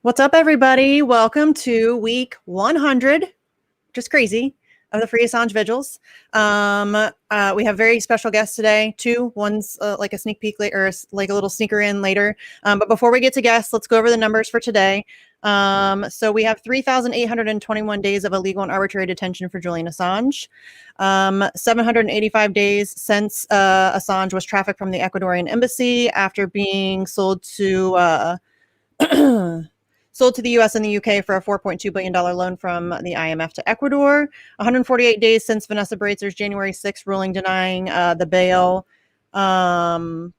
What's up, everybody? Welcome to week 100, just crazy, of the Free Assange Vigils. We have very special guests today, two. One's like a sneak peek later, or like a little sneaker in later. But before we get to guests, let's go over the numbers for today. So we have 3,821 days of illegal and arbitrary detention for Julian Assange. 785 days since Assange was trafficked from the Ecuadorian embassy after being sold to the U.S. and the U.K. for a $4.2 billion loan from the IMF to Ecuador. 148 days since Vanessa Breitzer's January 6th ruling denying the bail after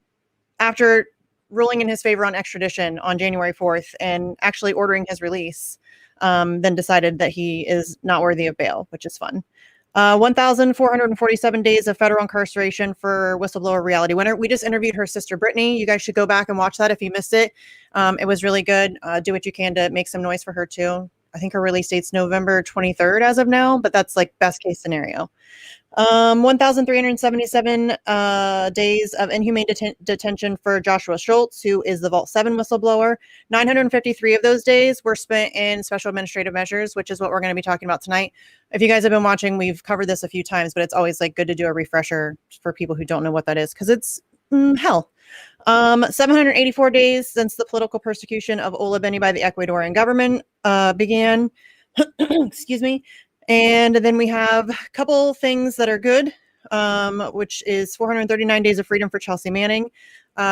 ruling in his favor on extradition on January 4th and actually ordering his release, then decided that he is not worthy of bail, which is fun. 1,447 days of federal incarceration for whistleblower Reality Winner. We just interviewed her sister, Brittany. You guys should go back and watch that if you missed it. It was really good. Do what you can to make some noise for her, too. I think her release date's November 23rd as of now, but that's like best case scenario. 1,377 days of inhumane detention for Joshua Schultz, who is the Vault 7 whistleblower. 953 of those days were spent in special administrative measures, which is what we're going to be talking about tonight. If you guys have been watching, we've covered this a few times, but it's always like good to do a refresher for people who don't know what that is, because it's hell. 784 days since the political persecution of Ola Beni by the Ecuadorian government began. Excuse me. And then we have a couple things that are good, which is 439 days of freedom for Chelsea Manning.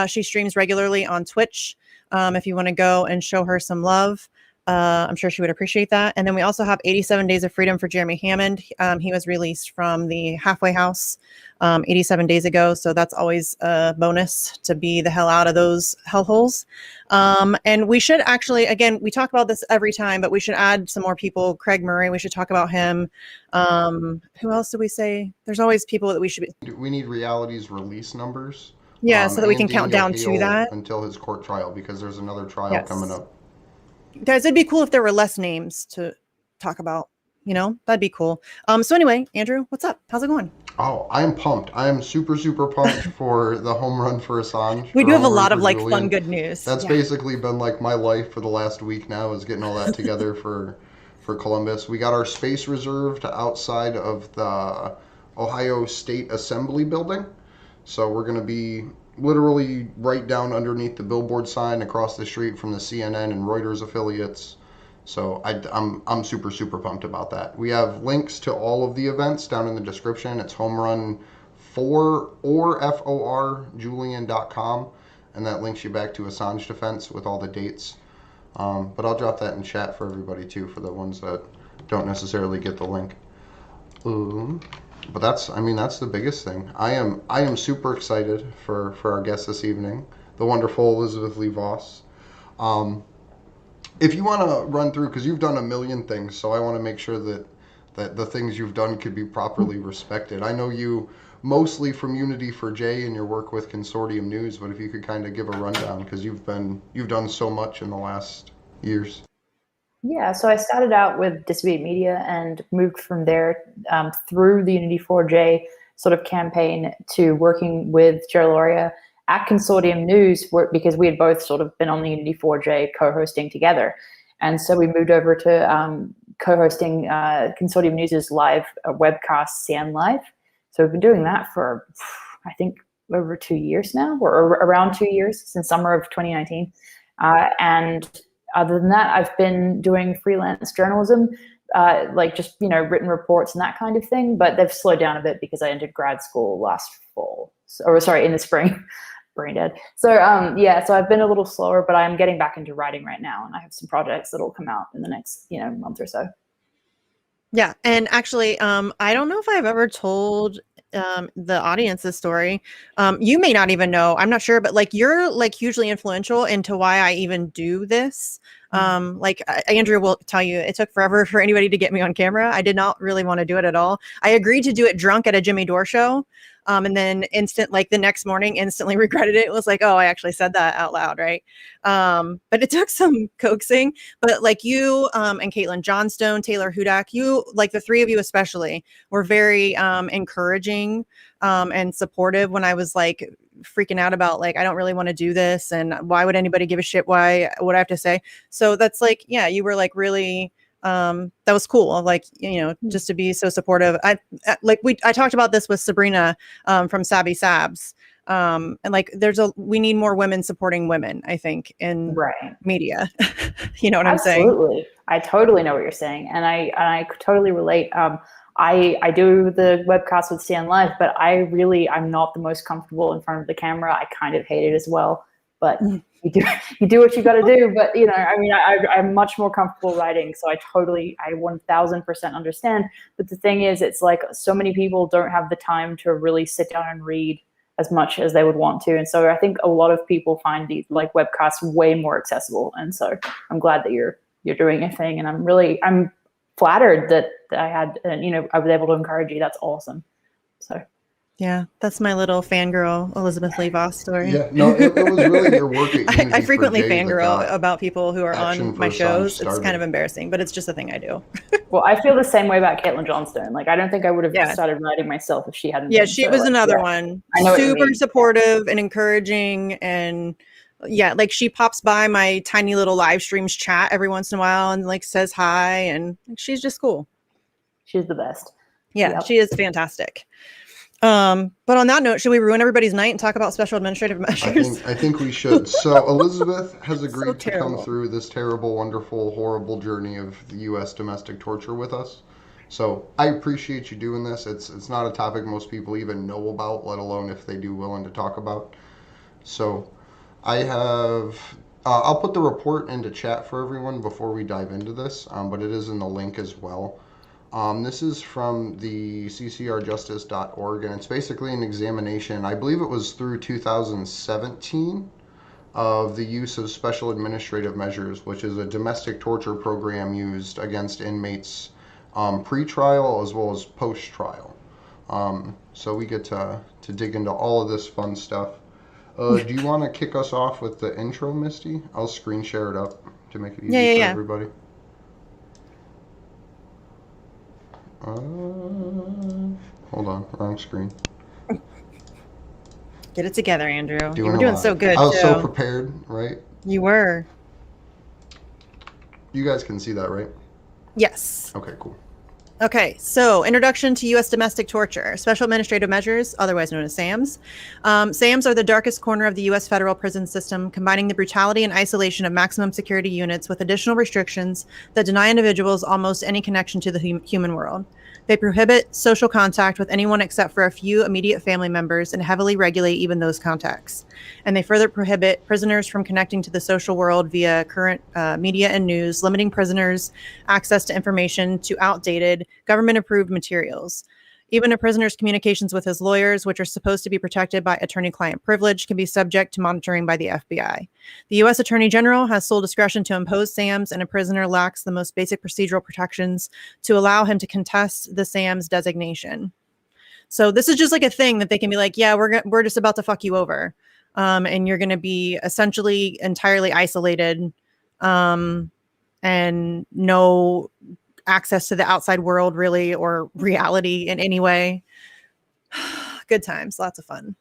She streams regularly on Twitch. If you want to go and show her some love, I'm sure she would appreciate that. And then we also have 87 days of freedom for Jeremy Hammond. He was released from the halfway house 87 days ago. So that's always a bonus to be the hell out of those hellholes. And we should actually, again, we talk about this every time, but we should add some more people. Craig Murray, we should talk about him. Who else did we say? There's always people that we should be. We need Reality's release numbers. Yeah, so that we can count down to that. Until his court trial, because there's another trial coming up. Guys, it'd be cool if there were less names to talk about, that'd be cool. So anyway, Andrew, what's up? How's it going? Oh, I'm pumped. I am super pumped for the home run for Assange. We do have a lot of like fun, good news. That's basically been like my life for the last week now, is getting all that together for Columbus. We got our space reserved outside of the Ohio State Assembly building. So we're going to be literally right down underneath the billboard sign across the street from the CNN and Reuters affiliates. So I'm super pumped about that. We have links to all of the events down in the description. It's HOMERUN or FOR Julian.com, and that links you back to Assange Defense with all the dates. But I'll drop that in chat for everybody too, for the ones that don't necessarily get the link. But that's the biggest thing. I am super excited for our guest this evening, the wonderful Elizabeth Lee Voss. If you want to run through, because you've done a million things, so I want to make sure that the things you've done could be properly respected. I know you mostly from Unity4J and your work with Consortium News, but if you could kind of give a rundown, because you've done so much in the last years. Yeah, so I started out with Disobedient Media and moved from there through the Unity4J sort of campaign to working with Gerald Loria at Consortium News, because we had both sort of been on the Unity4J co-hosting together. And so we moved over to co-hosting Consortium News' live webcast, CN Live. So we've been doing that for, I think, over 2 years now, or around 2 years, since summer of 2019. And other than that, I've been doing freelance journalism, like just, written reports and that kind of thing, but they've slowed down a bit because I entered grad school last fall, in the spring, brain dead. So so I've been a little slower, but I'm getting back into writing right now, and I have some projects that'll come out in the next, month or so. Yeah, and actually, I don't know if I've ever told the audience this story. You may not even know, I'm not sure, but like you're like hugely influential into why I even do this. Andrew will tell you, it took forever for anybody to get me on camera. I did not really want to do it at all. I agreed to do it drunk at a Jimmy Dore show. And then the next morning, instantly regretted it. It was like, oh, I actually said that out loud, right? But it took some coaxing. But like you and Caitlin Johnstone, Taylor Hudak, you, like the three of you especially, were very encouraging and supportive when I was like freaking out about like, I don't really want to do this, and why would anybody give a shit what I have to say? So that's like, yeah, you were like really that was cool, like, you know, just to be so supportive. I talked about this with Sabrina from Savvy Sabs, and like we need more women supporting women, I think, in media. You know what I'm saying? Absolutely. I totally know what you're saying, and I totally relate. I do the webcast with Stan Live, but I'm not the most comfortable in front of the camera. I kind of hate it as well, but you do what you got to do. But you know, I mean, I'm much more comfortable writing, so I 1000% understand. But the thing is, it's like so many people don't have the time to really sit down and read as much as they would want to, and so I think a lot of people find these like webcasts way more accessible. And so I'm glad that you're doing a thing, and I'm flattered that I had, you know, I was able to encourage you. That's awesome. So yeah, that's my little fangirl Elizabeth Lee Voss story. Yeah, no, it was really your work at Unity I frequently 4J that fangirl got about people who are Action on for my Assange shows. It's started. kind of embarrassing, but it's just a thing I do. Well, I feel the same way about Caitlin Johnstone. Like, I don't think I would have Yeah. started writing myself if she hadn't. Yeah, been. she So, was like, another yeah. one. I know what you Super mean. supportive and encouraging, and yeah, like she pops by my tiny little live streams chat every once in a while and like says hi, and she's just cool. She's the best. Yeah, Yep. she is fantastic. But on that note, should we ruin everybody's night and talk about special administrative measures? I think we should. So Elizabeth has agreed to come terrible. through this terrible, wonderful, horrible journey of the U.S. domestic torture with us. So I appreciate you doing this. It's not a topic most people even know about, let alone if they do willing to talk about. So I have. I'll put the report into chat for everyone before we dive into this, but it is in the link as well. This is from the ccrjustice.org, and it's basically an examination. I believe it was through 2017 of the use of special administrative measures, which is a domestic torture program used against inmates pre-trial as well as post-trial. So we get to dig into all of this fun stuff. Do you want to kick us off with the intro, Misty? I'll screen share it up to make it easy for everybody. Hold on, wrong screen. Get it together, Andrew. You were a doing lot. so good. I was so prepared, right? You were. You guys can see that, right? Yes. Okay, cool. Okay, so introduction to U.S. domestic torture, special administrative measures, otherwise known as SAMs. SAMs are the darkest corner of the U.S. federal prison system, combining the brutality and isolation of maximum security units with additional restrictions that deny individuals almost any connection to the human world. They prohibit social contact with anyone except for a few immediate family members and heavily regulate even those contacts. And they further prohibit prisoners from connecting to the social world via current media and news, limiting prisoners' access to information to outdated government-approved materials. Even a prisoner's communications with his lawyers, which are supposed to be protected by attorney-client privilege, can be subject to monitoring by the FBI. The U.S. Attorney General has sole discretion to impose SAMs, and a prisoner lacks the most basic procedural protections to allow him to contest the SAMs designation. So this is just like a thing that they can be like, yeah, we're just about to fuck you over, and you're going to be essentially entirely isolated, and no access to the outside world really, or reality in any way. Good times, lots of fun.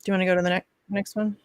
Do you want to go to the next one?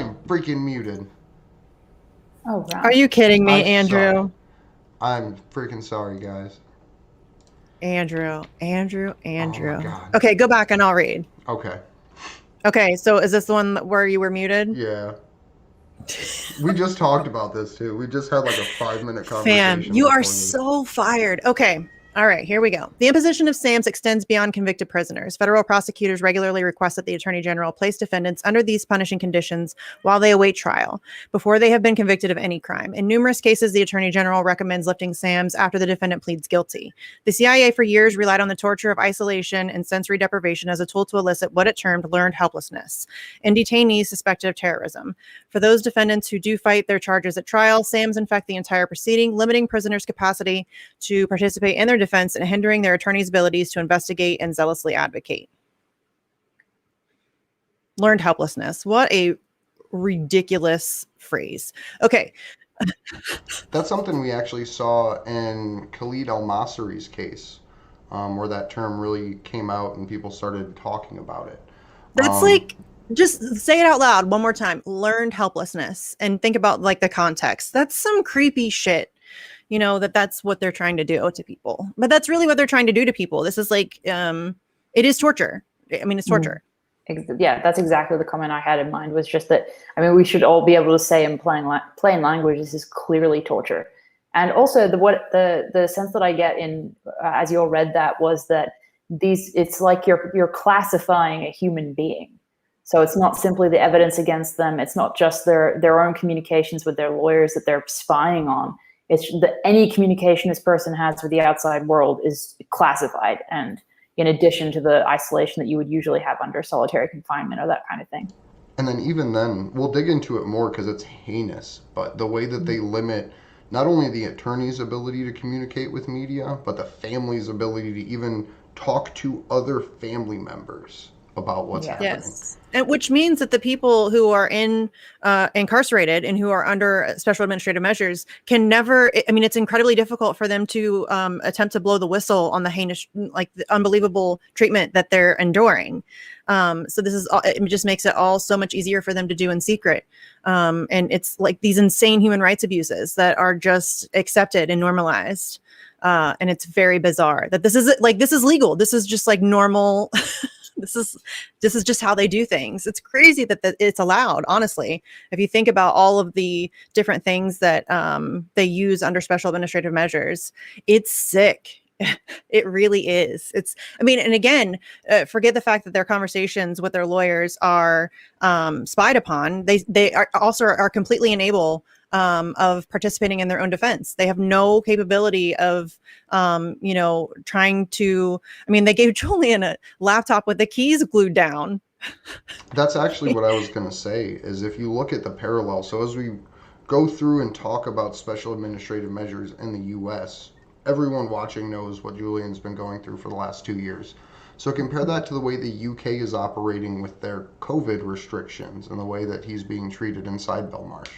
I'm freaking muted. Oh, wow. Are you kidding me, I Andrew? suck. I'm freaking sorry, guys. Andrew. Oh my God. Okay, go back and I'll read. Okay. Okay, so is this the one where you were muted? Yeah. We just talked about this too. We just had like a 5-minute conversation. Fam, you are before this. so fired. Okay. All right, here we go. The imposition of SAMs extends beyond convicted prisoners. Federal prosecutors regularly request that the Attorney General place defendants under these punishing conditions while they await trial, before they have been convicted of any crime. In numerous cases, the Attorney General recommends lifting SAMs after the defendant pleads guilty. The CIA for years relied on the torture of isolation and sensory deprivation as a tool to elicit what it termed learned helplessness in detainees suspected of terrorism. For those defendants who do fight their charges at trial, SAMs infect the entire proceeding, limiting prisoners' capacity to participate in their defense and hindering their attorney's abilities to investigate and zealously advocate. Learned helplessness. What a ridiculous phrase. Okay. That's something we actually saw in Khalid al-Masri's case, where that term really came out and people started talking about it. That's like, just say it out loud one more time. Learned helplessness. And think about like the context. That's some creepy shit. You know, that's what they're trying to do to people. But that's really what they're trying to do to people. This is like, it is torture. I mean, it's torture. Yeah, that's exactly the comment I had in mind, was just that, I mean, we should all be able to say in plain language, this is clearly torture. And also the sense that I get in, as you all read that, was that it's like you're classifying a human being. So it's not simply the evidence against them. It's not just their own communications with their lawyers that they're spying on. It's that any communication this person has with the outside world is classified, and in addition to the isolation that you would usually have under solitary confinement or that kind of thing. And then even then, we'll dig into it more because it's heinous, but the way that they limit not only the attorney's ability to communicate with media, but the family's ability to even talk to other family members about what's happening. Yes. And which means that the people who are incarcerated and who are under special administrative measures can never, I mean, it's incredibly difficult for them to attempt to blow the whistle on the heinous, like the unbelievable treatment that they're enduring. So this is, it just makes it all so much easier for them to do in secret. And it's like these insane human rights abuses that are just accepted and normalized. And it's very bizarre that this is legal. This is just like normal. This is just how they do things. It's crazy that it's allowed, honestly. If you think about all of the different things that they use under special administrative measures, it's sick. It really is. I mean, and again, forget the fact that their conversations with their lawyers are spied upon. They are also completely unable of participating in their own defense. They have no capability of, trying to, I mean, they gave Julian a laptop with the keys glued down. That's actually what I was going to say, is if you look at the parallel. So as we go through and talk about special administrative measures in the U.S., everyone watching knows what Julian's been going through for the last 2 years. So compare that to the way the UK is operating with their COVID restrictions and the way that he's being treated inside Belmarsh,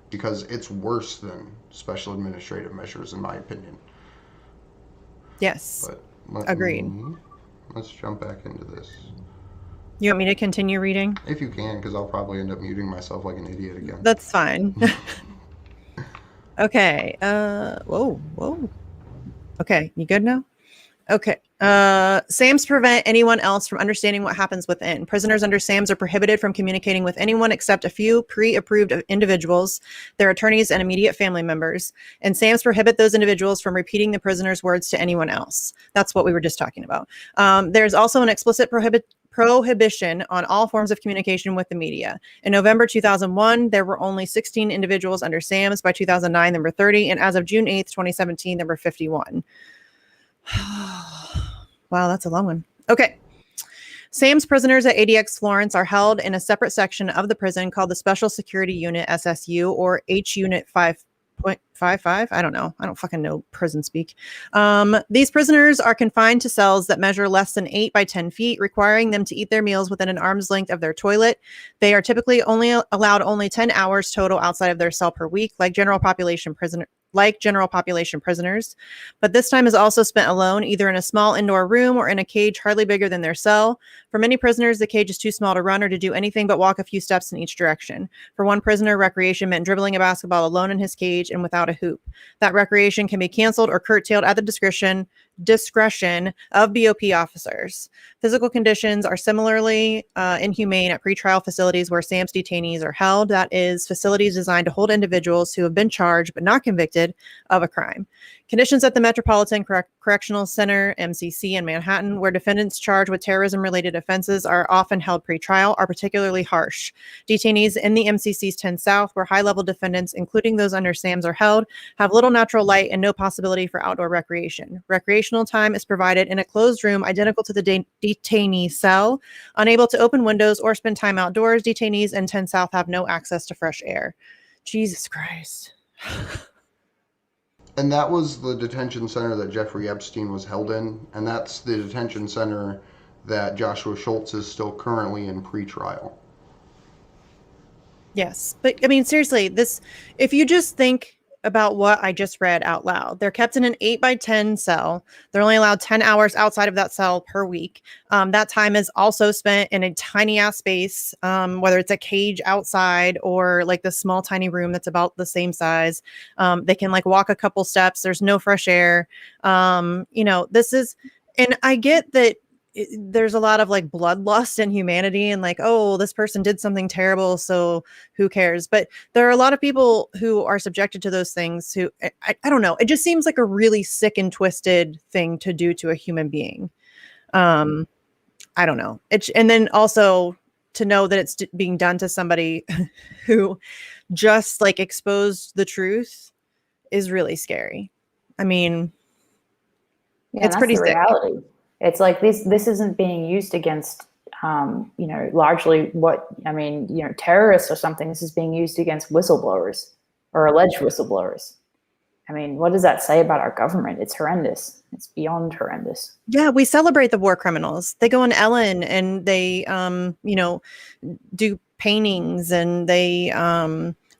because it's worse than special administrative measures, in my opinion. Yes. But agreed. Let's jump back into this. You want me to continue reading? If you can, because I'll probably end up muting myself like an idiot again. That's fine. Okay. Whoa. Okay, you good now? Okay. SAMs prevent anyone else from understanding what happens within. Prisoners under SAMs are prohibited from communicating with anyone except a few pre-approved individuals, their attorneys, and immediate family members. And SAMs prohibit those individuals from repeating the prisoner's words to anyone else. That's what we were just talking about. There's also an explicit prohibition on all forms of communication with the media. In November 2001, there were only 16 individuals under SAMs. By 2009, there were 30. And as of June 8th, 2017, there were 51. Wow, that's a long one. Okay. SAM's prisoners at ADX Florence are held in a separate section of the prison called the Special Security Unit, SSU, or H Unit 5.55. I don't know. I don't fucking know prison speak. These prisoners are confined to cells that measure less than 8 by 10 feet, requiring them to eat their meals within an arm's length of their toilet. They are typically allowed 10 hours total outside of their cell per week, like general population like general population prisoners, but this time is also spent alone, either in a small indoor room or in a cage hardly bigger than their cell. For many prisoners, the cage is too small to run or to do anything but walk a few steps in each direction. For one prisoner, recreation meant dribbling a basketball alone in his cage and without a hoop. That recreation can be canceled or curtailed at the discretion of BOP officers. Physical conditions are similarly inhumane at pretrial facilities where SAMS detainees are held. That is, facilities designed to hold individuals who have been charged but not convicted of a crime. Conditions at the Metropolitan Correctional Center, MCC, in Manhattan, where defendants charged with terrorism-related offenses are often held pretrial, are particularly harsh. Detainees in the MCC's 10 South, where high-level defendants, including those under SAMS, are held, have little natural light and no possibility for outdoor recreation. Recreational time is provided in a closed room identical to the detainee cell. Unable to open windows or spend time outdoors, detainees in 10 South have no access to fresh air. Jesus Christ. And that was the detention center that Jeffrey Epstein was held in, and that's the detention center that Joshua Schultz is still currently in pretrial. Yes, but I mean, seriously, if you just think about what I just read out loud, they're kept in an 8x10 cell. They're only allowed 10 hours outside of that cell per week. That time is also spent in a tiny ass space, whether it's a cage outside or like the small tiny room that's about the same size. They can like walk a couple steps. There's no fresh air. This is, and I get that there's a lot of like bloodlust in humanity and like, oh, this person did something terrible, so who cares? But there are a lot of people who are subjected to those things who I don't know. It just seems like a really sick and twisted thing to do to a human being. I don't know. And then also to know that it's being done to somebody who just like exposed the truth is really scary. I mean, it's pretty sick. Reality. It's like this isn't being used against, largely terrorists or something. This is being used against whistleblowers or alleged whistleblowers. I mean, what does that say about our government? It's horrendous. It's beyond horrendous. Yeah, we celebrate the war criminals. They go on Ellen and they, do paintings and they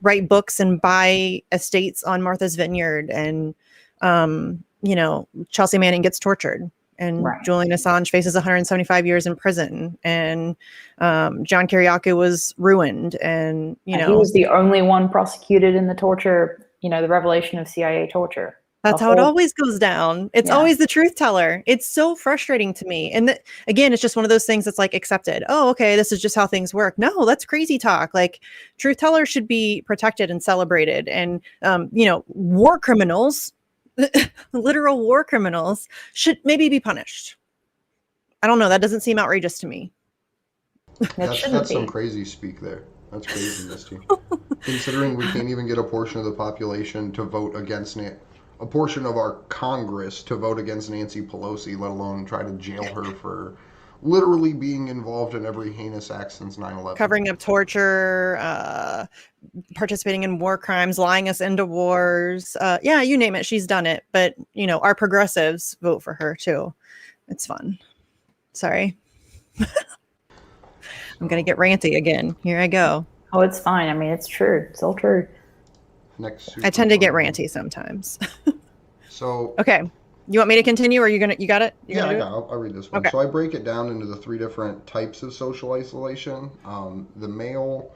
write books and buy estates on Martha's Vineyard. And, Chelsea Manning gets tortured. And right. Julian Assange faces 175 years in prison, and John Kiriakou was ruined, and he was the only one prosecuted in the torture, the revelation of CIA torture. That's how it always goes down. It's always the truth teller. It's so frustrating to me. And again, it's just one of those things that's like accepted. Oh, okay, this is just how things work. No, that's crazy talk. Like truth tellers should be protected and celebrated, and war criminals. Literal war criminals should maybe be punished. I don't know. That doesn't seem outrageous to me. That's some crazy speak there. That's crazy, Misty. Considering we can't even get a portion of the population to vote against a portion of our Congress to vote against Nancy Pelosi, let alone try to jail her for literally being involved in every heinous act since 9/11. Covering up torture, participating in war crimes, lying us into wars. You name it, she's done it. But, our progressives vote for her too. It's fun. Sorry. I'm going to get ranty again. Here I go. Oh, it's fine. I mean, it's true. It's all true. I tend to get ranty sometimes. So. Okay. You want me to continue, or you got it? I'll read this one. Okay. So I break it down into the 3 different types of social isolation: the mail,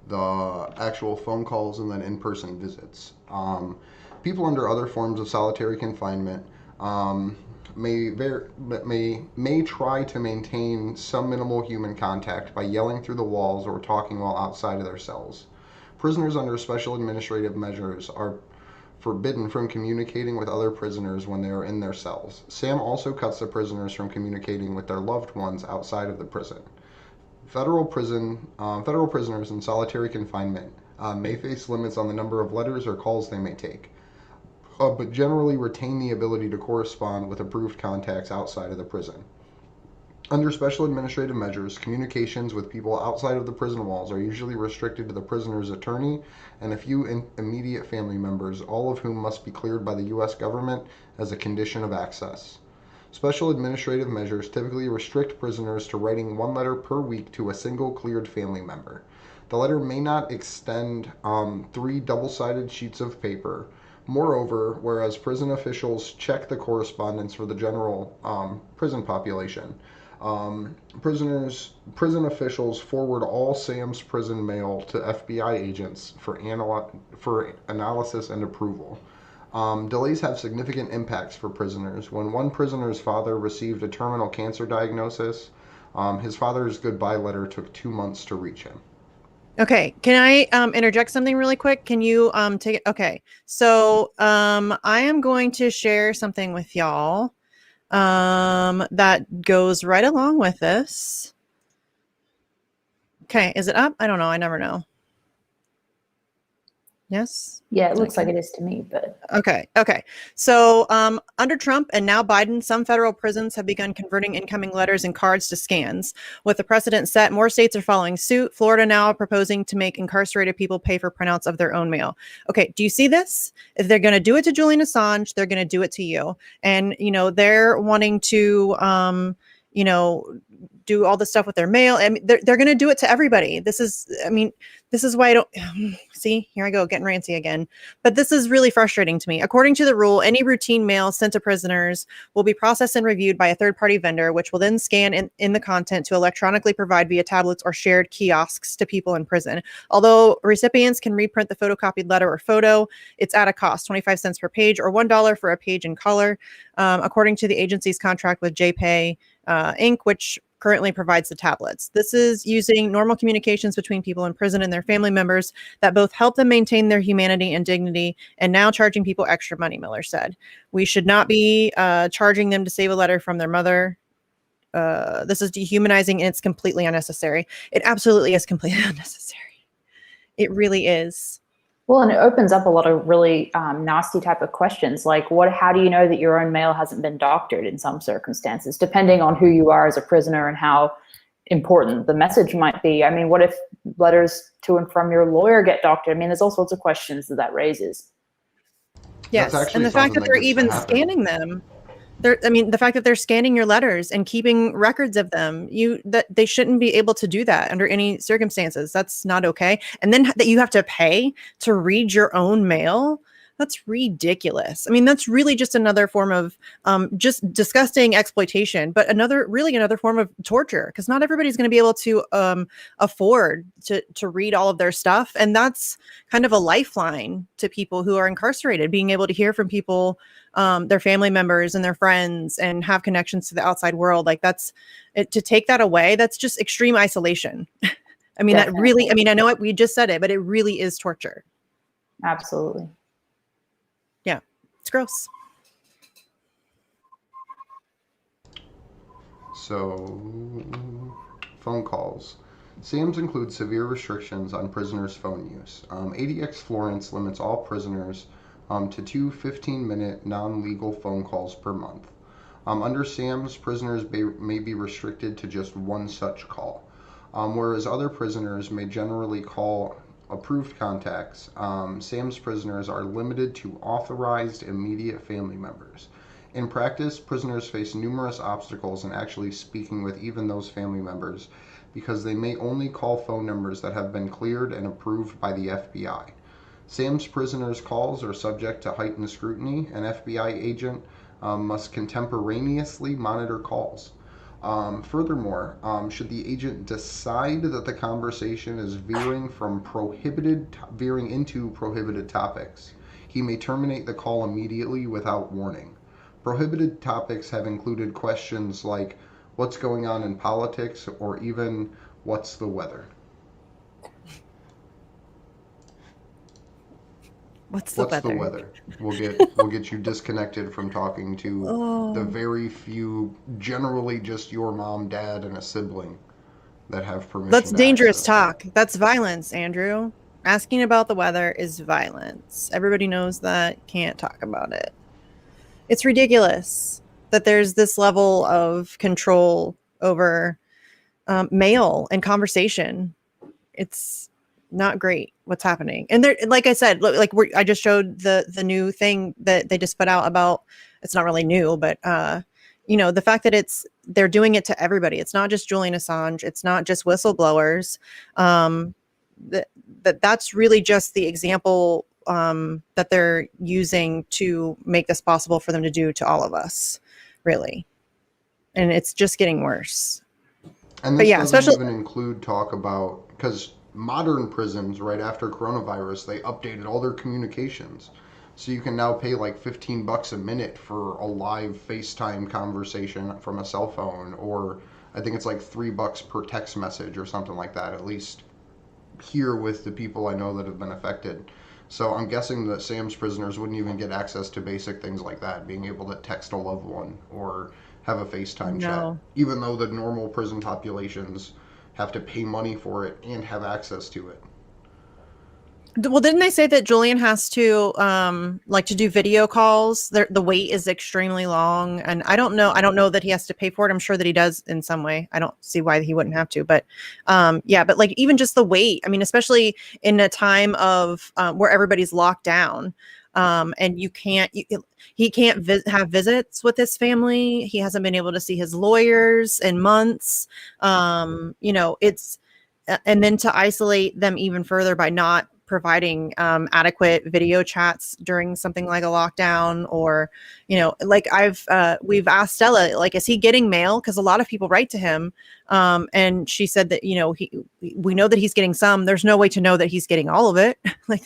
the actual phone calls, and then in-person visits. People under other forms of solitary confinement may try to maintain some minimal human contact by yelling through the walls or talking while outside of their cells. Prisoners under special administrative measures are forbidden from communicating with other prisoners when they are in their cells. SAM also cuts the prisoners from communicating with their loved ones outside of the prison. Federal prisoners in solitary confinement may face limits on the number of letters or calls they may take, but generally retain the ability to correspond with approved contacts outside of the prison. Under special administrative measures, communications with people outside of the prison walls are usually restricted to the prisoner's attorney and a few immediate family members, all of whom must be cleared by the U.S. government as a condition of access. Special administrative measures typically restrict prisoners to writing 1 letter per week to a single cleared family member. The letter may not extend 3 double-sided sheets of paper, Moreover, whereas prison officials check the correspondence for the general prison population, prison officials forward all Sam's prison mail to FBI agents for analysis and approval. Delays have significant impacts for prisoners. When one prisoner's father received a terminal cancer diagnosis, his father's goodbye letter took 2 months to reach him. Okay, can I interject something really quick? Can you take it? Okay, so I am going to share something with y'all that goes right along with this. Okay, is it up? I don't know. I never know. Yes? Yeah, it looks like it is to me, but Okay. So under Trump and now Biden, some federal prisons have begun converting incoming letters and cards to scans. With the precedent set, more states are following suit. Florida now proposing to make incarcerated people pay for printouts of their own mail. Okay, do you see this? If they're going to do it to Julian Assange, they're going to do it to you. And, they're wanting to, do all this stuff with their mail. I mean, they're going to do it to everybody. This is why I don't see, here I go getting ranty again, but this is really frustrating to me. According to the rule, any routine mail sent to prisoners will be processed and reviewed by a third-party vendor, which will then scan in the content to electronically provide via tablets or shared kiosks to people in prison. Although recipients can reprint the photocopied letter or photo, it's at a cost, 25 cents per page or $1 for a page in color, according to the agency's contract with JPay Inc., which currently provides the tablets. This is using normal communications between people in prison and their family members that both help them maintain their humanity and dignity, and now charging people extra money, Miller said. We should not be charging them to save a letter from their mother. This is dehumanizing and it's completely unnecessary. It absolutely is completely unnecessary. It really is. Well, and it opens up a lot of really nasty type of questions, like how do you know that your own mail hasn't been doctored in some circumstances, depending on who you are as a prisoner and how important the message might be. I mean, what if letters to and from your lawyer get doctored? I mean, there's all sorts of questions that raises. Yes, and the fact that they're even scanning them. The fact that they're scanning your letters and keeping records of them, that they shouldn't be able to do that under any circumstances. That's not okay. And then that you have to pay to read your own mail. That's ridiculous. I mean, that's really just another form of just disgusting exploitation, but another form of torture, because not everybody's going to be able to afford to read all of their stuff. And that's kind of a lifeline to people who are incarcerated, being able to hear from people, their family members and their friends, and have connections to the outside world. Like to take that away, that's just extreme isolation. I mean, Definitely. I know we just said it, but it really is torture. Absolutely. Yeah, it's gross. So, phone calls. SAMs include severe restrictions on prisoners' phone use. ADX Florence limits all prisoners to 2 15-minute non-legal phone calls per month. Under SAMs, prisoners may be restricted to just one such call, whereas other prisoners may generally call approved contacts. SAM's prisoners are limited to authorized immediate family members. In practice, prisoners face numerous obstacles in actually speaking with even those family members because they may only call phone numbers that have been cleared and approved by the FBI. SAM's prisoners' calls are subject to heightened scrutiny. An FBI agent must contemporaneously monitor calls. Furthermore, should the agent decide that the conversation is veering into prohibited topics, he may terminate the call immediately without warning. Prohibited topics have included questions like, what's going on in politics, or even, what's the weather? What's the weather? We'll get you disconnected from talking to the very few, generally just your mom, dad, and a sibling that have permission. That's dangerous talk. That's violence, Andrew. Asking about the weather is violence. Everybody knows that. Can't talk about it. It's ridiculous that there's this level of control over mail and conversation. It's not great what's happening. And there, like I said, I just showed the new thing that they just put out about, it's not really new, but the fact that they're doing it to everybody. It's not just Julian Assange. It's not just whistleblowers. That's really just the example that they're using to make this possible for them to do to all of us, really. And it's just getting worse. And But this yeah, doesn't especially even include talk about, because modern prisons, right after coronavirus, they updated all their communications. So you can now pay like $15 a minute for a live FaceTime conversation from a cell phone, or I think it's like $3 per text message or something like that, at least here with the people I know that have been affected. So I'm guessing that Sam's prisoners wouldn't even get access to basic things like that, being able to text a loved one or have a FaceTime chat, no. even though the normal prison populations have to pay money for it and have access to it. Well, didn't they say that Julian has to like to do video calls? The wait is extremely long, and I don't know that he has to pay for it. I'm sure that he does in some way. I don't see why he wouldn't have to, but yeah, but like even just the wait. I mean, especially in a time of where everybody's locked down, and he can't have visits with his family. He hasn't been able to see his lawyers in months. It's and then to isolate them even further by not providing adequate video chats during something like a lockdown, or like we've asked Stella, like, is he getting mail? Because a lot of people write to him, and she said that we know that he's getting some. There's no way to know that he's getting all of it. Like,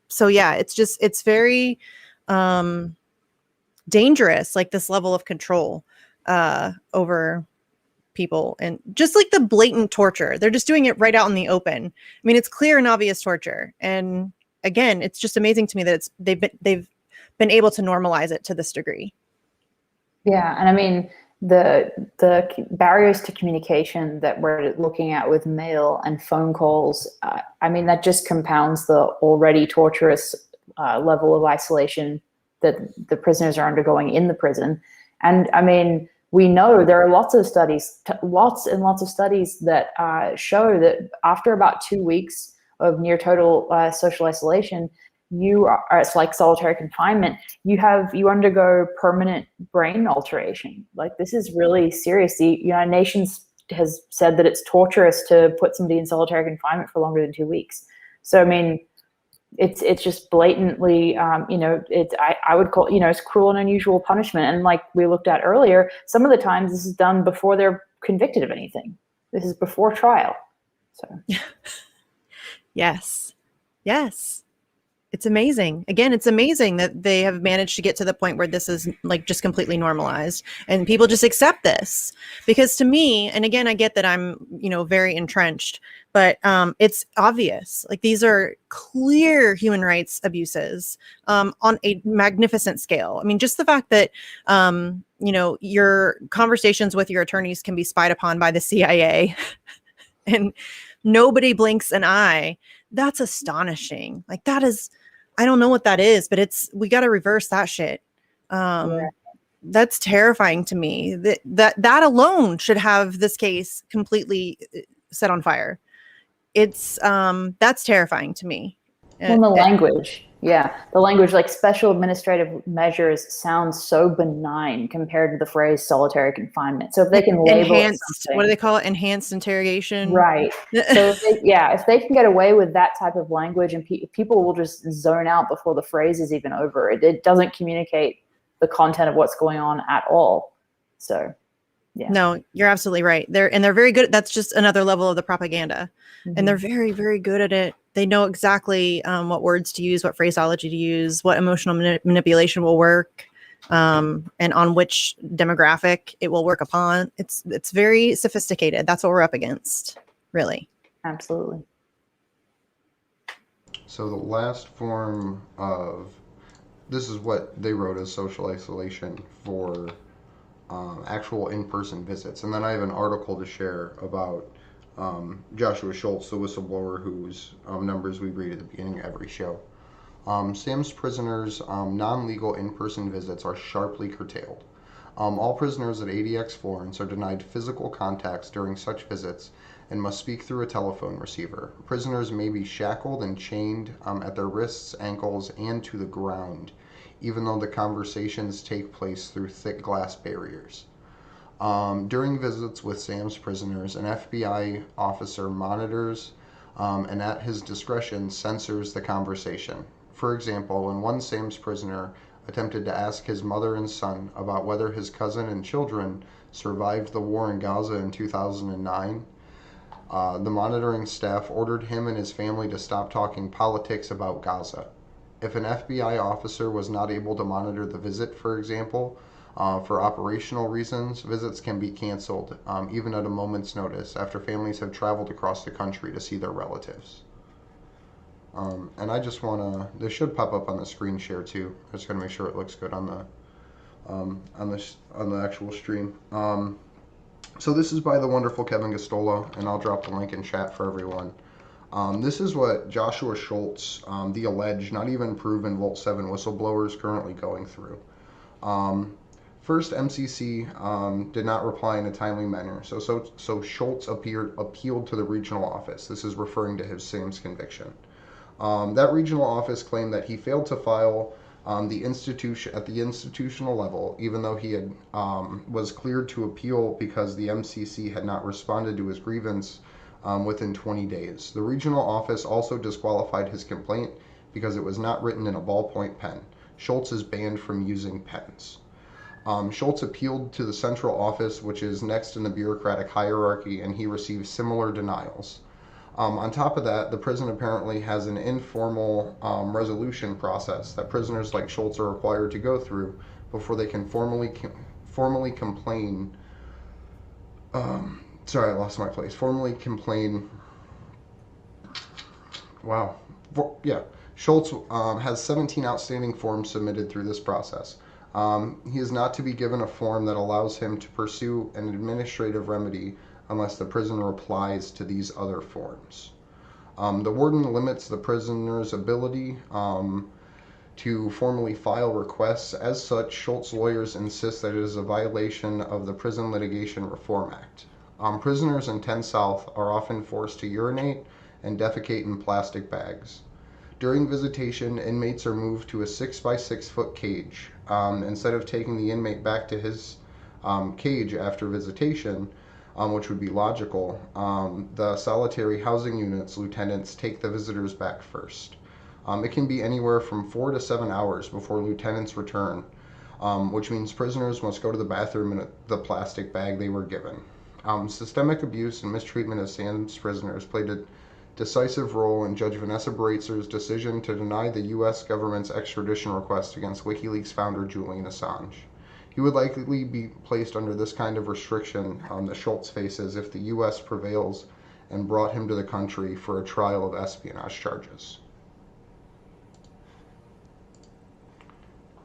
so yeah, it's very dangerous, like this level of control over people, and just like the blatant torture. They're just doing it right out in the open. I mean, it's clear and obvious torture. And again, it's just amazing to me that they've been able to normalize it to this degree. Yeah, and I mean the barriers to communication that we're looking at with mail and phone calls. I mean, that just compounds the already torturous level of isolation that the prisoners are undergoing in the prison. And I mean, we know there are lots and lots of studies that show that after about 2 weeks of near total social isolation, it's like solitary confinement. You undergo permanent brain alteration. Like, this is really serious. The United Nations has said that it's torturous to put somebody in solitary confinement for longer than 2 weeks. So I mean, it's just blatantly, I would call, it's cruel and unusual punishment. And like we looked at earlier, some of the times this is done before they're convicted of anything. This is before trial. So yes. It's amazing. Again, it's amazing that they have managed to get to the point where this is like just completely normalized and people just accept this. Because to me, and again, I get that I'm, very entrenched, but it's obvious. Like, these are clear human rights abuses on a magnificent scale. I mean, just the fact that, your conversations with your attorneys can be spied upon by the CIA and nobody blinks an eye. That's astonishing. Like, that is, I don't know what that is, but we got to reverse that shit. Yeah. That's terrifying to me. That alone should have this case completely set on fire. It's that's terrifying to me. Well, the language. Yeah, the language, like special administrative measures, sounds so benign compared to the phrase solitary confinement. So if they can label enhanced, it what do they call it? Enhanced interrogation. Right. So if they can get away with that type of language, and people will just zone out before the phrase is even over. It doesn't communicate the content of what's going on at all. So, yeah. No, you're absolutely right. They're very good. That's just another level of the propaganda. Mm-hmm. And they're very, very good at it. They know exactly what words to use, what phraseology to use, what emotional manipulation will work, and on which demographic it will work upon. It's very sophisticated. That's what we're up against, really. Absolutely. So the last form of, this is what they wrote as social isolation for actual in-person visits. And then I have an article to share about Joshua Schultz, the whistleblower whose numbers we read at the beginning of every show. Sam's prisoners' non-legal in-person visits are sharply curtailed. All prisoners at ADX Florence are denied physical contacts during such visits and must speak through a telephone receiver. Prisoners may be shackled and chained at their wrists, ankles, and to the ground, even though the conversations take place through thick glass barriers. During visits with Sam's prisoners, an FBI officer monitors and at his discretion censors the conversation. For example, when one SAMS prisoner attempted to ask his mother and son about whether his cousin and children survived the war in Gaza in 2009, the monitoring staff ordered him and his family to stop talking politics about Gaza. If an FBI officer was not able to monitor the visit, for example, for operational reasons, visits can be canceled, even at a moment's notice, after families have traveled across the country to see their relatives. And I just want to, this should pop up on the screen share too. I'm just going to make sure it looks good on the actual stream. So this is by the wonderful Kevin Gostola, and I'll drop the link in chat for everyone. This is what Joshua Schultz, the alleged, not even proven Vault 7 whistleblower, is currently going through. First, MCC did not reply in a timely manner, so Schultz appealed to the regional office. This is referring to his SAMS conviction. That regional office claimed that he failed to file at the institutional level, even though he had was cleared to appeal because the MCC had not responded to his grievance within 20 days. The regional office also disqualified his complaint because it was not written in a ballpoint pen. Schultz is banned from using pens. Schultz appealed to the central office, which is next in the bureaucratic hierarchy, and he received similar denials. On top of that, the prison apparently has an informal resolution process that prisoners like Schultz are required to go through before they can formally complain. Sorry, I lost my place. Formally complain. Wow. Schultz has 17 outstanding forms submitted through this process. He is not to be given a form that allows him to pursue an administrative remedy unless the prisoner applies to these other forms. The warden limits the prisoner's ability to formally file requests. As such, Schultz lawyers insist that it is a violation of the Prison Litigation Reform Act. Prisoners in 10 South are often forced to urinate and defecate in plastic bags. During visitation, inmates are moved to a 6 by 6 foot cage. Instead of taking the inmate back to his cage after visitation, which would be logical, the solitary housing unit's lieutenants take the visitors back first. It can be anywhere from 4 to 7 hours before lieutenants return, which means prisoners must go to the bathroom in the plastic bag they were given. Systemic abuse and mistreatment of SAMS prisoners played a decisive role in Judge Vanessa Breitzer's decision to deny the U.S. government's extradition request against WikiLeaks founder Julian Assange. He would likely be placed under this kind of restriction that Schultz faces if the U.S. prevails and brought him to the country for a trial of espionage charges.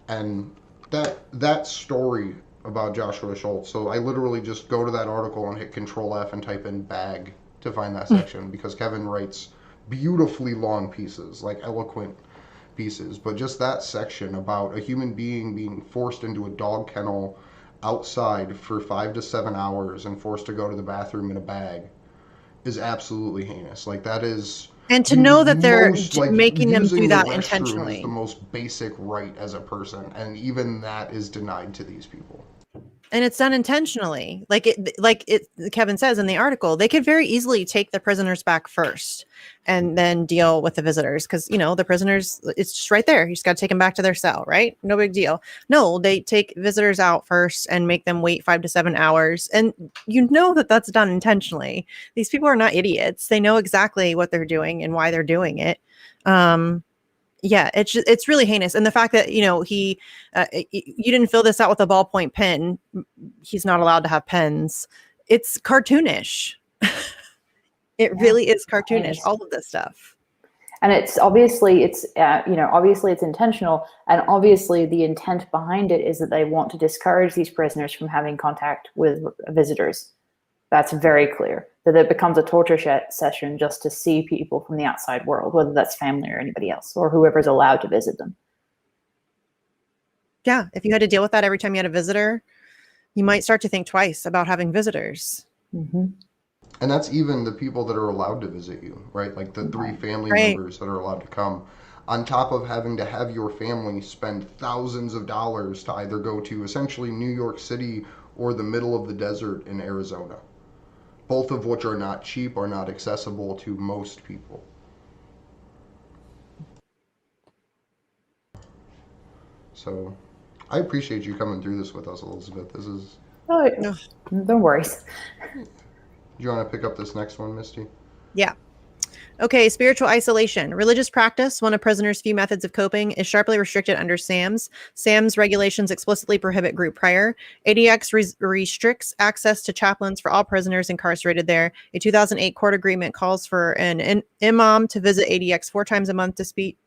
And that story about Joshua Schultz, so I literally just go to that article and hit Control F and type in bag to find that section, because Kevin writes beautifully long pieces, like eloquent pieces, but just that section about a human being being forced into a dog kennel outside for 5 to 7 hours and forced to go to the bathroom in a bag is absolutely heinous. Like, that is, and to know that they're most, like, making them using do the that restroom intentionally is the most basic right as a person, and even that is denied to these people. and it's done intentionally. Like Kevin says in the article, they could very easily take the prisoners back first and then deal with the visitors, because the prisoners, it's just right there. You just got to take them back to their cell, right? No big deal. No, they take visitors out first and make them wait 5 to 7 hours, and that's done intentionally. These people are not idiots. They know exactly what they're doing and why they're doing it. Yeah, it's really heinous. And the fact that, you didn't fill this out with a ballpoint pen. He's not allowed to have pens. It's cartoonish. It really is cartoonish, all of this stuff. And it's obviously it's intentional, and obviously the intent behind it is that they want to discourage these prisoners from having contact with visitors. That's very clear. That it becomes a torture session just to see people from the outside world, whether that's family or anybody else, or whoever's allowed to visit them. Yeah, if you had to deal with that every time you had a visitor, you might start to think twice about having visitors. Mm-hmm. And that's even the people that are allowed to visit you, right? Like the 3 family Right. members that are allowed to come, on top of having to have your family spend thousands of dollars to either go to essentially New York City or the middle of the desert in Arizona. both of which are not cheap, are not accessible to most people. So I appreciate you coming through this with us, Elizabeth. This is... Oh, no worries. Do you want to pick up this next one, Misty? Yeah. Okay, spiritual isolation. Religious practice, one of prisoners' few methods of coping, is sharply restricted under SAMS. SAMS regulations explicitly prohibit group prayer. ADX restricts access to chaplains for all prisoners incarcerated there. A 2008 court agreement calls for an imam to visit ADX 4 times a month to speak.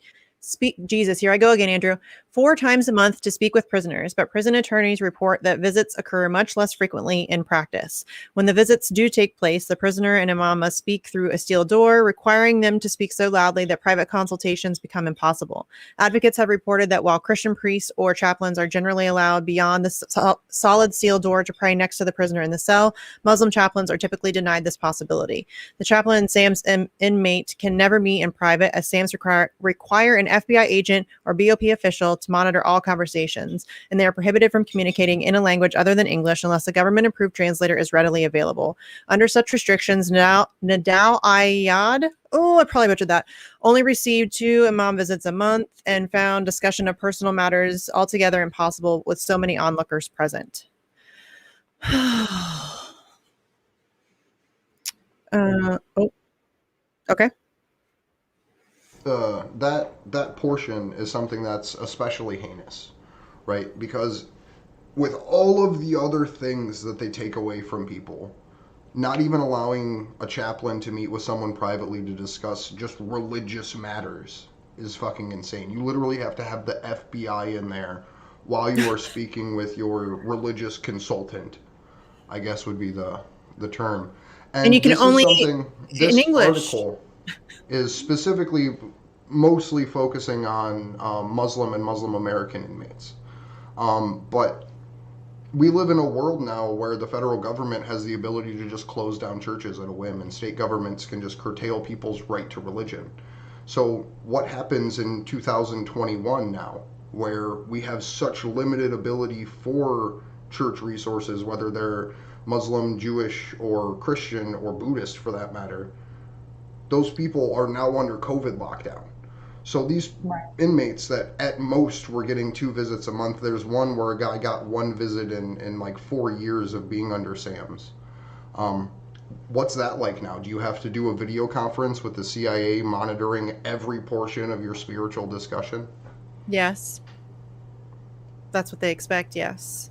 Jesus, here I go again, Andrew. 4 times a month to speak with prisoners, but prison attorneys report that visits occur much less frequently in practice. When the visits do take place, the prisoner and imam must speak through a steel door, requiring them to speak so loudly that private consultations become impossible. Advocates have reported that while Christian priests or chaplains are generally allowed beyond the solid steel door to pray next to the prisoner in the cell, Muslim chaplains are typically denied this possibility. The chaplain and SAMS inmate can never meet in private, as SAMS require an FBI agent or BOP official to monitor all conversations, and they are prohibited from communicating in a language other than English unless a government-approved translator is readily available. Under such restrictions, Nadal Ayad, I probably butchered that, only received 2 imam visits a month and found discussion of personal matters altogether impossible with so many onlookers present. Okay. That portion is something that's especially heinous, right? Because with all of the other things that they take away from people, not even allowing a chaplain to meet with someone privately to discuss just religious matters is fucking insane. You literally have to have the FBI in there while you are speaking with your religious consultant, I guess would be the term. And you can only in English. Article is specifically mostly focusing on Muslim and Muslim American inmates. But we live in a world now where the federal government has the ability to just close down churches at a whim, and state governments can just curtail people's right to religion. So what happens in 2021 now, where we have such limited ability for church resources, whether they're Muslim, Jewish, or Christian, or Buddhist for that matter? Those people are now under COVID lockdown. So these inmates that at most were getting 2 visits a month, there's one where a guy got 1 visit in like 4 years of being under SAMS. What's that like now? Do you have to do a video conference with the CIA monitoring every portion of your spiritual discussion? Yes. That's what they expect, yes.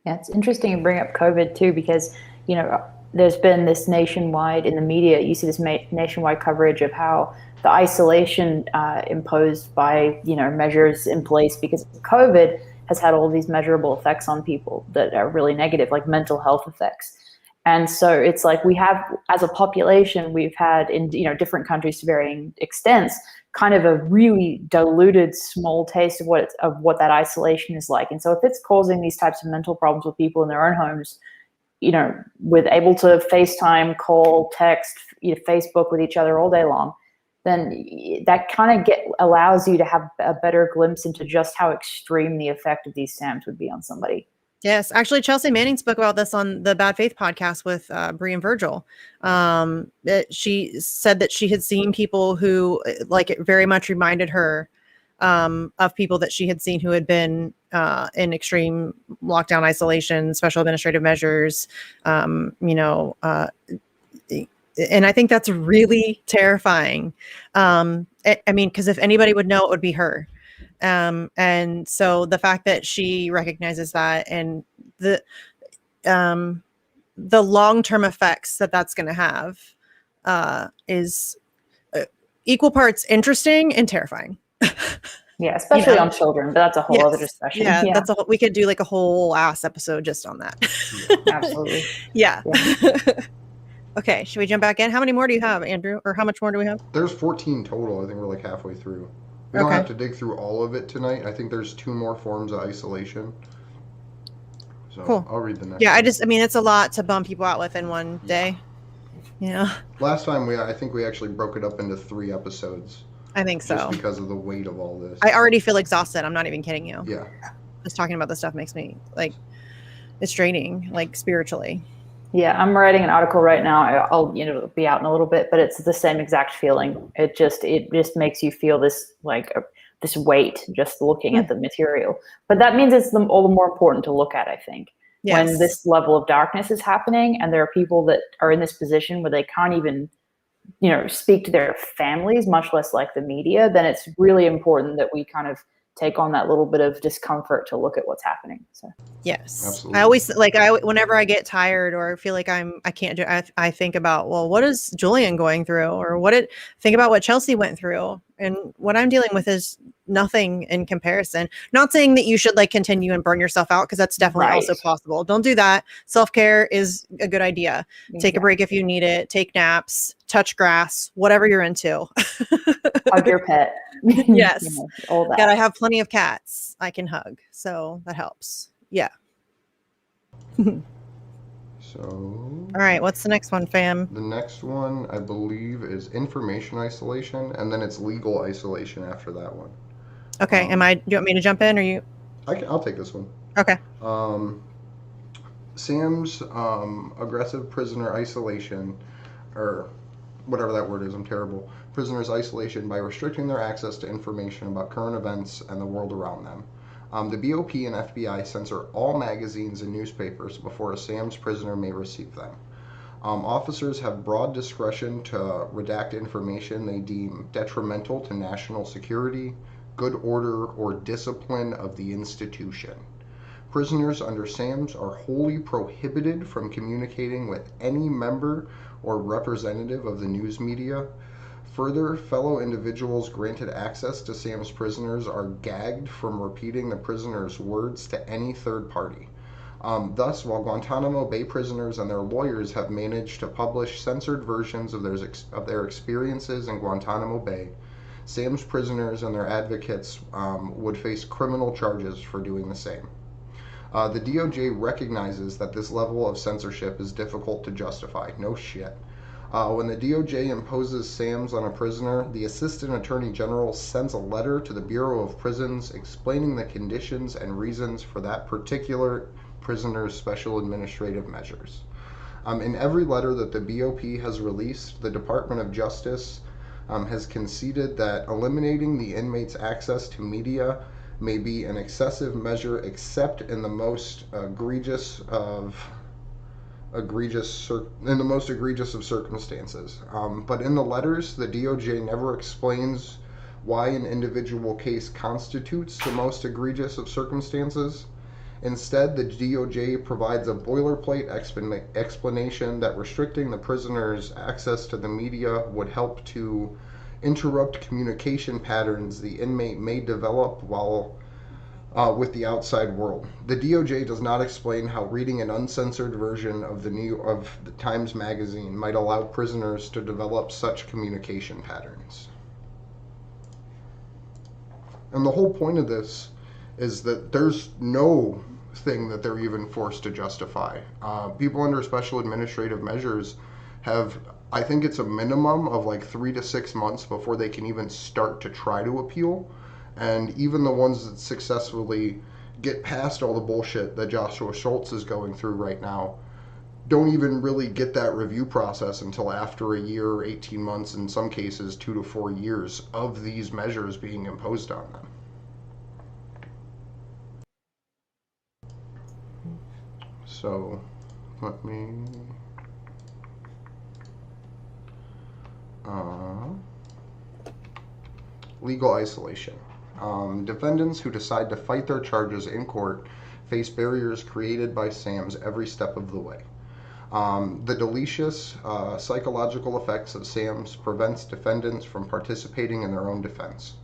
Yeah, it's interesting you bring up COVID too, because, you know, there's been this nationwide, in the media, you see this nationwide coverage of how the isolation imposed by, you know, measures in place because of COVID has had all these measurable effects on people that are really negative, like mental health effects. And so it's like we have, as a population, we've had in, you know, different countries to varying extents, kind of a really diluted small taste of what that isolation is like. And so if it's causing these types of mental problems with people in their own homes, you know, with able to FaceTime, call, text, you know, Facebook with each other all day long, then that kind of allows you to have a better glimpse into just how extreme the effect of these SAMs would be on somebody. Yes, actually, Chelsea Manning spoke about this on the Bad Faith podcast with Bree and Virgil. She said that she had seen people who, like, it very much reminded her of people that she had seen who had been in extreme lockdown isolation, special administrative measures, you know, and I think that's really terrifying. I mean, because if anybody would know, it would be her. And so the fact that she recognizes that and the long-term effects that that's going to have is equal parts interesting and terrifying. Yeah, especially you know? on children, but that's a whole other discussion. Yeah, that's we could do like a whole ass episode just on that. Absolutely. Yeah. Okay, should we jump back in? How many more do you have, Andrew? Or how much more do we have? There's 14 total. I think we're like halfway through. We don't have to dig through all of it tonight. I think there's 2 more forms of isolation. So cool. I'll read the next one. I mean, it's a lot to bum people out with in one day. You know? Last time I think we actually broke it up into 3 episodes. I think so. Just because of the weight of all this. I already feel exhausted. I'm not even kidding you. Yeah. Just talking about this stuff makes me like, it's draining, like spiritually. Yeah, I'm writing an article right now. I'll be out in a little bit, but it's the same exact feeling. It just makes you feel this this weight just looking at the material. But that means it's all the more important to look at, I think. Yes. When this level of darkness is happening and there are people that are in this position where they can't even speak to their families, much less like the media, then it's really important that we kind of take on that little bit of discomfort to look at what's happening. So yes, absolutely. I always whenever I get tired or feel like I can't do, I think about, well, what is Julian going through, or think about what Chelsea went through, and what I'm dealing with is nothing in comparison. Not saying that you should continue and burn yourself out, because that's definitely also possible. Don't do that. Self-care is a good idea. Exactly. Take a break if you need it. Take naps, touch grass, whatever you're into. Hug your pet. Yes. All that. God, I have plenty of cats I can hug, so that helps. Yeah. So, all right, what's the next one, fam? The next one, I believe, is information isolation, and then it's legal isolation after that one. Okay, do you want me to jump in, or you? I'll take this one. Okay. Sam's aggressive prisoner isolation, or whatever that word is, I'm terrible. Prisoners' isolation by restricting their access to information about current events and the world around them. The BOP and FBI censor all magazines and newspapers before a SAMS prisoner may receive them. Officers have broad discretion to redact information they deem detrimental to national security, good order, or discipline of the institution. Prisoners under SAMS are wholly prohibited from communicating with any member or representative of the news media. Further, fellow individuals granted access to SAMS prisoners are gagged from repeating the prisoner's words to any third party. Thus, while Guantanamo Bay prisoners and their lawyers have managed to publish censored versions of their experiences in Guantanamo Bay, SAMS prisoners and their advocates would face criminal charges for doing the same. The DOJ recognizes that this level of censorship is difficult to justify. No shit. When the DOJ imposes SAMS on a prisoner, the Assistant Attorney General sends a letter to the Bureau of Prisons explaining the conditions and reasons for that particular prisoner's special administrative measures. In every letter that the BOP has released, the Department of Justice has conceded that eliminating the inmate's access to media may be an excessive measure except in the most egregious of circumstances. But in the letters, the DOJ never explains why an individual case constitutes the most egregious of circumstances. Instead, the DOJ provides a boilerplate explanation that restricting the prisoner's access to the media would help to interrupt communication patterns the inmate may develop while with the outside world. The DOJ does not explain how reading an uncensored version of the Times magazine might allow prisoners to develop such communication patterns. And the whole point of this is that there's no thing that they're even forced to justify. People under special administrative measures have, I think it's a minimum of 3 to 6 months before they can even start to try to appeal. And even the ones that successfully get past all the bullshit that Joshua Schultz is going through right now don't even really get that review process until after a year or 18 months, in some cases 2 to 4 years of these measures being imposed on them. So, let me... legal isolation. Defendants who decide to fight their charges in court face barriers created by SAMS every step of the way. The deleterious psychological effects of SAMS prevents defendants from participating in their own defense.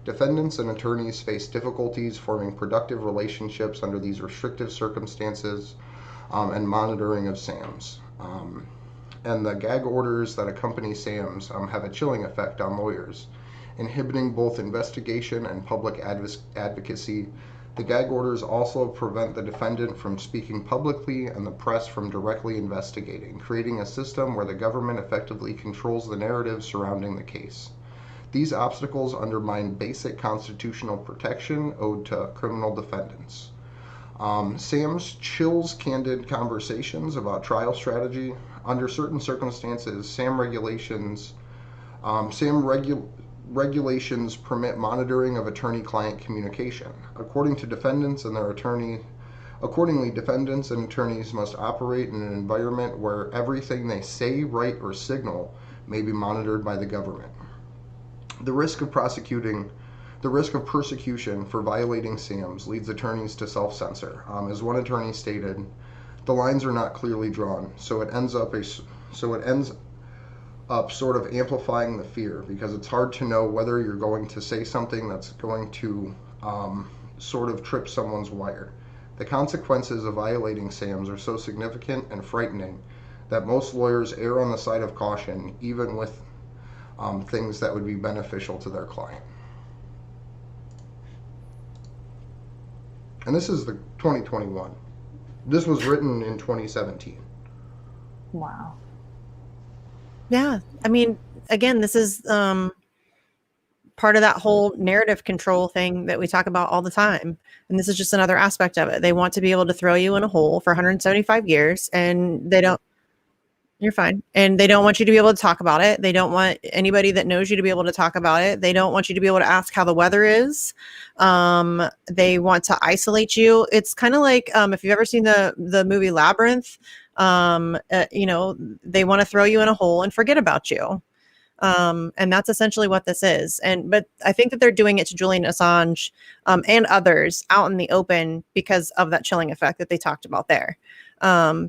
Defendants and attorneys face difficulties forming productive relationships under these restrictive circumstances and monitoring of SAMS. And the gag orders that accompany SAMS have a chilling effect on lawyers, inhibiting both investigation and public advocacy. The gag orders also prevent the defendant from speaking publicly and the press from directly investigating, creating a system where the government effectively controls the narrative surrounding the case. These obstacles undermine basic constitutional protection owed to criminal defendants. Sam's chills candid conversations about trial strategy. Under certain circumstances, regulations permit monitoring of attorney-client communication. Accordingly, defendants and attorneys must operate in an environment where everything they say, write, or signal may be monitored by the government. The risk of persecution for violating SAMs leads attorneys to self-censor. As one attorney stated, the lines are not clearly drawn, so it ends up sort of amplifying the fear, because it's hard to know whether you're going to say something that's going to sort of trip someone's wire. The consequences of violating SAMs are so significant and frightening that most lawyers err on the side of caution, even with things that would be beneficial to their client. And this is the 2021. This was written in 2017. Wow. Yeah. I mean, again, this is part of that whole narrative control thing that we talk about all the time. And this is just another aspect of it. They want to be able to throw you in a hole for 175 years, and they don't. You're fine. And they don't want you to be able to talk about it. They don't want anybody that knows you to be able to talk about it. They don't want you to be able to ask how the weather is. They want to isolate you. It's kind of like if you've ever seen the movie Labyrinth, they want to throw you in a hole and forget about you. And that's essentially what this is. But I think that they're doing it to Julian Assange and others out in the open because of that chilling effect that they talked about there.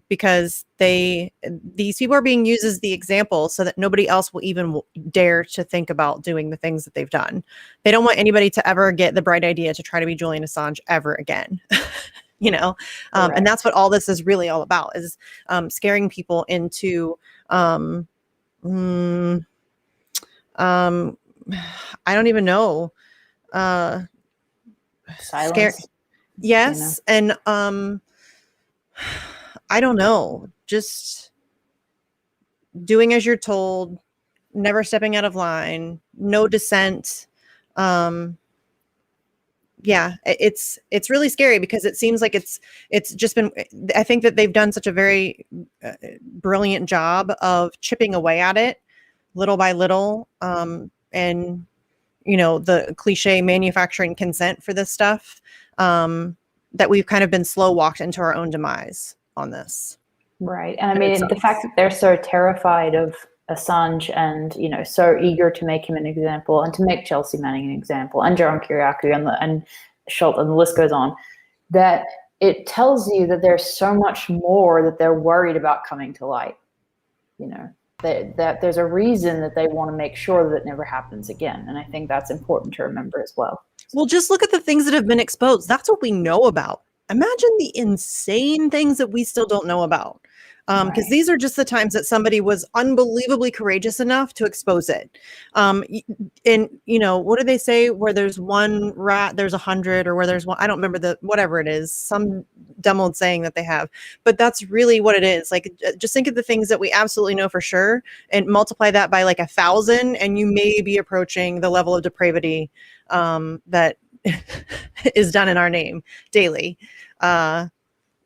Because these people are being used as the example so that nobody else will even dare to think about doing the things that they've done. They don't want anybody to ever get the bright idea to try to be Julian Assange ever again. And that's what all this is really all about, is scaring people into I don't even know. Silence. Yes. And I don't know. Just doing as you're told, never stepping out of line, no dissent. It's really scary because it seems like it's just been, I think that they've done such a very brilliant job of chipping away at it little by little. And the cliche manufacturing consent for this stuff, that we've kind of been slow walked into our own demise on this. Right. And I mean, the fact that they're so terrified of Assange and, so eager to make him an example and to make Chelsea Manning an example and Jerome Kiriakou and Schultz, and the list goes on, that it tells you that there's so much more that they're worried about coming to light. That there's a reason that they want to make sure that it never happens again. And I think that's important to remember as well. Well, just look at the things that have been exposed. That's what we know about. Imagine the insane things that we still don't know about. Because these are just the times that somebody was unbelievably courageous enough to expose it. And what do they say? Where there's one rat, there's 100, or where there's one, I don't remember whatever it is, some dumb old saying that they have, but that's really what it is. Like, just think of the things that we absolutely know for sure and multiply that by like 1,000, and you may be approaching the level of depravity that is done in our name daily.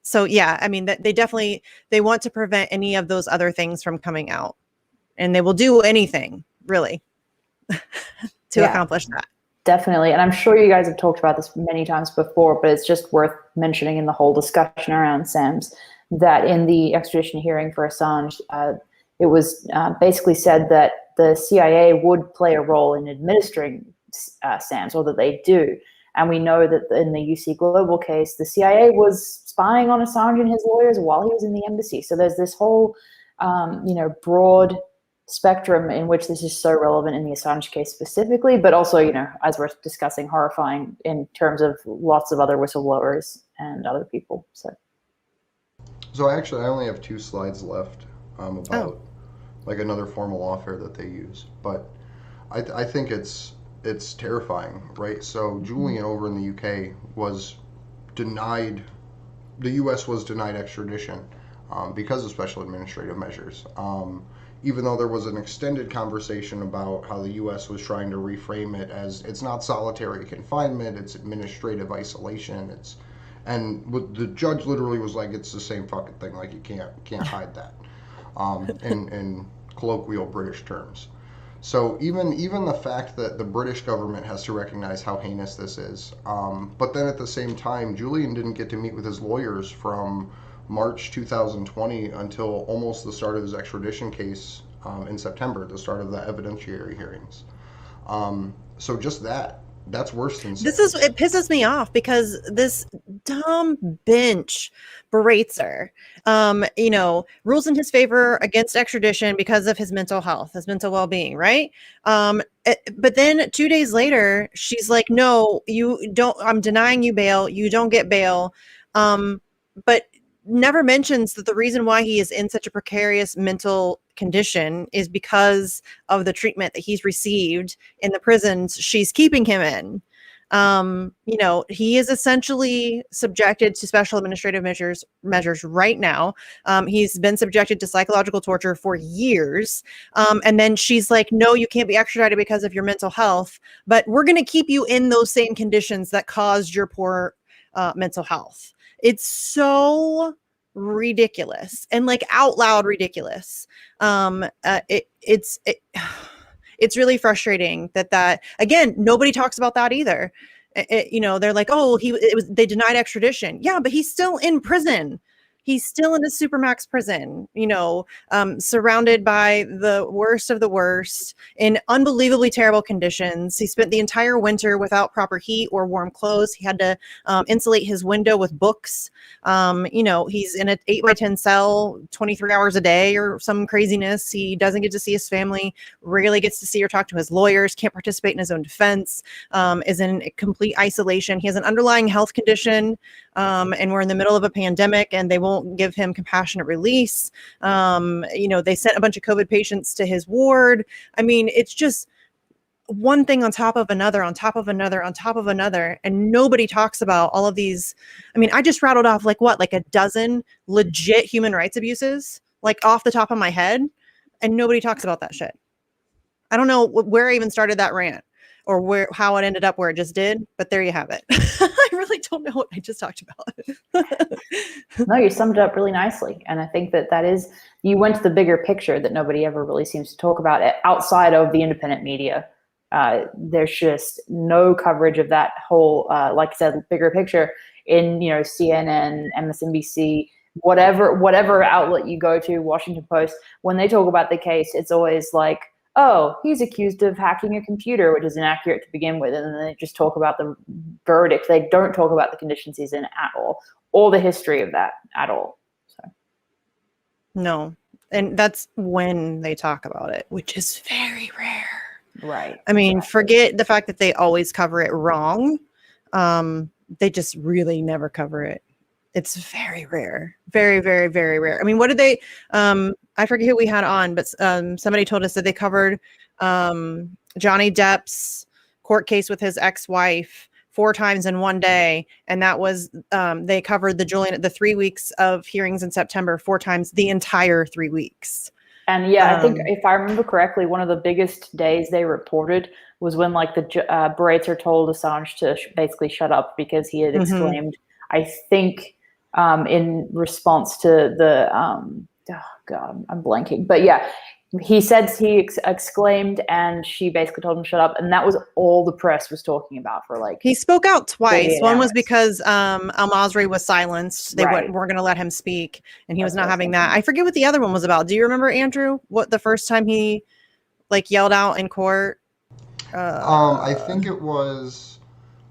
So yeah, I mean, they want to prevent any of those other things from coming out, and they will do anything really to accomplish that. Definitely. And I'm sure you guys have talked about this many times before, but it's just worth mentioning in the whole discussion around SAMs that in the extradition hearing for Assange, it was basically said that the CIA would play a role in administering SAMs, or that they do. And we know that in the UC Global case, the CIA was spying on Assange and his lawyers while he was in the embassy. So there's this whole, broad spectrum in which this is so relevant in the Assange case specifically, but also, as we're discussing, horrifying in terms of lots of other whistleblowers and other people. So actually, I only have 2 slides left about like another formal lawfare that they use, but I think it's terrifying, right? So Julian over in the UK was denied, the US was denied extradition because of special administrative measures. Even though there was an extended conversation about how the US was trying to reframe it as it's not solitary confinement, it's administrative isolation, And the judge literally was like, "It's the same fucking thing. Like, you can't hide that." In colloquial British terms. So even the fact that the British government has to recognize how heinous this is, but then at the same time, Julian didn't get to meet with his lawyers from March 2020 until almost the start of his extradition case in September, the start of the evidentiary hearings. So just that's worse than it pisses me off because this dumb bench berates her, rules in his favor against extradition because of his mental health, his mental well-being, right? But then 2 days later, she's like, no, you don't, I'm denying you bail. You don't get bail. But never mentions that the reason why he is in such a precarious mental condition is because of the treatment that he's received in the prisons she's keeping him in. He is essentially subjected to special administrative measures right now. He's been subjected to psychological torture for years. And then she's like, no, you can't be extradited because of your mental health, but we're going to keep you in those same conditions that caused your poor mental health. It's so ridiculous and like out loud ridiculous. It's really frustrating that again, nobody talks about that either. They're like, oh, they denied extradition. Yeah, but he's still in prison. He's still in a supermax prison, surrounded by the worst of the worst in unbelievably terrible conditions. He spent the entire winter without proper heat or warm clothes. He had to insulate his window with books. He's in an 8x10 cell 23 hours a day or some craziness. He doesn't get to see his family, rarely gets to see or talk to his lawyers, can't participate in his own defense, is in complete isolation. He has an underlying health condition, and we're in the middle of a pandemic and they won't give him compassionate release. They sent a bunch of COVID patients to his ward. I mean, it's just one thing on top of another, on top of another, on top of another. And nobody talks about all of these. I mean, I just rattled off like a dozen legit human rights abuses, like off the top of my head. And nobody talks about that shit. I don't know where I even started that rant or how it ended up where it just did, but there you have it. I really don't know what I just talked about. No, you summed it up really nicely. And I think that is, you went to the bigger picture that nobody ever really seems to talk about it outside of the independent media. There's just no coverage of that whole, like I said, bigger picture in, CNN, MSNBC, whatever outlet you go to, Washington Post. When they talk about the case, it's always like, oh, he's accused of hacking a computer, which is inaccurate to begin with. And then they just talk about the verdict. They don't talk about the conditions he's in at all, or the history of that at all. So. No. And that's when they talk about it, which is very rare. Right. I mean, forget the fact that they always cover it wrong. They just really never cover it. It's very rare. Very, very, very rare. I mean, what did they, I forget who we had on, but somebody told us that they covered Johnny Depp's court case with his ex-wife 4 times in one day. And that was, they covered the 3 weeks of hearings in September 4 times, the entire 3 weeks. And yeah, I think if I remember correctly, one of the biggest days they reported was when like the Berater told Assange to basically shut up because he had exclaimed, I think, in response to the, oh God, I'm blanking. But yeah, he said he exclaimed and she basically told him shut up. And that was all the press was talking about for like. He spoke out twice. One was hours. Because al-Masri was silenced. They weren't going to let him speak and he was not having that. I forget what the other one was about. Do you remember, Andrew, what the first time he like yelled out in court? I think it was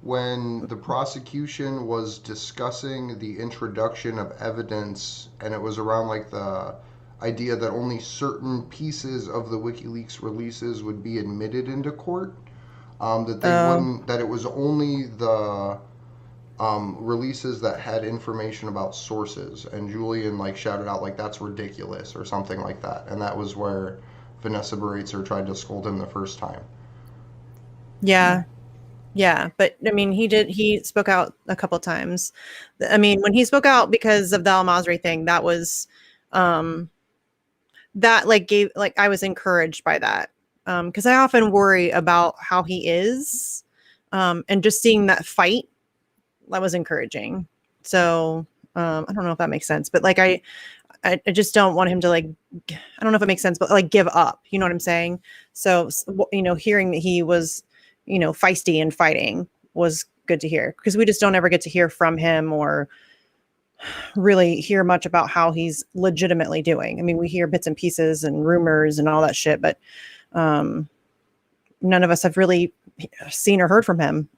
when the prosecution was discussing the introduction of evidence, and it was around like the idea that only certain pieces of the WikiLeaks releases would be admitted into court, that they wouldn't, that it was only the releases that had information about sources, and Julian like shouted out like, that's ridiculous or something like that, and that was where Vanessa Berater tried to scold him the first time. Yeah, but I mean, he spoke out a couple times. I mean, when he spoke out because of the al-Masri thing, that was, that like gave, like, I was encouraged by that. Cause I often worry about how he is, and just seeing that fight, that was encouraging. So I don't know if that makes sense, but like I just don't want him to like, I don't know if it makes sense, but like give up. You know what I'm saying? So hearing that he was, feisty and fighting was good to hear, because we just don't ever get to hear from him or really hear much about how he's legitimately doing. I mean, we hear bits and pieces and rumors and all that shit, but none of us have really seen or heard from him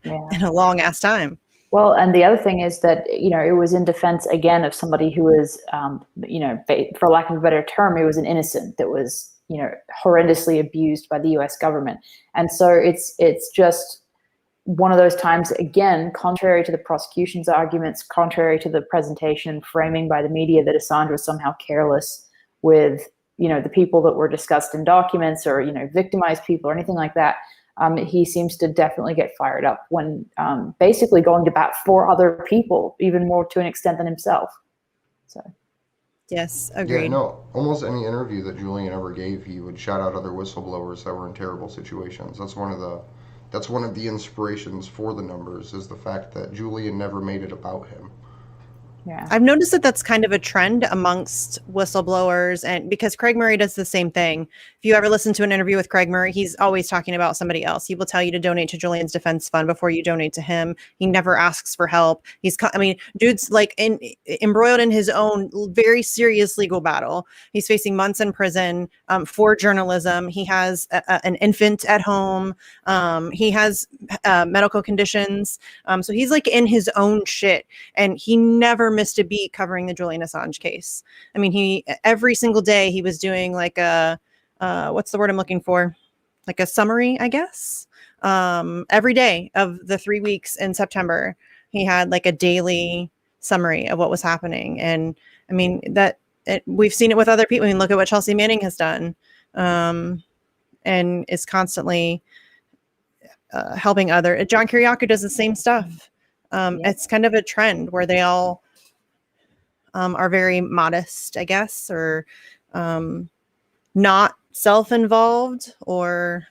in a long ass time. Well, and the other thing is that, it was in defense, again, of somebody who was, for lack of a better term, it was an innocent that was, horrendously abused by the US government. And so it's just one of those times, again, contrary to the prosecution's arguments, contrary to the presentation framing by the media that Assange was somehow careless with, the people that were discussed in documents or, victimized people or anything like that. He seems to definitely get fired up when basically going to bat for other people, even more to an extent than himself. So, yes, agreed. Yeah, no, almost any interview that Julian ever gave, he would shout out other whistleblowers that were in terrible situations. That's one of the inspirations for the numbers, is the fact that Julian never made it about him. Yeah. I've noticed that that's kind of a trend amongst whistleblowers, and because Craig Murray does the same thing. If you ever listen to an interview with Craig Murray, he's always talking about somebody else. He will tell you to donate to Julian's defense fund before you donate to him. He never asks for help. Dude's like embroiled in his own very serious legal battle. He's facing months in prison for journalism. He has an infant at home. He has medical conditions. So he's like in his own shit, and he never missed a beat covering the Julian Assange case. I mean, every single day he was doing like a what's the word I'm looking for? Like a summary, I guess. Every day of the 3 weeks in September, he had like a daily summary of what was happening. And I mean, we've seen it with other people. I mean, look at what Chelsea Manning has done, and is constantly helping other. John Kiriakou does the same stuff. It's kind of a trend where they all are very modest, I guess, or not self-involved, or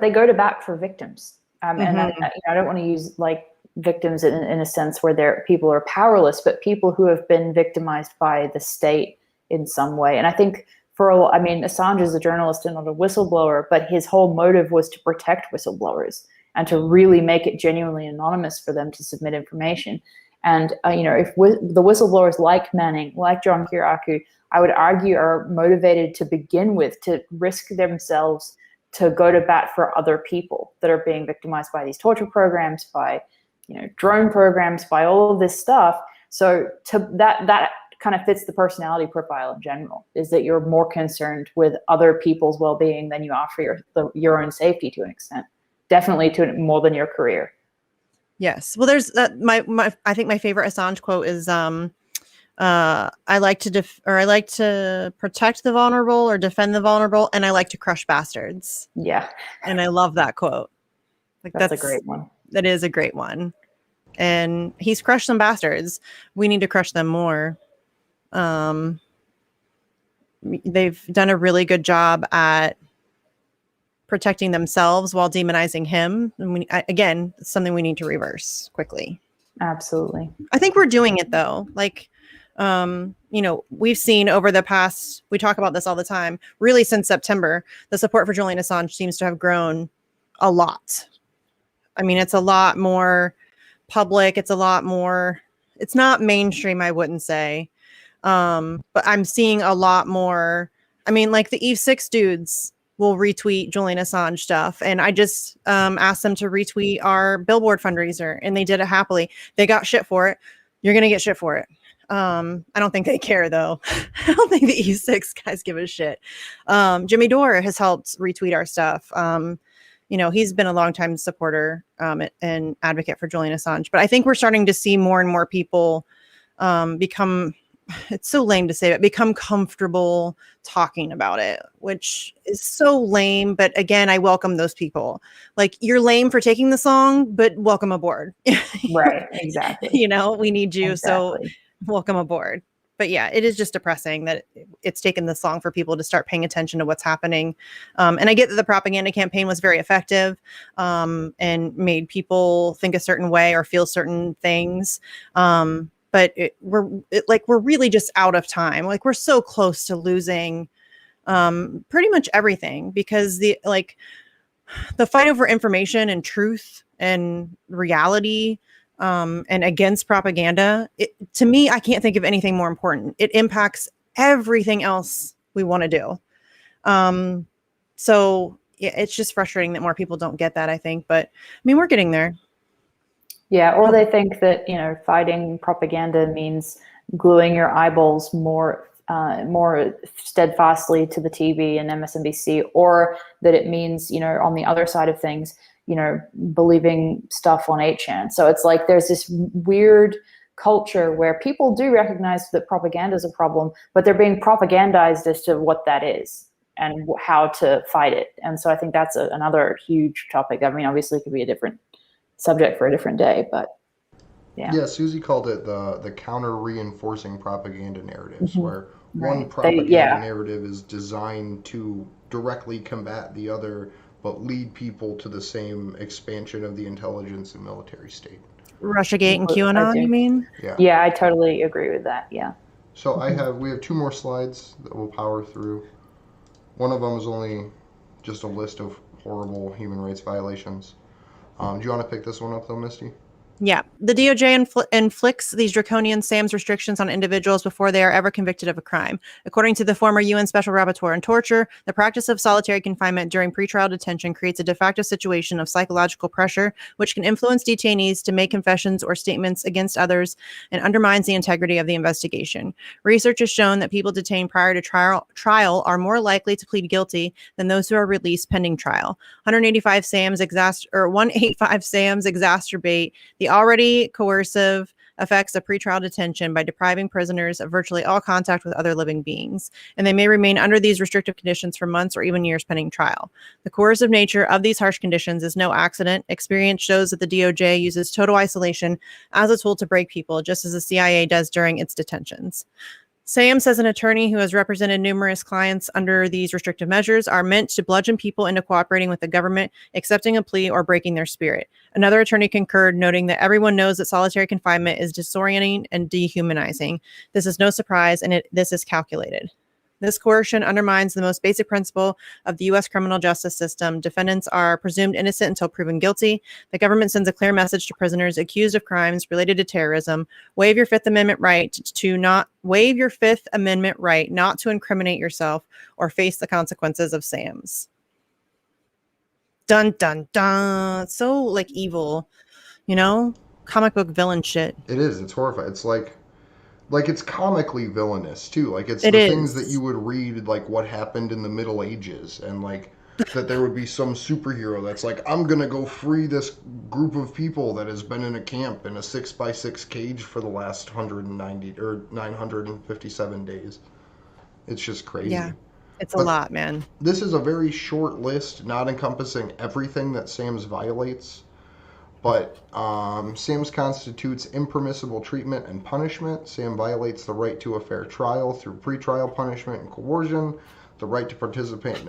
they go to bat for victims. And I don't want to use like victims in a sense where people are powerless, but people who have been victimized by the state in some way. And I think Assange is a journalist and not a whistleblower, but his whole motive was to protect whistleblowers and to really make it genuinely anonymous for them to submit information. And, if the whistleblowers like Manning, like John Kiriakou, I would argue are motivated to begin with to risk themselves to go to bat for other people that are being victimized by these torture programs, by, drone programs, by all of this stuff. So that kind of fits the personality profile in general, is that you're more concerned with other people's well-being than you are for your own safety to an extent. Definitely more than your career. Yes. Well, there's I think my favorite Assange quote is I like to protect the vulnerable or defend the vulnerable, and I like to crush bastards. Yeah. And I love that quote. Like that's a great one. That is a great one. And he's crushed some bastards. We need to crush them more. They've done a really good job at protecting themselves while demonizing him. And again, it's something we need to reverse quickly. Absolutely. I think we're doing it though. Like, we've seen over the past, we talk about this all the time, really since September, the support for Julian Assange seems to have grown a lot. I mean, it's a lot more public. It's a lot more, it's not mainstream, I wouldn't say. But I'm seeing a lot more. I mean, like the Eve 6 dudes will retweet Julian Assange stuff. And I just asked them to retweet our Billboard fundraiser, and they did it happily. They got shit for it. You're going to get shit for it. I don't think they care though. I don't think the Eve 6 guys give a shit. Jimmy Dore has helped retweet our stuff. He's been a longtime supporter and advocate for Julian Assange. But I think we're starting to see more and more people become, it's so lame to say, but become comfortable talking about it, which is so lame. But again, I welcome those people. Like, you're lame for taking the song, but welcome aboard. Right. Exactly. We need you. Exactly. So welcome aboard. but yeah, it is just depressing that it's taken this long for people to start paying attention to what's happening. And I get that the propaganda campaign was very effective, and made people think a certain way or feel certain things. But we're really just out of time. Like, we're so close to losing pretty much everything, because the fight over information and truth and reality, and against propaganda, to me, I can't think of anything more important. It impacts everything else we want to do. So yeah, it's just frustrating that more people don't get that, I think. But I mean, we're getting there. Yeah, or they think that, fighting propaganda means gluing your eyeballs more steadfastly to the TV and MSNBC, or that it means, on the other side of things, believing stuff on 8chan. So it's like there's this weird culture where people do recognize that propaganda is a problem, but they're being propagandized as to what that is and how to fight it. And so I think that's another huge topic. I mean, obviously it could be a different subject for a different day, but yeah. Yeah, Susie called it the counter-reinforcing propaganda narratives, where one Right. propaganda narrative is designed to directly combat the other, but lead people to the same expansion of the intelligence and military state. Russiagate and QAnon, you mean? Yeah, I totally agree with that. Yeah. So we have 2 more slides that we'll power through. One of them is only just a list of horrible human rights violations. Do you want to pick this one up though, Misty? Yeah. The DOJ inflicts these draconian SAMS restrictions on individuals before they are ever convicted of a crime. According to the former UN Special Rapporteur on Torture, the practice of solitary confinement during pretrial detention creates a de facto situation of psychological pressure, which can influence detainees to make confessions or statements against others and undermines the integrity of the investigation. Research has shown that people detained prior to trial are more likely to plead guilty than those who are released pending trial. 185 SAMs exacerbate the already coercive effects of pretrial detention by depriving prisoners of virtually all contact with other living beings, and they may remain under these restrictive conditions for months or even years pending trial. The coercive nature of these harsh conditions is no accident. Experience shows that the DOJ uses total isolation as a tool to break people, just as the CIA does during its detentions. Sam says an attorney who has represented numerous clients under these restrictive measures are meant to bludgeon people into cooperating with the government, accepting a plea, or breaking their spirit. Another attorney concurred, noting that everyone knows that solitary confinement is disorienting and dehumanizing. This is no surprise, and this is calculated. This coercion undermines the most basic principle of the U.S. criminal justice system. Defendants are presumed innocent until proven guilty. The government sends a clear message to prisoners accused of crimes related to terrorism. Waive your Fifth Amendment right not to incriminate yourself or face the consequences of SAMs. Dun dun dun. So like evil, comic book villain shit. It is. It's horrifying. It's like it's comically villainous too. Like it's It the is. things that you would read, like what happened in the Middle Ages, and like that there would be some superhero that's like, I'm gonna go free this group of people that has been in a camp in a 6x6 cage for the last 190 or 957 days. It's just crazy. Yeah, it's a lot, man. This is a very short list, not encompassing everything that SAMS violates. But SAMS constitutes impermissible treatment and punishment. SAM violates the right to a fair trial through pretrial punishment and coercion, the right to participate in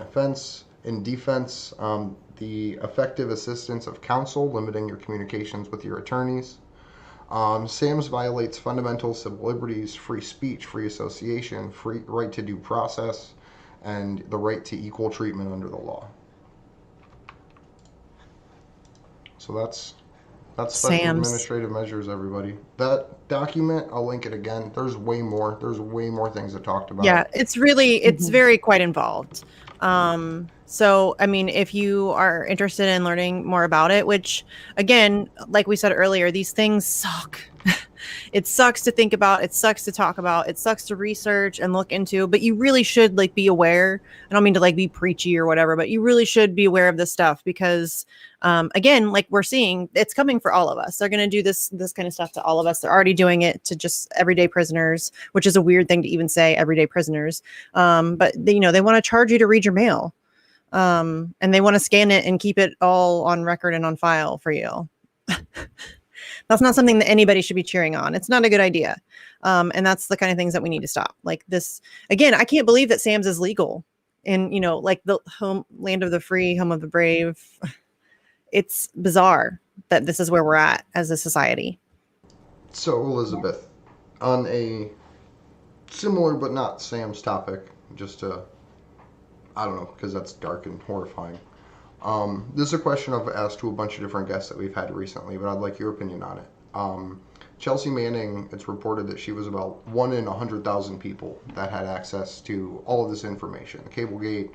defense, the effective assistance of counsel, limiting your communications with your attorneys. SAMS violates fundamental civil liberties, free speech, free association, free right to due process, and the right to equal treatment under the law. So that's special SAMS. administrative measures, everybody. That document, I'll link it again. There's way more things that talked about. Yeah, it's very quite involved. So, I mean, if you are interested in learning more about it, which again, like we said earlier, these things suck. It sucks to think about. It sucks to talk about. It sucks to research and look into, but you really should be aware. I don't mean to be preachy or whatever, but you really should be aware of this stuff because, again, like we're seeing, it's coming for all of us. They're going to do this kind of stuff to all of us. They're already doing it to just everyday prisoners, which is a weird thing to even say, everyday prisoners. But they want to charge you to read your mail. And they want to scan it and keep it all on record and on file for you. That's not something that anybody should be cheering on. It's not a good idea. And that's the kind of things that we need to stop. Like this, again, I can't believe that Sam's is legal in, like the land of the free, home of the brave. It's bizarre that this is where we're at as a society. So, Elizabeth, on a similar but not Sam's topic, just to, I don't know, because that's dark and horrifying. This is a question I've asked to a bunch of different guests that we've had recently, but I'd like your opinion on it. Chelsea Manning, it's reported that she was about 1 in 100,000 people that had access to all of this information. The Cablegate,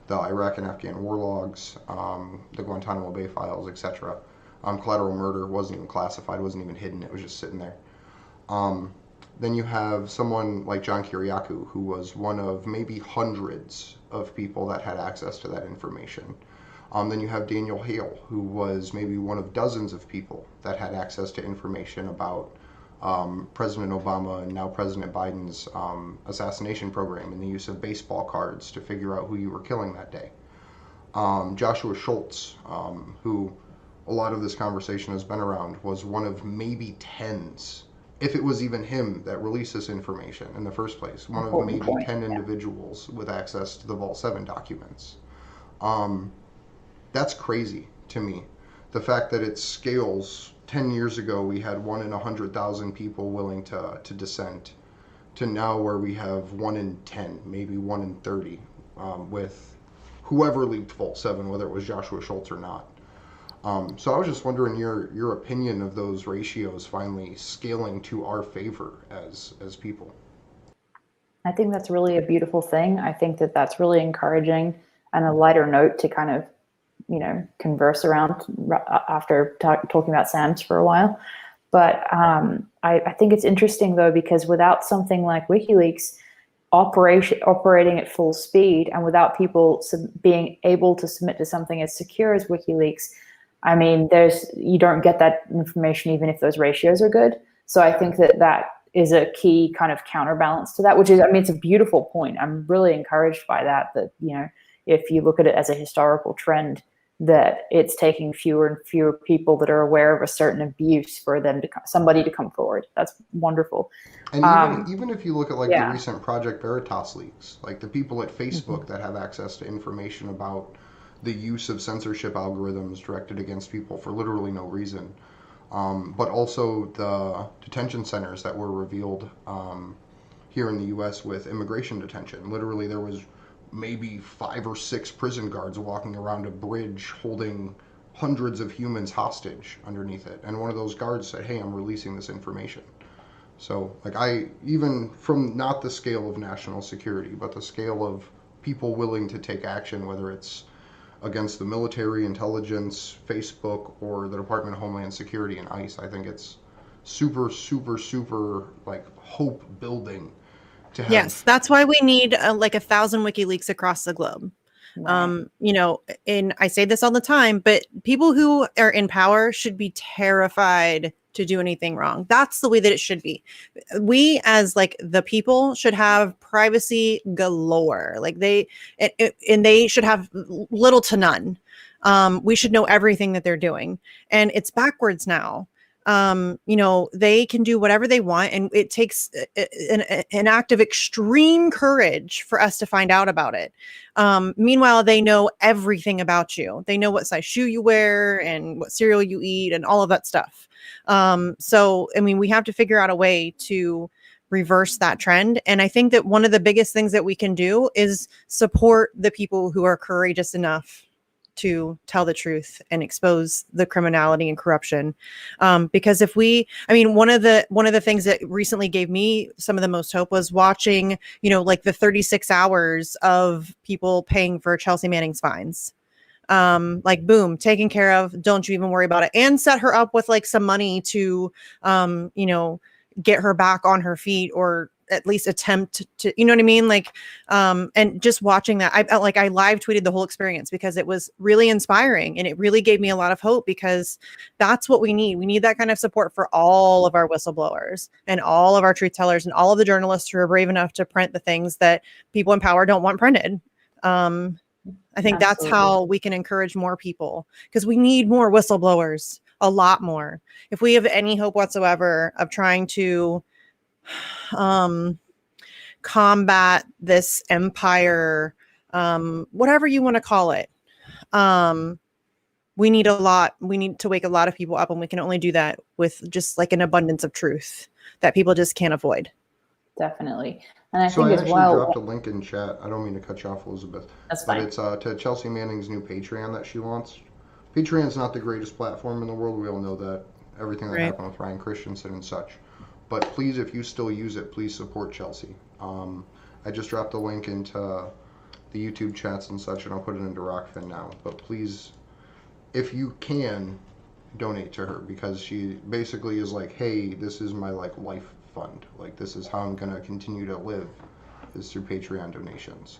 the Iraq and Afghan war logs, the Guantanamo Bay files, etc. Collateral murder wasn't even classified, wasn't even hidden, it was just sitting there. Then you have someone like John Kiriakou, who was one of maybe hundreds of people that had access to that information. Then you have Daniel Hale, who was maybe one of dozens of people that had access to information about President Obama and now President Biden's assassination program and the use of baseball cards to figure out who you were killing that day. Joshua Schultz, who a lot of this conversation has been around, was one of maybe tens, if it was even him that released this information in the first place, one of maybe 10 individuals with access to the Vault 7 documents. That's crazy to me. The fact that it scales, 10 years ago we had 1 in 100,000 people willing to dissent, to now where we have 1 in 10, maybe 1 in 30, with whoever leaked Vault 7, whether it was Joshua Schultz or not. So I was just wondering your opinion of those ratios finally scaling to our favor as people. I think that's really a beautiful thing. I think that that's really encouraging and a lighter note to kind of, converse around after talking about SAMs for a while. But I think it's interesting, though, because without something like WikiLeaks operating at full speed and without people being able to submit to something as secure as WikiLeaks, I mean, you don't get that information even if those ratios are good. So I think that is a key kind of counterbalance to that, which is, it's a beautiful point. I'm really encouraged by that, if you look at it as a historical trend, that it's taking fewer and fewer people that are aware of a certain abuse for somebody to come forward. That's wonderful. And even if you look at the recent Project Veritas leaks, like the people at Facebook that have access to information about the use of censorship algorithms directed against people for literally no reason, but also the detention centers that were revealed here in the U.S. with immigration detention. Literally, there was maybe 5 or 6 prison guards walking around a bridge holding hundreds of humans hostage underneath it. And one of those guards said, "Hey, I'm releasing this information." So, even from not the scale of national security, but the scale of people willing to take action, whether it's against the military, intelligence, Facebook, or the Department of Homeland Security and ICE, I think it's super, super, super, hope building. Yes, that's why we need 1,000 WikiLeaks across the globe. Right. And I say this all the time, but people who are in power should be terrified to do anything wrong. That's the way that it should be. We as the people should have privacy galore. They should have little to none. We should know everything that they're doing, and it's backwards now. They can do whatever they want, and it takes an act of extreme courage for us to find out about it. Meanwhile, they know everything about you. They know what size shoe you wear and what cereal you eat and all of that stuff. So, we have to figure out a way to reverse that trend. And I think that one of the biggest things that we can do is support the people who are courageous enough to tell the truth and expose the criminality and corruption. Because one of the things that recently gave me some of the most hope was watching, the 36 hours of people paying for Chelsea Manning's fines. Boom, taken care of. Don't you even worry about it. And set her up with some money to, get her back on her feet, or at least attempt to, you know what I mean? And just watching that, I live tweeted the whole experience because it was really inspiring, and it really gave me a lot of hope, because that's what we need. We need that kind of support for all of our whistleblowers and all of our truth tellers and all of the journalists who are brave enough to print the things that people in power don't want printed. I think that's how we can encourage more people, because we need more whistleblowers, a lot more. If we have any hope whatsoever of trying to combat this empire, whatever you want to call it. We need to wake a lot of people up, and we can only do that with just like an abundance of truth that people just can't avoid. Definitely. And I So think I as actually well, dropped a link in chat. I don't mean to cut you off, Elizabeth, that's but fine. it's to Chelsea Manning's new Patreon that she launched. Patreon's not the greatest platform in the world. We all know that. Everything that Right. happened with Ryan Christensen and such. But please, if you still use it, please support Chelsea. I just dropped a link into the YouTube chats and such, and I'll put it into Rockfin now. But please, if you can, donate to her, because she basically is like, hey, this is my like life fund. Like, this is how I'm gonna continue to live, is through Patreon donations.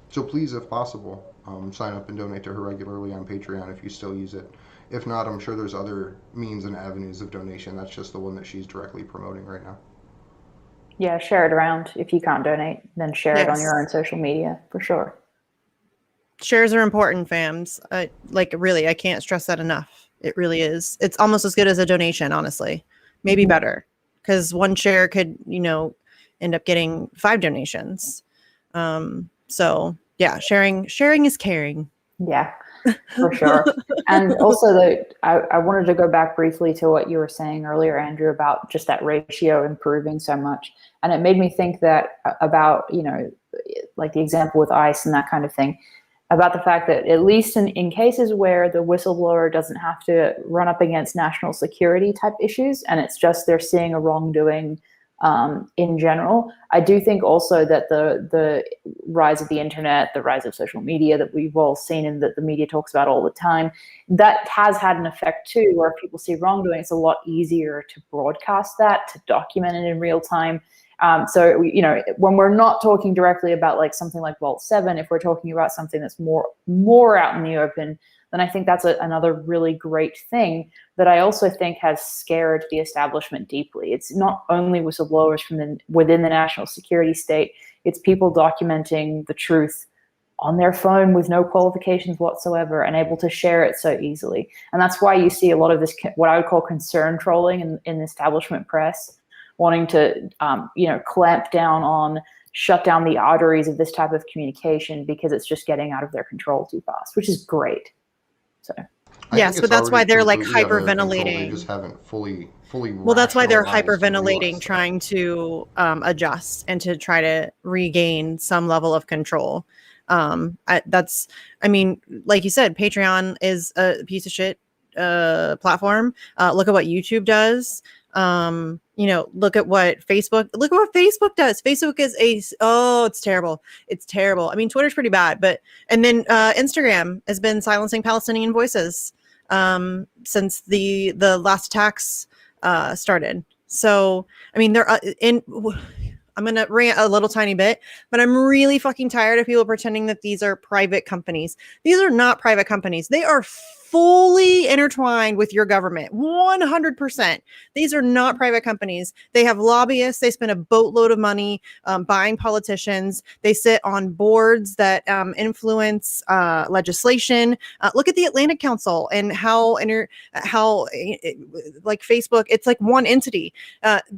So please, if possible, sign up and donate to her regularly on Patreon if you still use it. If not, I'm sure there's other means and avenues of donation. That's just the one that she's directly promoting right now. Yeah, share it around. If you can't donate, then share it on Yes. your own social media for sure. Shares are important, fams. Like, really, I can't stress that enough. It really is. It's almost as good as a donation, honestly. Maybe better, because one share could, end up getting 5 donations. So yeah, sharing is caring. Yeah, for sure. And also, I wanted to go back briefly to what you were saying earlier, Andrew, about just that ratio improving so much. And it made me think that about, like the example with ICE and that kind of thing, about the fact that at least in cases where the whistleblower doesn't have to run up against national security type issues, and it's just they're seeing a wrongdoing in general, I do think also that the rise of the internet, the rise of social media that we've all seen and that the media talks about all the time, that has had an effect too, where if people see wrongdoing, it's a lot easier to broadcast that, to document it in real time. So, when we're not talking directly about like something like Vault 7, if we're talking about something that's more out in the open, then I think that's another really great thing that I also think has scared the establishment deeply. It's not only whistleblowers from within the national security state, it's people documenting the truth on their phone with no qualifications whatsoever and able to share it so easily. And that's why you see a lot of this, what I would call concern trolling in the establishment press, wanting to, clamp down on, shut down the arteries of this type of communication because it's just getting out of their control too fast, which is great. So. Yes, but that's why they're like They hyperventilating. just haven't fully. Well, that's why they're rationalized and hyperventilating, realized trying to adjust and to try to regain some level of control. Like you said, Patreon is a piece of shit platform. Look at what YouTube does. Look at what Facebook does. Facebook is it's terrible. It's terrible. I mean, Twitter's pretty bad, and then Instagram has been silencing Palestinian voices since the last attacks started. So, I mean, I'm going to rant a little tiny bit, but I'm really fucking tired of people pretending that these are private companies. These are not private companies. They are fully intertwined with your government. 100%. These are not private companies. They have lobbyists. They spend a boatload of money buying politicians. They sit on boards that influence legislation. Look at the Atlantic Council and how like Facebook, it's like one entity.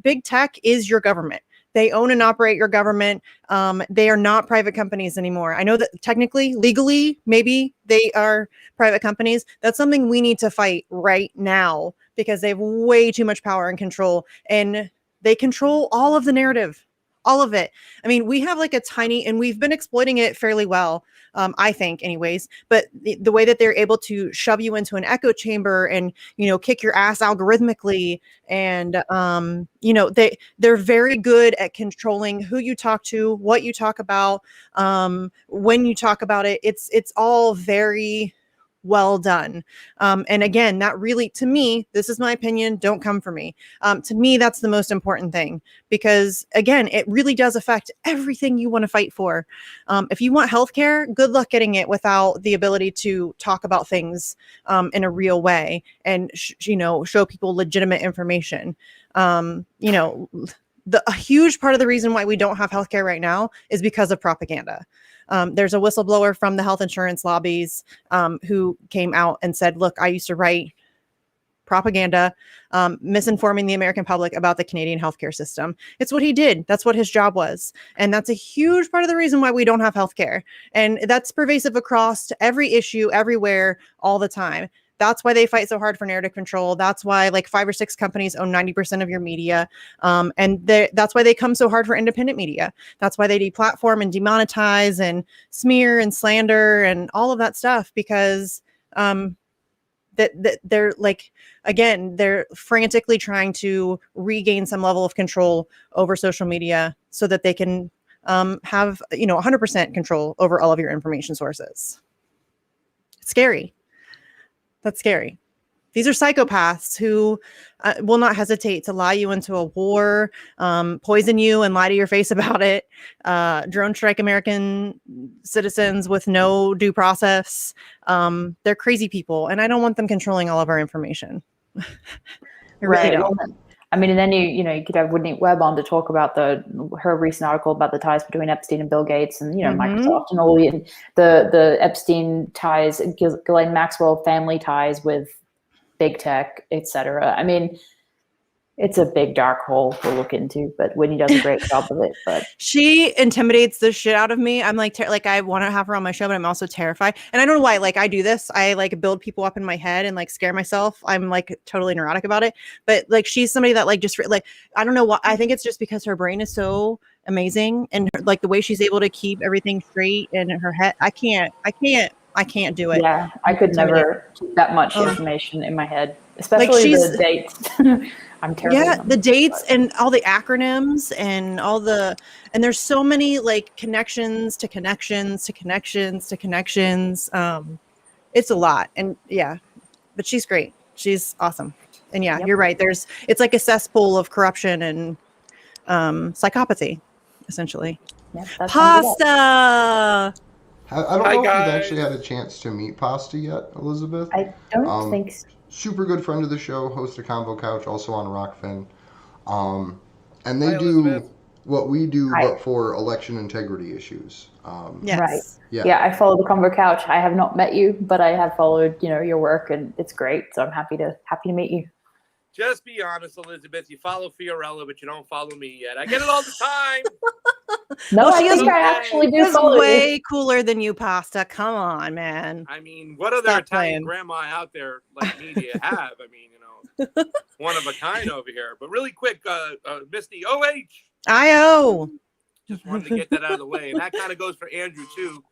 Big tech is your government. They own and operate your government. They are not private companies anymore. I know that technically, legally, maybe they are private companies. That's something we need to fight right now because they have way too much power and control, and they control all of the narrative, all of it. I mean, we have like and we've been exploiting it fairly well, I think anyways, but the way that they're able to shove you into an echo chamber and, kick your ass algorithmically. And, they're very good at controlling who you talk to, what you talk about, when you talk about it. It's all very well done. And again, that really, to me, this is my opinion, don't come for me. To me, that's the most important thing, because again, it really does affect everything you want to fight for. If you want healthcare, good luck getting it without the ability to talk about things in a real way and, show people legitimate information. A huge part of the reason why we don't have healthcare right now is because of propaganda. There's a whistleblower from the health insurance lobbies who came out and said, look, I used to write propaganda, misinforming the American public about the Canadian healthcare system. It's what he did. That's what his job was. And that's a huge part of the reason why we don't have healthcare. And that's pervasive across every issue, everywhere, all the time. That's why they fight so hard for narrative control. That's why like 5 or 6 companies own 90% of your media. And that's why they come so hard for independent media. That's why they deplatform and demonetize and smear and slander and all of that stuff, because that they're like, again, they're frantically trying to regain some level of control over social media so that they can have, 100% control over all of your information sources. It's scary. That's scary. These are psychopaths who will not hesitate to lie you into a war, poison you and lie to your face about it, drone strike American citizens with no due process. They're crazy people, and I don't want them controlling all of our information. I really don't. Well, I mean, and then you could have Whitney Webb on to talk about her recent article about the ties between Epstein and Bill Gates and Microsoft and all the Epstein ties, Ghislaine Maxwell family ties with big tech, etc. I mean, it's a big dark hole to look into, but Whitney does a great job of it. But she intimidates the shit out of me. I'm like, I want to have her on my show, but I'm also terrified. And I don't know why. Like, I do this. I like build people up in my head and like scare myself. I'm like totally neurotic about it. But like, she's somebody that like just like, I don't know why. I think it's just because her brain is so amazing and like the way she's able to keep everything straight in her head. I can't do it. Yeah, I could never keep that much information in my head, especially the dates. I'm terrible. Yeah, the dates and all the acronyms and and there's so many like connections to connections to connections to connections. It's a lot. And yeah, but she's great. She's awesome. And yeah, You're right. It's like a cesspool of corruption and psychopathy, essentially. Yeah, Pasta. I don't know if you've actually had a chance to meet Pasta yet, Elizabeth. I don't think so. Super good friend of the show, host of Convo Couch, also on Rockfin. And they do what we do, but for election integrity issues. Yes. Right. Yeah, I follow the Convo Couch. I have not met you, but I have followed, your work, and it's great. So I'm happy to meet you. Just be honest, Elizabeth. You follow Fiorella, but you don't follow me yet. I get it all the time. No, I think I actually do follow way you. Cooler than you, Pasta. Come on, man. I mean, what other Italian grandma out there like me do you have? I mean, one of a kind over here. But really quick, Misty, OH. I-O. Just wanted to get that out of the way. And that kind of goes for Andrew, too,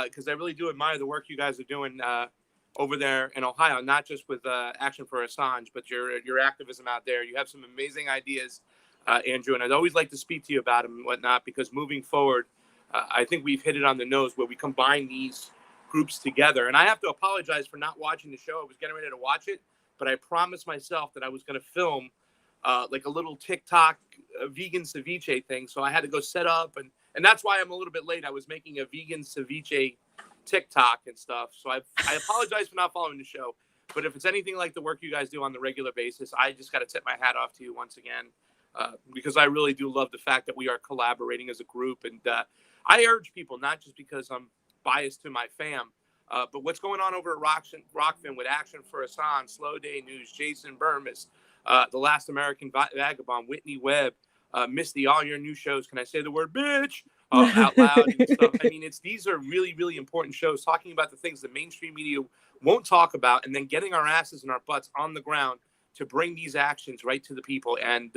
because I really do admire the work you guys are doing over there in Ohio, not just with Action for Assange, but your activism out there. You have some amazing ideas, Andrew, and I'd always like to speak to you about them and whatnot, because moving forward, I think we've hit it on the nose where we combine these groups together. And I have to apologize for not watching the show. I was getting ready to watch it, but I promised myself that I was going to film like a little TikTok vegan ceviche thing. So I had to go set up, and that's why I'm a little bit late. I was making a vegan ceviche TikTok and stuff. So I apologize for not following the show. But if it's anything like the work you guys do on the regular basis, I just got to tip my hat off to you once again, because I really do love the fact that we are collaborating as a group. And I urge people, not just because I'm biased to my fam, but what's going on over at Rockfin with Action for Assange, Slow Day News, Jason Burmis, The Last American Vagabond, Whitney Webb, Misty, all your new shows. Can I say the word bitch out loud and stuff? I mean, these are really, really important shows, talking about the things the mainstream media won't talk about, and then getting our asses and our butts on the ground to bring these actions right to the people. And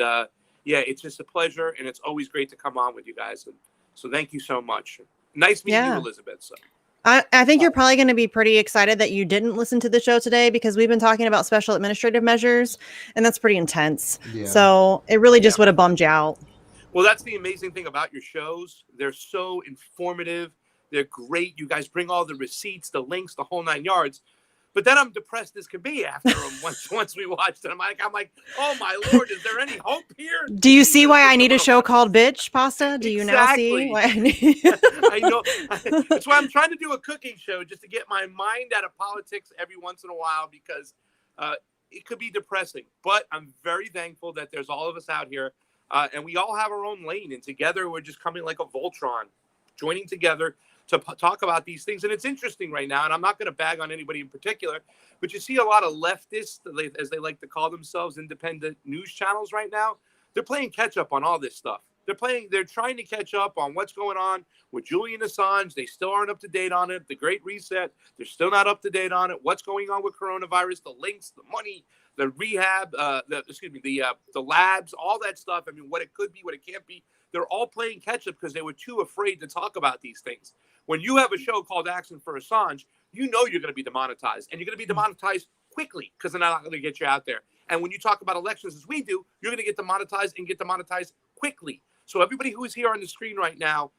it's just a pleasure, and it's always great to come on with you guys. And so thank you so much. Nice meeting you, Elizabeth. So. I think you're probably going to be pretty excited that you didn't listen to the show today, because we've been talking about special administrative measures, and that's pretty intense. Yeah. So it really just would have bummed you out. Well, that's the amazing thing about your shows. They're so informative. They're great. You guys bring all the receipts, the links, the whole 9 yards. But then I'm depressed as can be after them once we watched it. I'm like, oh my Lord, is there any hope here? Do you see why I need a show called Bitch, Pasta? Do you now see why I need? I know. That's why I'm trying to do a cooking show, just to get my mind out of politics every once in a while, because it could be depressing. But I'm very thankful that there's all of us out here, and we all have our own lane, and together we're just coming like a Voltron, joining together to talk about these things. And it's interesting right now, and I'm not going to bag on anybody in particular, but you see a lot of leftists, as they like to call themselves, independent news channels right now. They're playing catch up on all this stuff. They're trying to catch up on what's going on with Julian Assange. They still aren't up to date on it. The Great Reset, they're still not up to date on it. What's going on with coronavirus, the links, the money, the rehab, the labs, all that stuff. I mean, what it could be, what it can't be. They're all playing catch up because they were too afraid to talk about these things. When you have a show called Action for Assange, you know you're going to be demonetized, and you're going to be demonetized quickly because they're not going to get you out there. And when you talk about elections, as we do, you're going to get demonetized and get demonetized quickly. So everybody who is here on the screen right now,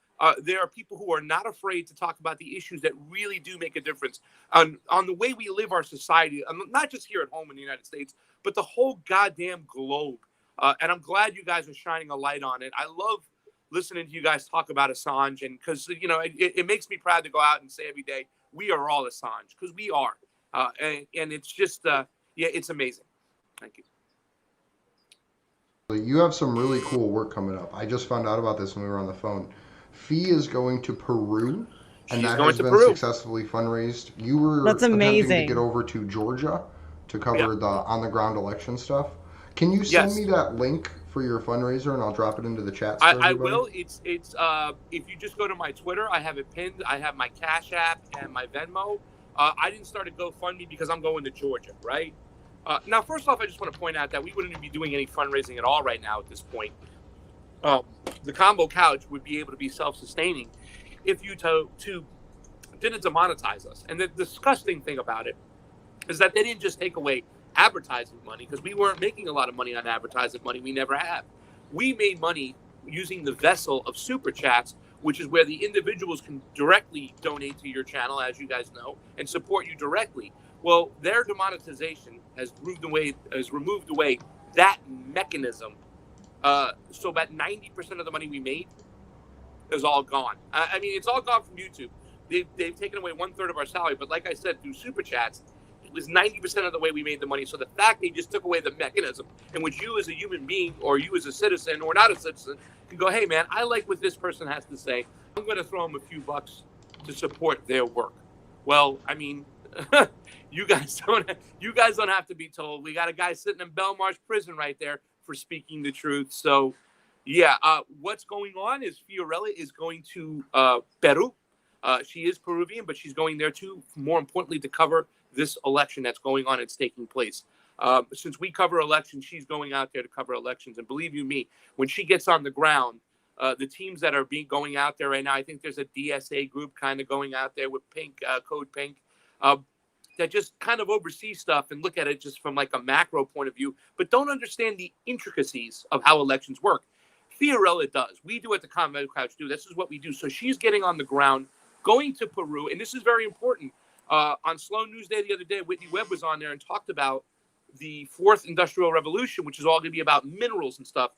there are people who are not afraid to talk about the issues that really do make a difference on the way we live our society, not just here at home in the United States, but the whole goddamn globe. And I'm glad you guys are shining a light on it. I love listening to you guys talk about Assange, and because, you know, it makes me proud to go out and say every day, we are all Assange, because we are. And it's just, it's amazing. Thank you. You have some really cool work coming up. I just found out about this when we were on the phone. Fee is going to Peru, and that has been successfully fundraised. You were attempting to get over to Georgia to cover the on-the-ground election stuff. Can you send me that link for your fundraiser, and I'll drop it into the chat? I will. It's if you just go to my Twitter, I have it pinned. I have my Cash App and my Venmo. I didn't start a GoFundMe because I'm going to Georgia, right? Now, first off, I just want to point out that we wouldn't be doing any fundraising at all right now at this point. The Combo Couch would be able to be self-sustaining if you didn't demonetize us. And the disgusting thing about it is that they didn't just take away advertising money, because we weren't making a lot of money on advertising money. We never have. We made money using the vessel of Super Chats, which is where the individuals can directly donate to your channel, as you guys know, and support you directly. Well, their demonetization has removed away that mechanism. So about 90% of the money we made is all gone. I mean, it's all gone from YouTube. They've taken away 1/3 of our salary. But like I said, through Super Chats, it was 90% of the way we made the money. So the fact they just took away the mechanism in which you as a human being, or you as a citizen or not a citizen, can go, hey, man, I like what this person has to say. I'm going to throw them a few bucks to support their work. Well, I mean... You guys don't have to be told. We got a guy sitting in Belmarsh prison right there for speaking the truth. So, yeah, what's going on is Fiorella is going to Peru. She is Peruvian, but she's going there too, more importantly, to cover this election that's going on. It's taking place. Since we cover elections, she's going out there to cover elections. And believe you me, when she gets on the ground, the teams that are going out there right now, I think there's a DSA group kind of going out there with Code Pink, that just kind of oversee stuff and look at it just from like a macro point of view, but don't understand the intricacies of how elections work. Fiorella does. We do at the Combo Couch do. This is what we do. So she's getting on the ground, going to Peru, and this is very important. On Slow News Day the other day, Whitney Webb was on there and talked about the fourth industrial revolution, which is all going to be about minerals and stuff,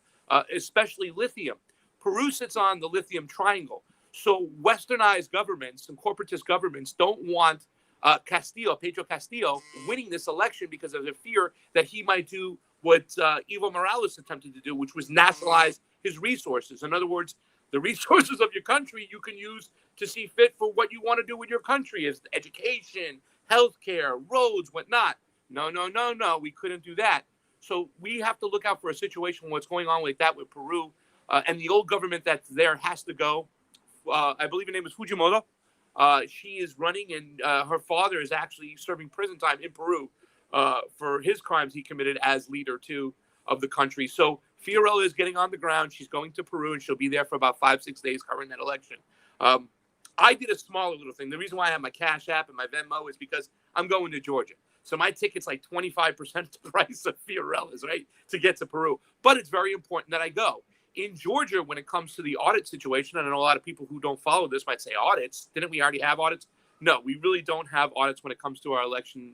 especially lithium. Peru sits on the lithium triangle. So westernized governments and corporatist governments don't want Pedro Castillo, winning this election because of the fear that he might do what Evo Morales attempted to do, which was nationalize his resources. In other words, the resources of your country you can use to see fit for what you want to do with your country, as education, healthcare, roads, whatnot. No, we couldn't do that. So we have to look out for a situation what's going on like that with Peru, and the old government that's there has to go. I believe her name is Fujimoto. She is running, and her father is actually serving prison time in Peru for his crimes he committed as leader, too, of the country. So Fiorella is getting on the ground. She's going to Peru, and she'll be there for about 5-6 days covering that election. I did a smaller little thing. The reason why I have my Cash App and my Venmo is because I'm going to Georgia. So my ticket's like 25% the price of Fiorella's, right, to get to Peru. But it's very important that I go. In Georgia, when it comes to the audit situation, and I know a lot of people who don't follow this might say, audits? Didn't we already have audits? No, we really don't have audits when it comes to our election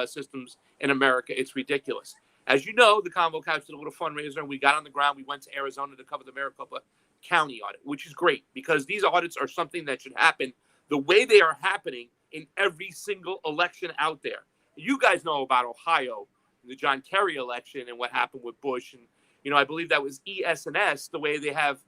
systems in America. It's ridiculous. As you know, the Combo Couch did a little fundraiser, and we got on the ground. We went to Arizona to cover the Maricopa County audit, which is great because these audits are something that should happen the way they are happening in every single election out there. You guys know about Ohio, the John Kerry election, and what happened with Bush. And, you know, I believe that was ES&S, the way they have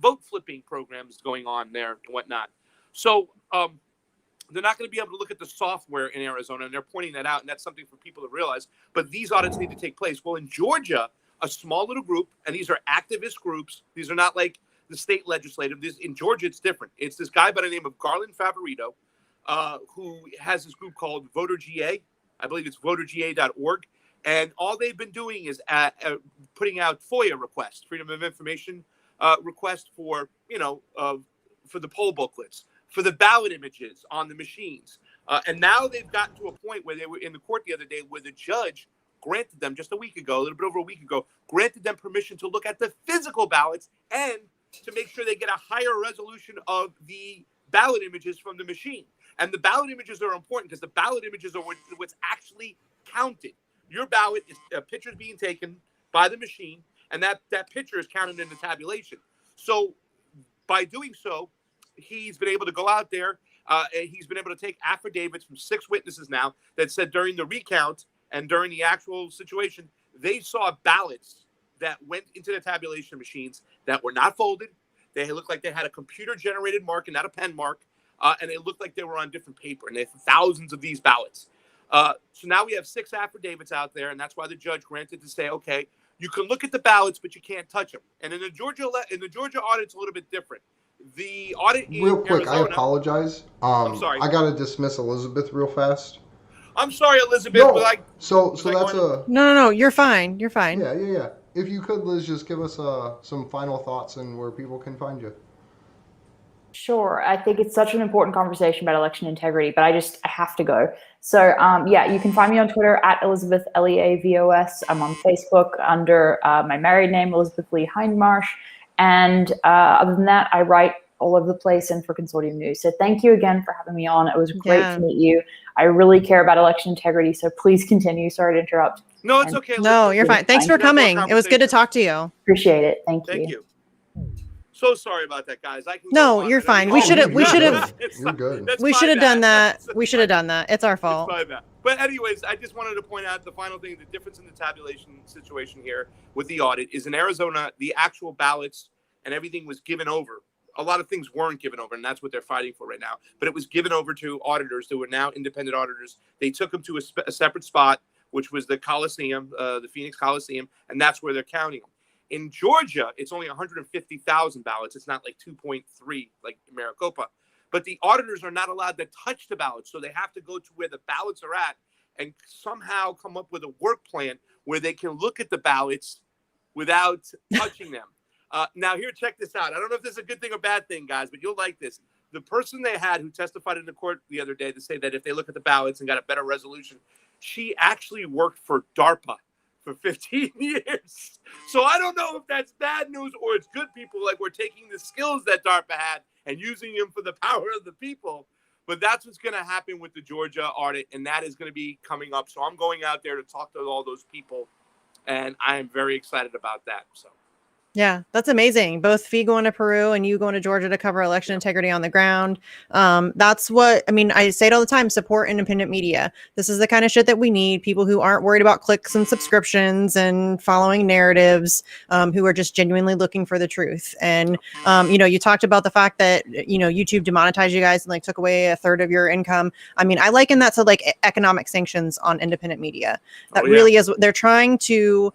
vote flipping programs going on there and whatnot. So they're not going to be able to look at the software in Arizona, and they're pointing that out, and that's something for people to realize. But these audits need to take place. Well, in Georgia, a small little group, and these are activist groups. These are not like the state legislative. In Georgia, it's different. It's this guy by the name of Garland Favorito, who has this group called Voter GA. I believe it's voterga.org. And all they've been doing is putting out FOIA requests, Freedom of Information requests for the poll booklets, for the ballot images on the machines. And now they've gotten to a point where they were in the court the other day where the judge granted them just a week ago, a little bit over a week ago, granted them permission to look at the physical ballots and to make sure they get a higher resolution of the ballot images from the machine. And the ballot images are important because the ballot images are what's actually counted. Your ballot is pictures being taken by the machine, and that picture is counted in the tabulation. So by doing so, he's been able to go out there. He's been able to take affidavits from 6 witnesses now that said during the recount and during the actual situation, they saw ballots that went into the tabulation machines that were not folded. They looked like they had a computer-generated mark and not a pen mark, and they looked like they were on different paper, and they have thousands of these ballots. So now we have 6 affidavits out there, and that's why the judge granted to say, okay, you can look at the ballots, but you can't touch them. And in the Georgia audit, it's a little bit different. The audit real quick, Arizona, I apologize. I'm sorry. I gotta dismiss Elizabeth real fast. I'm sorry, Elizabeth. No, but so that's No, you're fine. You're fine. Yeah. If you could, Liz, just give us some final thoughts and where people can find you. Sure. I think it's such an important conversation about election integrity, but I have to go. So, you can find me on Twitter at Elizabeth, Leavos. I'm on Facebook under my married name, Elizabeth Lee Hindmarsh. And other than that, I write all over the place and for Consortium News. So thank you again for having me on. It was great to meet you. I really care about election integrity, so please continue. Sorry to interrupt. No, it's okay. No, you're fine. Thanks for coming. It was good to talk to you. Appreciate it. Thank you. So sorry about that, guys. No, you're fine. We should have. You're good. We should have done that. We should have done that. It's our fault. But anyways, I just wanted to point out the final thing. The difference in the tabulation situation here with the audit is in Arizona, the actual ballots and everything was given over. A lot of things weren't given over, and that's what they're fighting for right now. But it was given over to auditors who are now independent auditors. They took them to a separate spot, which was the Coliseum, the Phoenix Coliseum, and that's where they're counting them. In Georgia, it's only 150,000 ballots. It's not like 2.3 like Maricopa. But the auditors are not allowed to touch the ballots, so they have to go to where the ballots are at and somehow come up with a work plan where they can look at the ballots without touching them. Now, here, check this out. I don't know if this is a good thing or bad thing, guys, but you'll like this. The person they had who testified in the court the other day to say that if they look at the ballots and got a better resolution, she actually worked for DARPA for 15 years. So I don't know if that's bad news or it's good people. Like, we're taking the skills that DARPA had and using them for the power of the people. But that's what's going to happen with the Georgia audit, and that is going to be coming up. So I'm going out there to talk to all those people, and I am very excited about that. So. Yeah, that's amazing. Both Fee going to Peru and you going to Georgia to cover election integrity on the ground. That's what, I mean, I say it all the time, support independent media. This is the kind of shit that we need. People who aren't worried about clicks and subscriptions and following narratives, who are just genuinely looking for the truth. And, you talked about the fact that, YouTube demonetized you guys and like took away a third of your income. I mean, I liken that to like economic sanctions on independent media. That really is what they're trying to,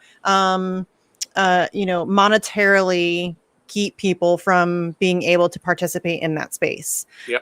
monetarily keep people from being able to participate in that space. Yep.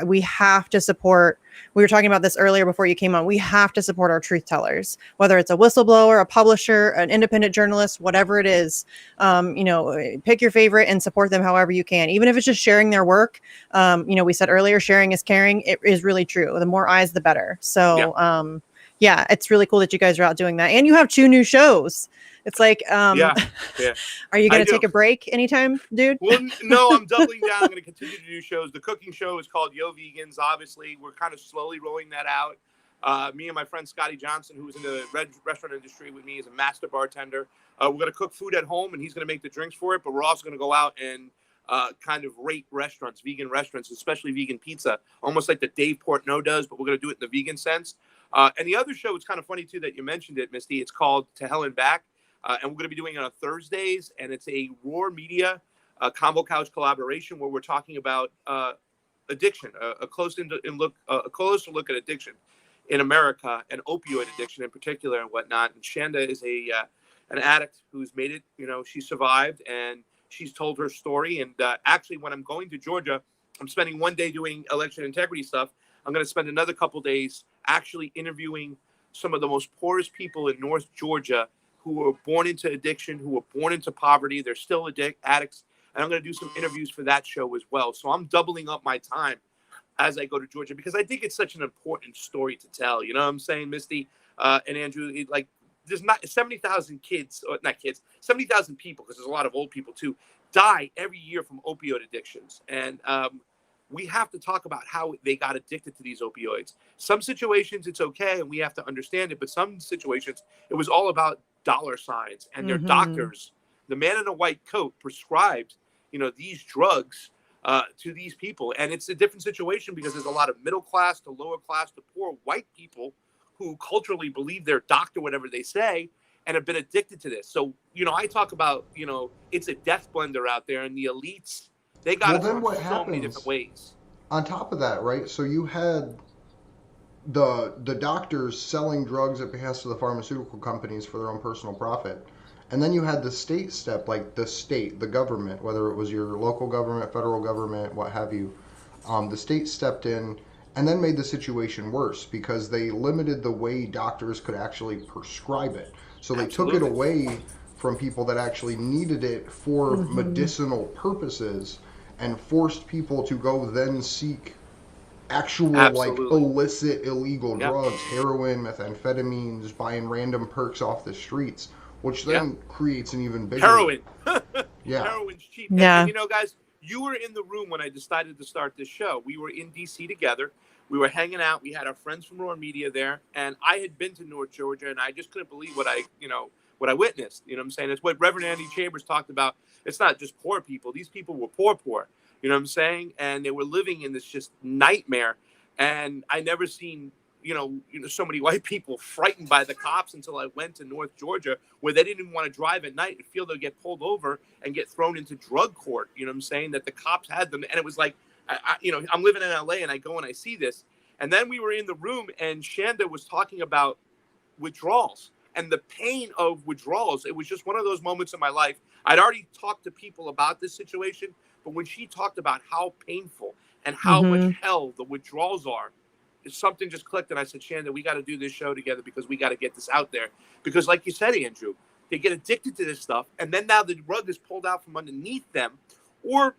We have to support, we were talking about this earlier before you came on, we have to support our truth tellers, whether it's a whistleblower, a publisher, an independent journalist, whatever it is. Pick your favorite and support them however you can, even if it's just sharing their work. We said earlier, sharing is caring. It is really true. The more eyes, the better. So, yeah, it's really cool that you guys are out doing that. And you have 2 new shows. It's like, are you going to take a break anytime, dude? Well, no, I'm doubling down. I'm going to continue to do shows. The cooking show is called Yo Vegans. Obviously, we're kind of slowly rolling that out. Me and my friend Scotty Johnson, who's in the restaurant industry with me, is a master bartender. We're going to cook food at home, and he's going to make the drinks for it. But we're also going to go out and kind of rate restaurants, vegan restaurants, especially vegan pizza, almost like the Dave Portnoy does, but we're going to do it in the vegan sense. And the other show, it's kind of funny, too, that you mentioned it, Misty. It's called To Hell and Back. And we're going to be doing it on Thursdays, and it's a Roar Media Combo Couch collaboration where we're talking about addiction, a closer look at addiction in America, and opioid addiction in particular and whatnot. And Shanda is an addict who's made it. She survived, and she's told her story. And actually, when I'm going to Georgia, I'm spending one day doing election integrity stuff. I'm going to spend another couple days actually interviewing some of the most poorest people in North Georgia who were born into addiction, who were born into poverty. They're still addicts. And I'm going to do some interviews for that show as well. So I'm doubling up my time as I go to Georgia because I think it's such an important story to tell. You know what I'm saying, Misty and Andrew? There's not 70,000 kids, or not kids, 70,000 people, because there's a lot of old people too, die every year from opioid addictions. And we have to talk about how they got addicted to these opioids. Some situations it's okay and we have to understand it, but some situations it was all about dollar signs, and their doctors, the man in a white coat, prescribed these drugs to these people. And it's a different situation because there's a lot of middle class to lower class to poor white people who culturally believe their doctor, whatever they say, and have been addicted to this. So, I talk about, it's a death blender out there, and the elites, they got it from so many different ways. On top of that, right? So you had the doctors selling drugs at behest of the pharmaceutical companies for their own personal profit. And then you had the state step, like the government, whether it was your local government, federal government, what have you. The state stepped in and then made the situation worse because they limited the way doctors could actually prescribe it. So they took it away from people that actually needed it for medicinal purposes and forced people to go then seek actual illicit illegal drugs, heroin, methamphetamines, buying random perks off the streets, which then creates an even bigger heroin. Yeah, heroin's cheap. Yeah. And, guys, you were in the room when I decided to start this show. We were in DC together. We were hanging out. We had our friends from Roar Media there, and I had been to North Georgia, and I just couldn't believe what I witnessed. You know what I'm saying? It's what Reverend Andy Chambers talked about. It's not just poor people. These people were poor. You know what I'm saying? And they were living in this just nightmare. And I never seen, so many white people frightened by the cops until I went to North Georgia, where they didn't even want to drive at night and feel they'll get pulled over and get thrown into drug court. You know what I'm saying? That the cops had them. And it was like, I'm living in LA and I go and I see this. And then we were in the room and Shanda was talking about withdrawals and the pain of withdrawals. It was just one of those moments in my life. I'd already talked to people about this situation, but when she talked about how painful and how much hell the withdrawals are, something just clicked. And I said, Shanda, we got to do this show together because we got to get this out there. Because like you said, Andrew, they get addicted to this stuff. And then now the rug is pulled out from underneath them, or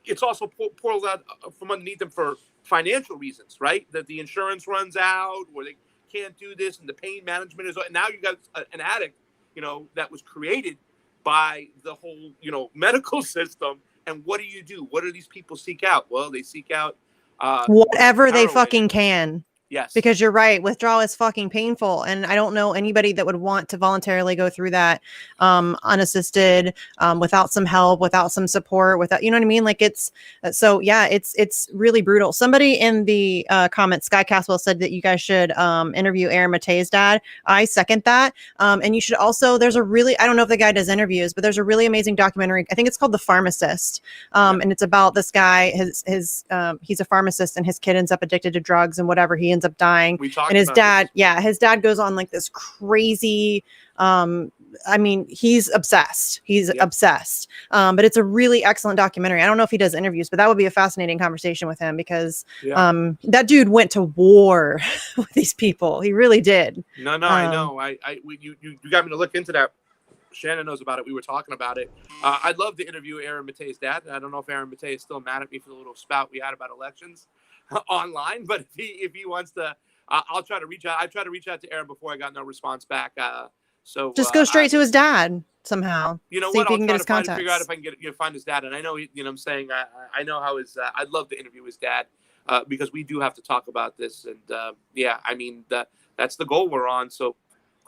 it's also pulled out from underneath them for financial reasons, right? That the insurance runs out, or they can't do this, and the pain management is. And now you got an addict, that was created by the whole, medical system. And what do? What do these people seek out? Well, they seek out whatever they heroin. Fucking can. Yes. Because you're right. Withdrawal is fucking painful. And I don't know anybody that would want to voluntarily go through that unassisted, without some help, without some support, without, you know what I mean? Like it's really brutal. Somebody in the comments, Sky Caswell, said that you guys should interview Aaron Matei's dad. I second that. And you should also, I don't know if the guy does interviews, but there's a really amazing documentary. I think it's called The Pharmacist. And it's about this guy, he's a pharmacist and his kid ends up addicted to drugs and whatever. He ends up dying, and his dad goes on like this crazy he's obsessed. But it's a really excellent documentary. I don't know if he does interviews, but that would be a fascinating conversation with him because that dude went to war with these people. He really did. No, I know. You got me to look into that. Shannon knows about it. We were talking about it. I'd love to interview Aaron Matei's dad. I don't know if Aaron Matei is still mad at me for the little spout we had about elections online, but if he wants to, I'll try to reach out. I tried to reach out to Aaron before, I got no response back. So just go straight to his dad somehow. You know see what? if you I'll can try get his to figure out if I contacts. can get find his dad. And I know, I'm saying I know how his. I'd love to interview his dad because we do have to talk about this. And that's the goal we're on. So.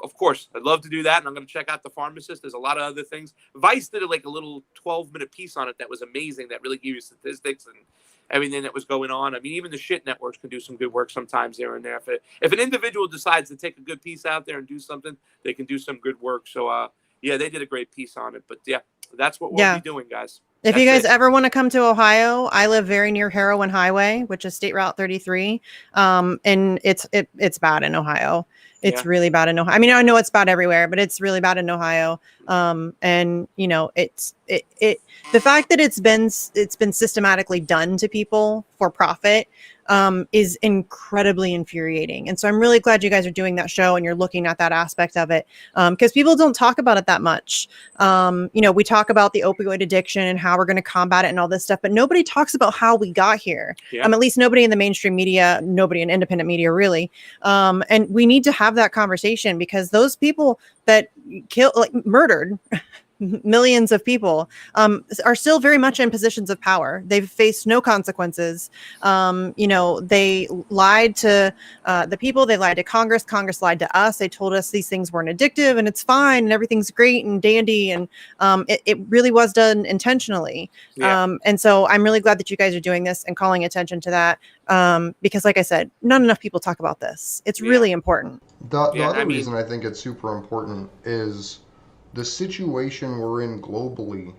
Of course, I'd love to do that, and I'm going to check out The Pharmacist. There's a lot of other things. Vice did like a little 12-minute piece on it that was amazing, that really gave you statistics and everything that was going on. I mean, even the shit networks can do some good work sometimes there and there. If an individual decides to take a good piece out there and do something, they can do some good work. So, Yeah, they did a great piece on it. But yeah, that's what we'll Yeah. be doing, guys. If you That's guys ever want to come to Ohio, I live very near Heroin Highway, which is State Route 33. And it's bad in Ohio. It's Yeah. really bad in Ohio. I mean, I know it's bad everywhere, but it's really bad in Ohio. And you know, the fact that it's been systematically done to people for profit is incredibly infuriating. And so I'm really glad you guys are doing that show and you're looking at that aspect of it, because people don't talk about it that much. You know, we talk about the opioid addiction and how we're going to combat it and all this stuff, but nobody talks about how we got here. Yeah. At least nobody in the mainstream media, nobody in independent media, really. And we need to have that conversation, because those people that murdered millions of people are still very much in positions of power. They've faced no consequences. You know, they lied to the people, they lied to Congress lied to us. They told us these things weren't addictive and it's fine and everything's great and dandy, and it really was done intentionally. Yeah. And so I'm really glad that you guys are doing this and calling attention to that, because like I said, not enough people talk about this. It's really important. The other reason I think it's super important is the situation we're in globally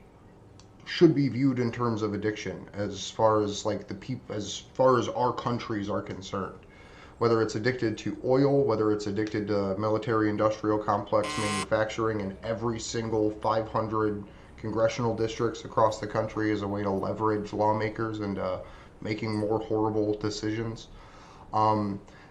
should be viewed in terms of addiction, as far as like as far as our countries are concerned. Whether it's addicted to oil, whether it's addicted to military-industrial complex manufacturing in every single 500 congressional districts across the country as a way to leverage lawmakers into making more horrible decisions.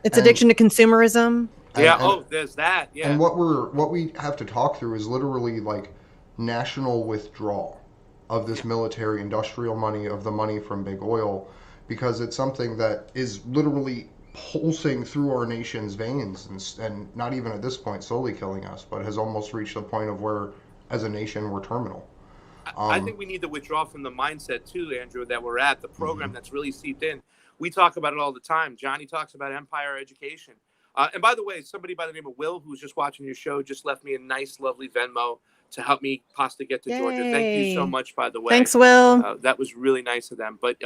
It's addiction to consumerism. There's that. Yeah. And what we have to talk through is literally like national withdrawal of this military industrial money, of the money from big oil, because it's something that is literally pulsing through our nation's veins and not even at this point slowly killing us, but has almost reached the point of where as a nation we're terminal. I think we need to withdraw from the mindset too, Andrew, that we're at, the program that's really seeped in. We talk about it all the time. Johnny talks about Empire Education. And by the way, somebody by the name of Will, who's just watching your show, just left me a nice, lovely Venmo to help me possibly get to Georgia. Thank you so much, by the way. Thanks, Will. That was really nice of them. But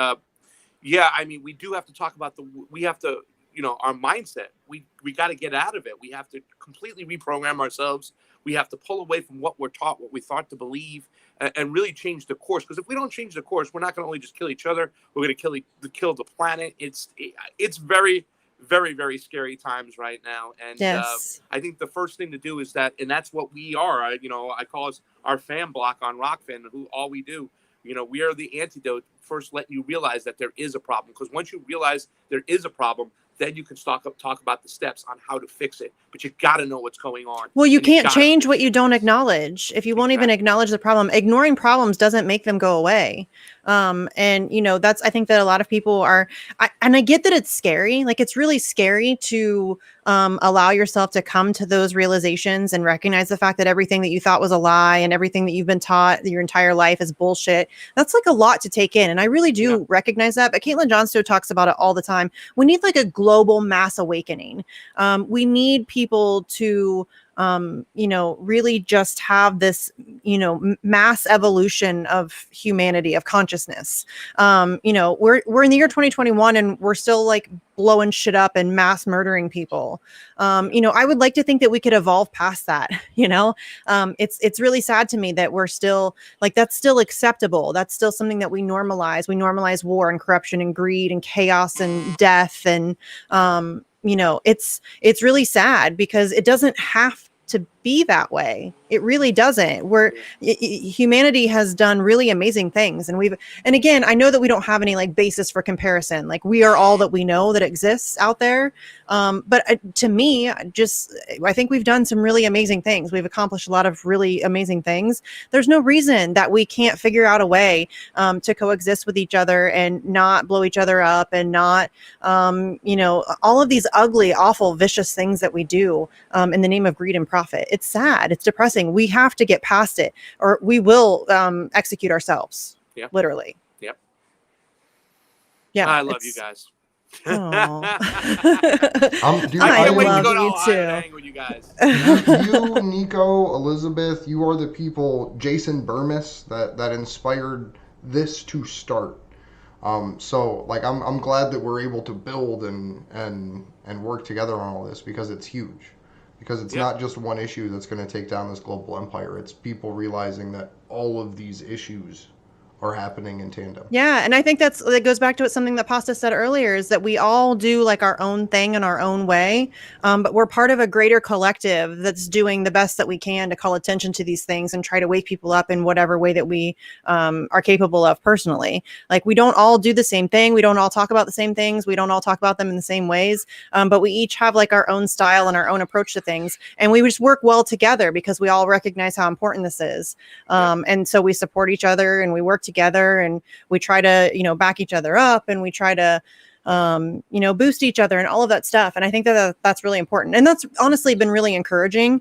yeah, I mean, we do have to talk about our mindset. We got to get out of it. We have to completely reprogram ourselves. We have to pull away from what we're taught, what we thought to believe, and really change the course. Because if we don't change the course, we're not going to only just kill each other. We're going to kill the planet. It's very, very, very scary times right now. And I think the first thing to do is that, and that's what we are. I call us our fan block on Rockfin, who all we do. We are the antidote. First, letting you realize that there is a problem. Because once you realize there is a problem, then you can talk about the steps on how to fix it. But you got to know what's going on. Well, you can't change what you don't acknowledge. If you won't even acknowledge the problem, ignoring problems doesn't make them go away. And I think that a lot of people are, and I get that it's scary. Like, it's really scary to allow yourself to come to those realizations and recognize the fact that everything that you thought was a lie and everything that you've been taught your entire life is bullshit. That's like a lot to take in. And I really do recognize that. But Caitlin Johnstone talks about it all the time. We need like a global mass awakening. We need people to really just have this, mass evolution of humanity, of consciousness. We're in the year 2021 and we're still like blowing shit up and mass murdering people. I would like to think that we could evolve past that. It's really sad to me that we're still like, that's still acceptable. That's still something that we normalize. We normalize war and corruption and greed and chaos and death. And, it's really sad because it doesn't have to be that way. It really doesn't. Humanity has done really amazing things. And again, I know that we don't have any like basis for comparison. Like, we are all that we know that exists out there. But to me, I think we've done some really amazing things. We've accomplished a lot of really amazing things. There's no reason that we can't figure out a way to coexist with each other and not blow each other up and not, all of these ugly, awful, vicious things that we do in the name of greed and profit. It's sad. It's depressing. We have to get past it, or we will execute ourselves. Yeah. Literally. Yep. Yeah. I love you guys. I love you too. With you guys. You, Nico, Elizabeth, you are the people, Jason Burmis, that inspired this to start. So like I'm glad that we're able to build and work together on all this, because it's huge. because it's not just one issue that's going to take down this global empire. It's people realizing that all of these issues are happening in tandem. Yeah, and I think that goes back to something that Pasta said earlier, is that we all do like our own thing in our own way, but we're part of a greater collective that's doing the best that we can to call attention to these things and try to wake people up in whatever way that we are capable of personally. Like, we don't all do the same thing. We don't all talk about the same things. We don't all talk about them in the same ways, but we each have like our own style and our own approach to things, and we just work well together because we all recognize how important this is, and so we support each other and we work together, and we try to, back each other up, and we try to, boost each other and all of that stuff. And I think that that's really important. And that's honestly been really encouraging.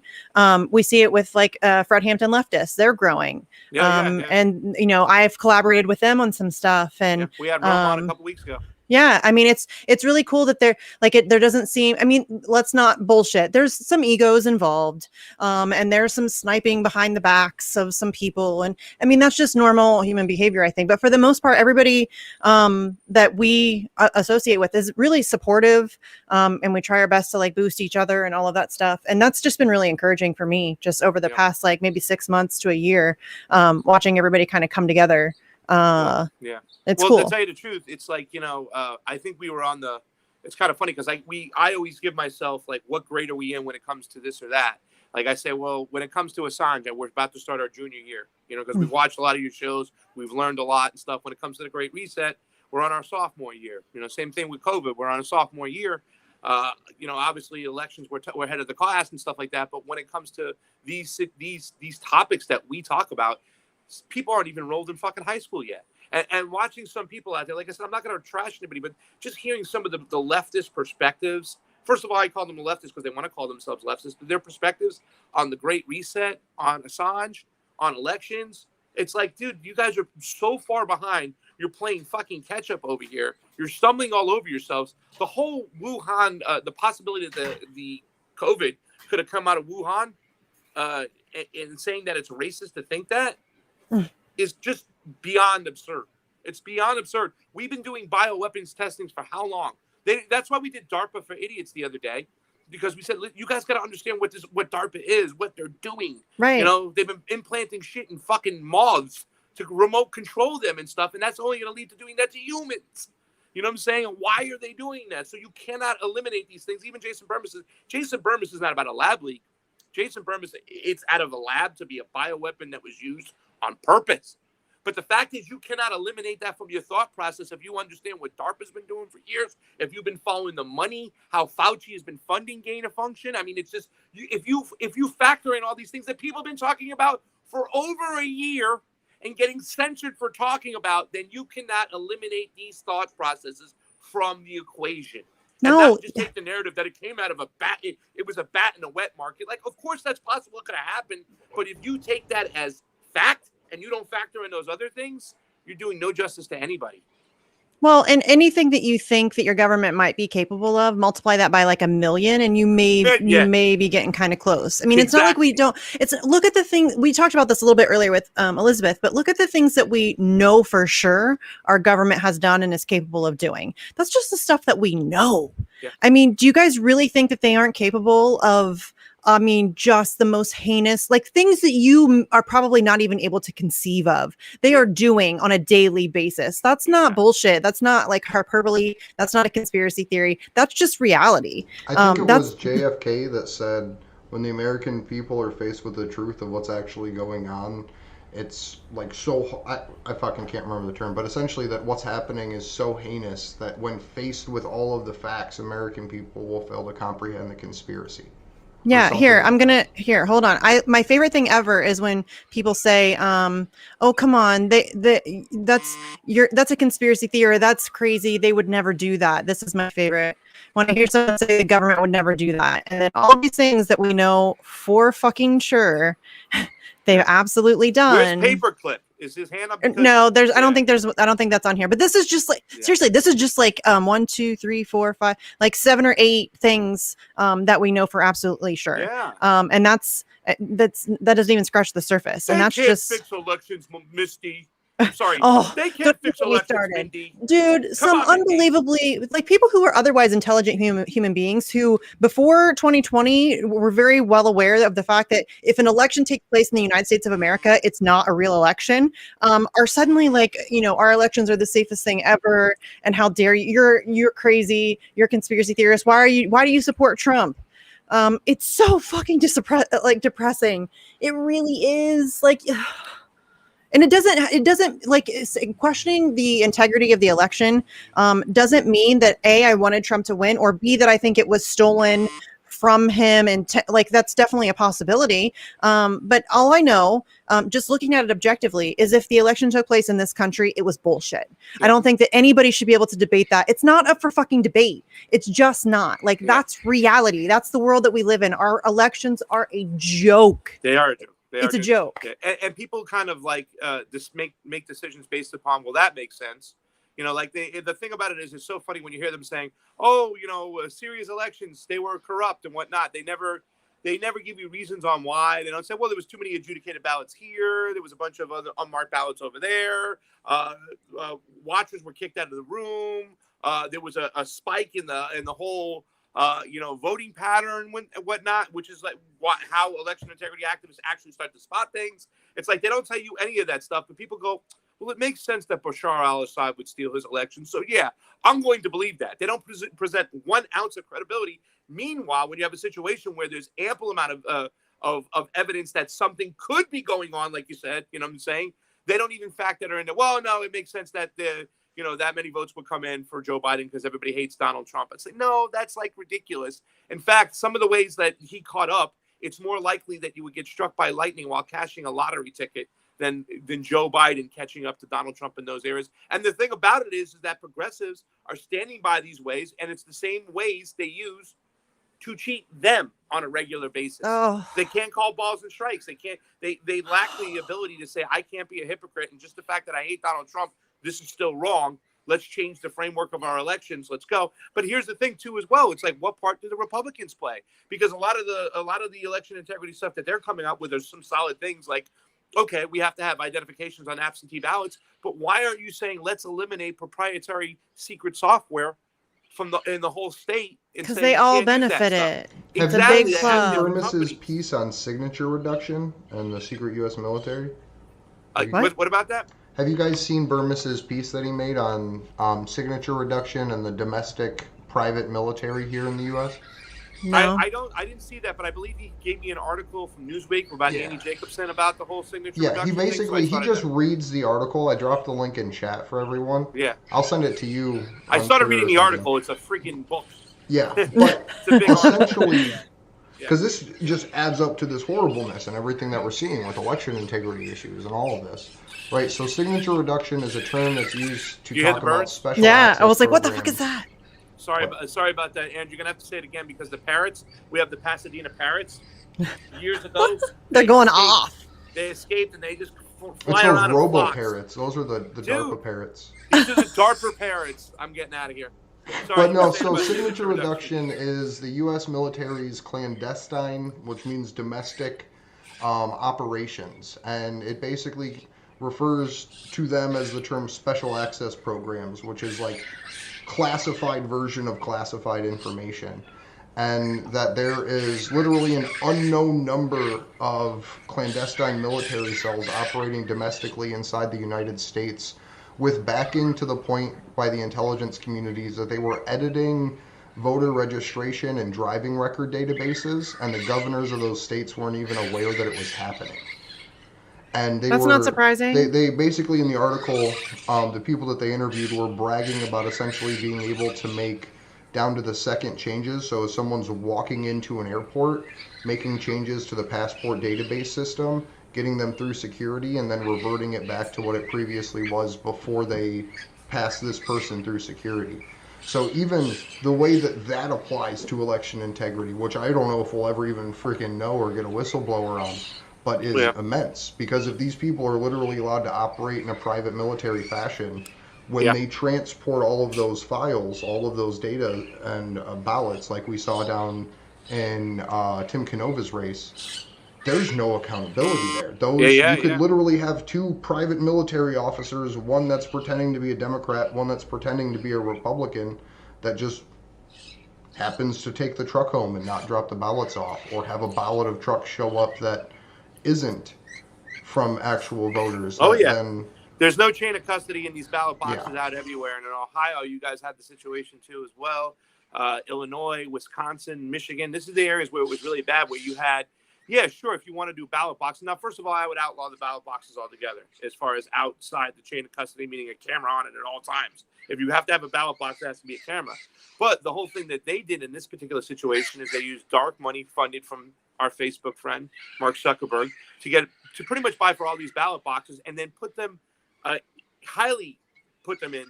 We see it with like Fred Hampton leftists. They're growing. And, I've collaborated with them on some stuff. And we had Rome on a couple weeks ago. Yeah, I mean, it's really cool that they're like there doesn't seem. I mean, let's not bullshit. There's some egos involved, and there's some sniping behind the backs of some people, and I mean that's just normal human behavior, I think. But for the most part, everybody that we associate with is really supportive, and we try our best to like boost each other and all of that stuff. And that's just been really encouraging for me, just over the past like maybe 6 months to a year, watching everybody kind of come together. It's cool. To tell you the truth, it's like, I think we were on it's kind of funny because I always give myself like, what grade are we in when it comes to this or that? Like I say, well, when it comes to Assange, we're about to start our junior year, because we've watched a lot of your shows. We've learned a lot and stuff. When it comes to the Great Reset, we're on our sophomore year. Same thing with COVID. We're on a sophomore year. Obviously elections, we're ahead of the class and stuff like that. But when it comes to these topics that we talk about, people aren't even enrolled in fucking high school yet. And watching some people out there, like I said, I'm not going to trash anybody, but just hearing some of the leftist perspectives. First of all, I call them leftists because they want to call themselves leftists. But their perspectives on the Great Reset, on Assange, on elections, it's like, dude, you guys are so far behind. You're playing fucking catch up over here. You're stumbling all over yourselves. The whole Wuhan, the possibility that the COVID could have come out of Wuhan, and saying that it's racist to think that is just beyond absurd. It's beyond absurd. We've been doing bioweapons testings for how long? That's why we did DARPA for Idiots the other day, because we said, you guys got to understand what DARPA is, what they're doing. Right. They've been implanting shit in fucking moths to remote control them and stuff, and that's only going to lead to doing that to humans. You know what I'm saying? And why are they doing that? So you cannot eliminate these things. Even Jason Bermas is not about a lab leak. Jason Bermas, it's out of a lab to be a bioweapon that was used on purpose. But the fact is, you cannot eliminate that from your thought process if you understand what DARPA's been doing for years, if you've been following the money, how Fauci has been funding gain of function. I mean, it's just, if you factor in all these things that people have been talking about for over a year and getting censored for talking about, then you cannot eliminate these thought processes from the equation. No. And not just take the narrative that it came out of a bat. It was a bat in a wet market. Like, of course, that's possible. It could have happened. But if you take that as fact, and you don't factor in those other things, you're doing no justice to anybody. Well, and anything that you think that your government might be capable of, multiply that by like 1 million, and you may be getting kind of close. I mean, It's not like we don't. Look at the thing we talked about this a little bit earlier with Elizabeth, but look at the things that we know for sure our government has done and is capable of doing. That's just the stuff that we know. Yeah. I mean, do you guys really think that they aren't capable of? I mean, just the most heinous, like things that you are probably not even able to conceive of. They are doing on a daily basis. That's not bullshit. That's not like hyperbole. That's not a conspiracy theory. That's just reality. I think it was JFK that said, when the American people are faced with the truth of what's actually going on, it's like I fucking can't remember the term, but essentially that what's happening is so heinous that when faced with all of the facts, American people will fail to comprehend the conspiracy. Yeah, hold on. My favorite thing ever is when people say, "Oh, come on, that's a conspiracy theory. That's crazy. They would never do that." This is my favorite. When I hear someone say the government would never do that, and then all these things that we know for fucking sure they've absolutely done. Where's Paperclip? Is his hand up? No, I don't think that's on here. But this is just like seriously, this is just like 1, 2, 3, 4, 5, like 7 or 8 things that we know for absolutely sure. Yeah. And that doesn't even scratch the surface. And that's just fix elections, Misty. Sorry, Oh, they can't don't fix get me elections, started. Mindy. Dude, some on, Mindy. unbelievably, like, people who are otherwise intelligent human beings who before 2020 were very well aware of the fact that if an election takes place in the United States of America, it's not a real election, are suddenly like, our elections are the safest thing ever, and how dare you, you're crazy, you're a conspiracy theorist, why do you support Trump? It's so fucking depressing. It really is, like. And it doesn't like questioning the integrity of the election doesn't mean that A, I wanted Trump to win, or B, that I think it was stolen from him. And like, that's definitely a possibility. But all I know, just looking at it objectively, is if the election took place in this country, it was bullshit. Yeah. I don't think that anybody should be able to debate that. It's not up for fucking debate. It's just not. Like, that's reality. That's the world that we live in. Our elections are a joke. They are a joke. It's a joke. Yeah. And people kind of like just make decisions based upon, well, that makes sense. Like the thing about it is, it's so funny when you hear them saying, oh, serious elections, they were corrupt and whatnot. They never give you reasons on why. They don't say, well, there was too many adjudicated ballots here. There was a bunch of other unmarked ballots over there. Watchers were kicked out of the room. There was a spike in the whole voting pattern and whatnot, which is like how election integrity activists actually start to spot things. It's like they don't tell you any of that stuff, but people go, well, it makes sense that Bashar al-Assad would steal his election. So yeah, I'm going to believe that. They don't present 1 ounce of credibility. Meanwhile, when you have a situation where there's ample amount of evidence that something could be going on, like you said, what I'm saying, they don't even factor that into, well, no, it makes sense that that many votes would come in for Joe Biden because everybody hates Donald Trump. It's like, no, that's like ridiculous. In fact, some of the ways that he caught up, it's more likely that you would get struck by lightning while cashing a lottery ticket than Joe Biden catching up to Donald Trump in those areas. And the thing about it is that progressives are standing by these ways, and it's the same ways they use to cheat them on a regular basis. Oh. They can't call balls and strikes. They lack the ability to say, I can't be a hypocrite, and just the fact that I hate Donald Trump, this is still wrong. Let's change the framework of our elections. Let's go. But here's the thing too, as well. It's like, what part do the Republicans play? Because a lot of the election integrity stuff that they're coming up with, there's some solid things like, okay, we have to have identifications on absentee ballots, but why aren't you saying let's eliminate proprietary secret software in the whole state? Because they all benefit it. It's a big club. Have you seen Burmis's piece on signature reduction and the secret U.S. military? What about that? Have you guys seen Burmis's piece that he made on signature reduction and the domestic private military here in the U.S.? No. I didn't see that, but I believe he gave me an article from Newsweek about Andy Jacobson about the whole signature reduction. He basically he just reads the article. I dropped the link in chat for everyone. Yeah. I'll send it to you. I started reading the article. It's a freaking book. Yeah, but essentially, because this just adds up to this horribleness and everything that we're seeing with election integrity issues and all of this. Right, so signature reduction is a term that's used to talk about special access I was like, what the programs. fuck is that? Sorry about that, Andrew. You're going to have to say it again because the parrots, we have the Pasadena parrots. Years ago, they're going off. They escaped and they just fly It's around those robo-parrots. Those are the DARPA parrots. These are the DARPA parrots. I'm getting out of here. Sorry, but no, so signature reduction is the U.S. military's clandestine, which means domestic operations. And it basically refers to them as the term special access programs, which is like classified version of classified information. And that there is literally an unknown number of clandestine military cells operating domestically inside the United States with backing to the point by the intelligence communities that they were editing voter registration and driving record databases, and the governors of those states weren't even aware that it was happening. And That's not surprising. They basically, in the article, the people that they interviewed were bragging about essentially being able to make down to the second changes. So if someone's walking into an airport, making changes to the passport database system, getting them through security, and then reverting it back to what it previously was before they passed this person through security. So even the way that applies to election integrity, which I don't know if we'll ever even freaking know or get a whistleblower on, but is immense. Because if these people are literally allowed to operate in a private military fashion, when they transport all of those files, all of those data and ballots, like we saw down in Tim Canova's race, there's no accountability there. You could literally have two private military officers, one that's pretending to be a Democrat, one that's pretending to be a Republican, that just happens to take the truck home and not drop the ballots off, or have a ballot of trucks show up that isn't from actual voters. There's no chain of custody in these ballot boxes out everywhere. And in Ohio, you guys had the situation too as well. Illinois, Wisconsin, Michigan. This is the areas where it was really bad, where you had, if you want to do ballot boxes. Now, first of all, I would outlaw the ballot boxes altogether as far as outside the chain of custody, meaning a camera on it at all times. If you have to have a ballot box, it has to be a camera. But the whole thing that they did in this particular situation is they used dark money funded from our Facebook friend, Mark Zuckerberg, to pretty much buy for all these ballot boxes and then put them highly put them in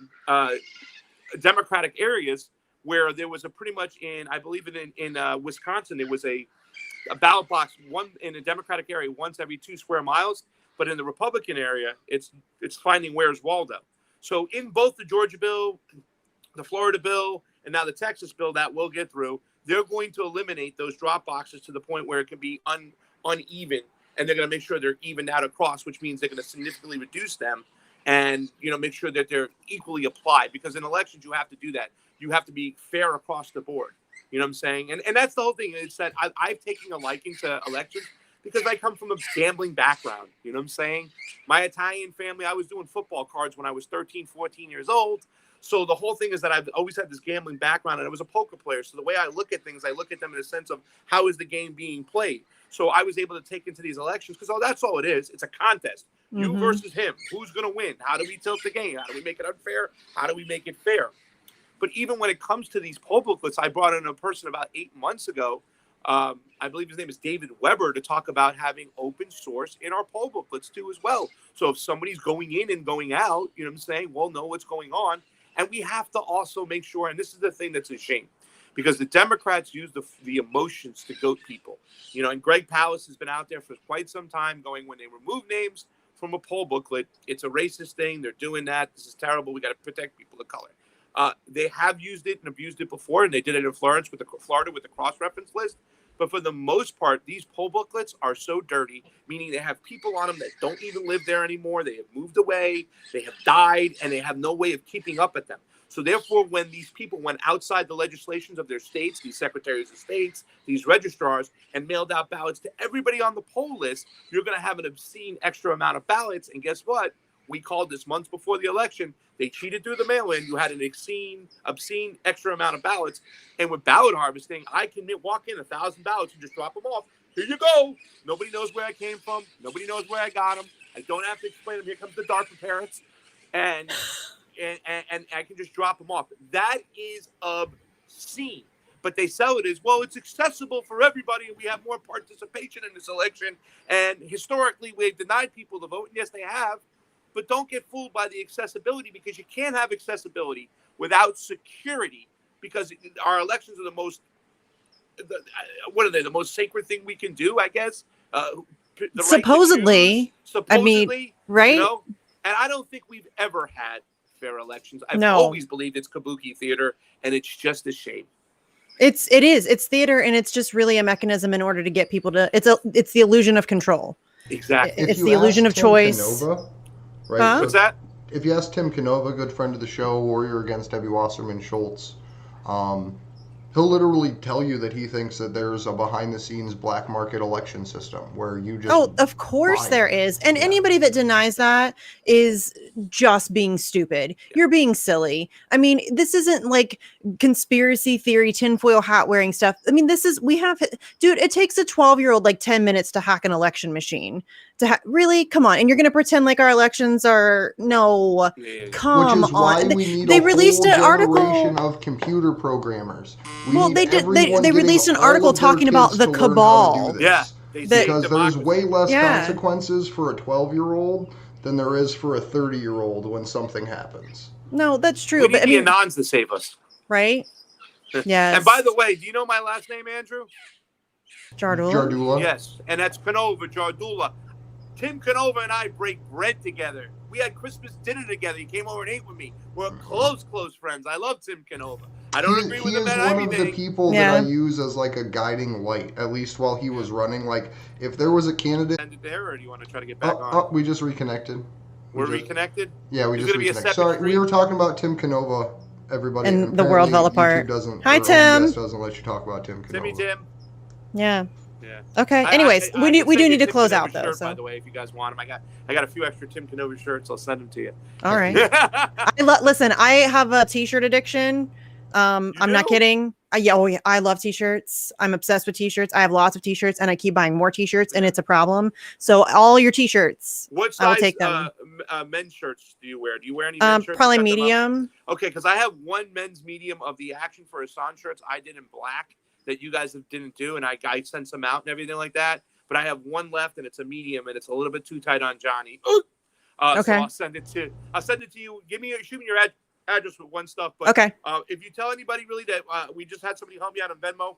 Democratic areas where there was a pretty much I believe in Wisconsin, there was a ballot box one in a Democratic area once every 2 square miles, but in the Republican area, it's finding Where's Waldo. So in both the Georgia bill, the Florida bill, and now the Texas bill that we'll get through, they're going to eliminate those drop boxes to the point where it can be uneven, and they're going to make sure they're evened out across, which means they're going to significantly reduce them and make sure that they're equally applied, because in elections you have to do that. You have to be fair across the board. You know what I'm saying? And that's the whole thing. It's that I've taken a liking to elections because I come from a gambling background. You know what I'm saying? My Italian family, I was doing football cards when I was 13, 14 years old. So the whole thing is that I've always had this gambling background, and I was a poker player. So the way I look at things, I look at them in a sense of how is the game being played. So I was able to take into these elections because that's all it is. It's a contest. You versus him. Who's going to win? How do we tilt the game? How do we make it unfair? How do we make it fair? But even when it comes to these poll booklets, I brought in a person about 8 months ago. I believe his name is David Weber, to talk about having open source in our poll booklets too as well. So if somebody's going in and going out, you know what I'm saying, we'll know what's going on. And we have to also make sure, and this is the thing that's a shame, because the Democrats use the emotions to goat people. And Greg Palast has been out there for quite some time going, when they remove names from a poll booklet, it's a racist thing. They're doing that. This is terrible. We got to protect people of color. They have used it and abused it before, and they did it in Florida with the cross-reference list. But for the most part, these poll booklets are so dirty, meaning they have people on them that don't even live there anymore. They have moved away, they have died, and they have no way of keeping up with them. So therefore, when these people went outside the legislations of their states, these secretaries of states, these registrars, and mailed out ballots to everybody on the poll list, you're going to have an obscene extra amount of ballots. And guess what? We called this months before the election. They cheated through the mail-in. You had an obscene extra amount of ballots. And with ballot harvesting, I can walk in 1,000 ballots and just drop them off. Here you go. Nobody knows where I came from. Nobody knows where I got them. I don't have to explain them. Here comes the DARPA parents. And I can just drop them off. That is obscene. But they sell it as, well, it's accessible for everybody, and we have more participation in this election. And historically, we've denied people the vote. And yes, they have. But don't get fooled by the accessibility, because you can't have accessibility without security, because our elections are the most sacred thing we can do, I guess. Supposedly, I mean, right? And I don't think we've ever had fair elections. I've always believed it's kabuki theater, and it's just a shame. It's theater, and it's just really a mechanism in order to get people to. It's the illusion of control. Exactly. It's the illusion of choice. Canova, right? Huh? What's that? If you ask Tim Canova, good friend of the show, warrior against Debbie Wasserman Schultz, he'll literally tell you that he thinks that there's a behind-the-scenes black market election system where you just... Oh, of course there is. And anybody that denies that is just being stupid. You're being silly. I mean, this isn't like conspiracy theory, tinfoil hat wearing stuff. I mean, dude, it takes a 12-year-old like 10 minutes to hack an election machine. Really? Come on. And you're going to pretend like our elections are... No. Come Which is why on. We need they a released whole an article generation of computer programmers. They released an article talking about the cabal. Yeah. Because there's way less consequences for a 12-year-old than there is for a 30-year-old when something happens. No, that's true. We need the Anons to save us. Right? Yes. And by the way, do you know my last name, Andrew? Jardula. Yes. And that's Canova, Jardula. Tim Canova and I break bread together. We had Christmas dinner together. He came over and ate with me. We're close friends. I love Tim Canova. I don't agree with He him is on one of the everything. people Yeah. that I use as like a guiding light, at least while he was running. Like, if there was a candidate. Ended there, or do you want to try to get back on? We just reconnected. We're reconnected? Yeah, we It's just gonna be a reconnected. separate Sorry, we stream? were talking about Tim Canova, everybody. And the world fell apart. YouTube doesn't, Hi, or Tim. OBS doesn't let you talk about Tim Canova. Timmy Tim. Yeah. Yeah. Okay. Anyways, we do need to close out though. Shirt, So by the way, if you guys want them, I got a few extra Tim Canova shirts. I'll send them to you. all right. Listen, I have a t-shirt addiction. I'm not do? kidding. Yeah, I love t-shirts. I'm obsessed with t-shirts. I have lots of t-shirts, and I keep buying more t-shirts, and it's a problem. So all your t-shirts, What I will size take them. men's shirts do you wear? Do you wear any men's shirts? Probably Cut them up? medium. Okay, because I have one men's medium of the Action for Assange shirts I did in black that you guys didn't do, and I sent some out and everything like that. But I have one left, and it's a medium, and it's a little bit too tight on Johnny. Okay. So I'll send it to you. Shoot me your address with one stuff. But Okay. if you tell anybody really that we just had somebody help me out on Venmo,